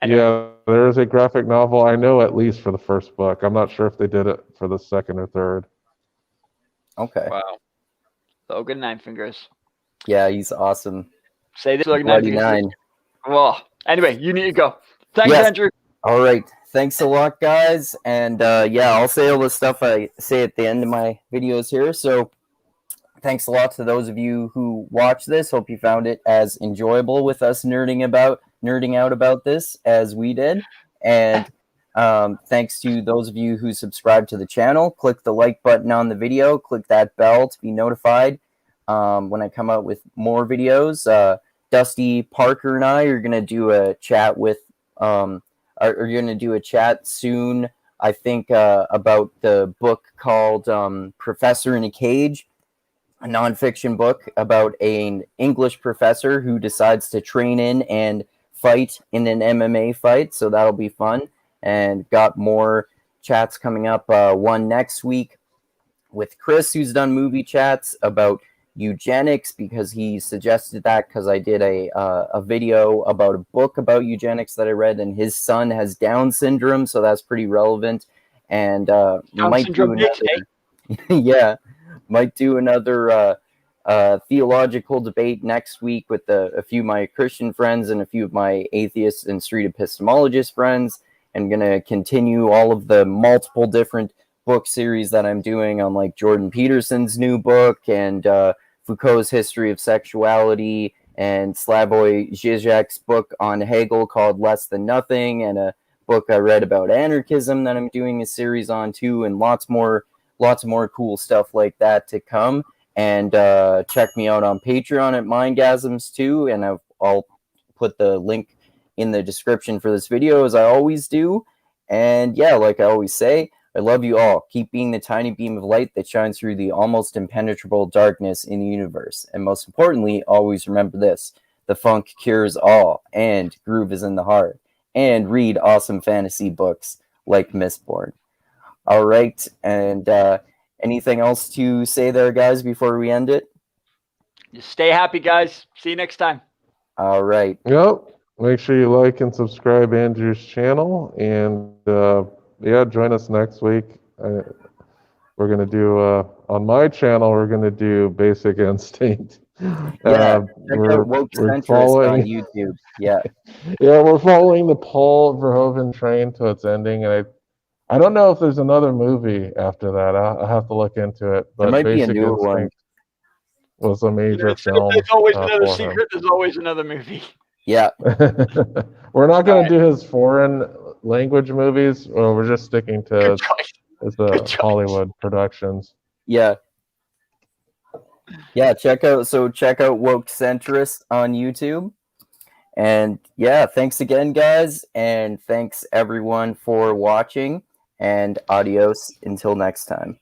Anyway. yeah, there is a graphic novel. I know at least for the first book. I'm not sure if they did it for the second or third. Okay. Wow. Logan Nine Fingers. Yeah, he's awesome. Say this, Logan Nine Bloody Fingers. Nine. Well, anyway, you need to go. Thanks, Yes. Andrew. All right. Thanks a lot, guys. And yeah, I'll say all the stuff I say at the end of my videos here. So thanks a lot to those of you who watched this. Hope you found it as enjoyable with us nerding out about this as we did. And thanks to those of you who subscribed to the channel. Click the like button on the video. Click that bell to be notified when I come out with more videos. Dusty Parker and I are going to do a chat with are going to do a chat soon, I think, about the book called Professor in a Cage, a nonfiction book about an English professor who decides to train in and fight in an MMA fight. So that'll be fun. And got more chats coming up. One next week with Chris, who's done movie chats about eugenics, because he suggested that because I did a video about a book about eugenics that I read, and his son has Down syndrome, so that's pretty relevant. And might do another, yeah, might do another theological debate next week with a few of my Christian friends and a few of my atheist and street epistemologist friends. And gonna continue all of the multiple different book series that I'm doing on like Jordan Peterson's new book and Foucault's History of Sexuality and Slavoj Žižek's book on Hegel called Less Than Nothing, and a book I read about anarchism that I'm doing a series on too, and lots more cool stuff like that to come. And check me out on Patreon at Mindgasms too, and I'll put the link in the description for this video as I always do. And yeah, like I always say, I love you all. Keep being the tiny beam of light that shines through the almost impenetrable darkness in the universe. And most importantly, always remember this: the funk cures all, and groove is in the heart. And read awesome fantasy books like Mistborn. All right, and anything else to say there, guys, before we end it? Just stay happy, guys. See you next time. All right. Yep. Make sure you like and subscribe Andrew's channel, and yeah, join us next week. We're gonna do on my channel. We're gonna do Basic Instinct. Yeah, check out Woke Centrist on YouTube. Yeah. Yeah, we're following the Paul Verhoeven train to its ending, and I don't know if there's another movie after that. I'll have to look into it. But There might be a Basic newer one. Instinct was a major film. There's always another for secret. There's always another movie. Yeah. We're not going to do his foreign language movies. Or we're just sticking to the Hollywood productions. Yeah. Yeah, check out Woke Centrist on YouTube. And yeah, thanks again, guys, and thanks everyone for watching, and adios until next time.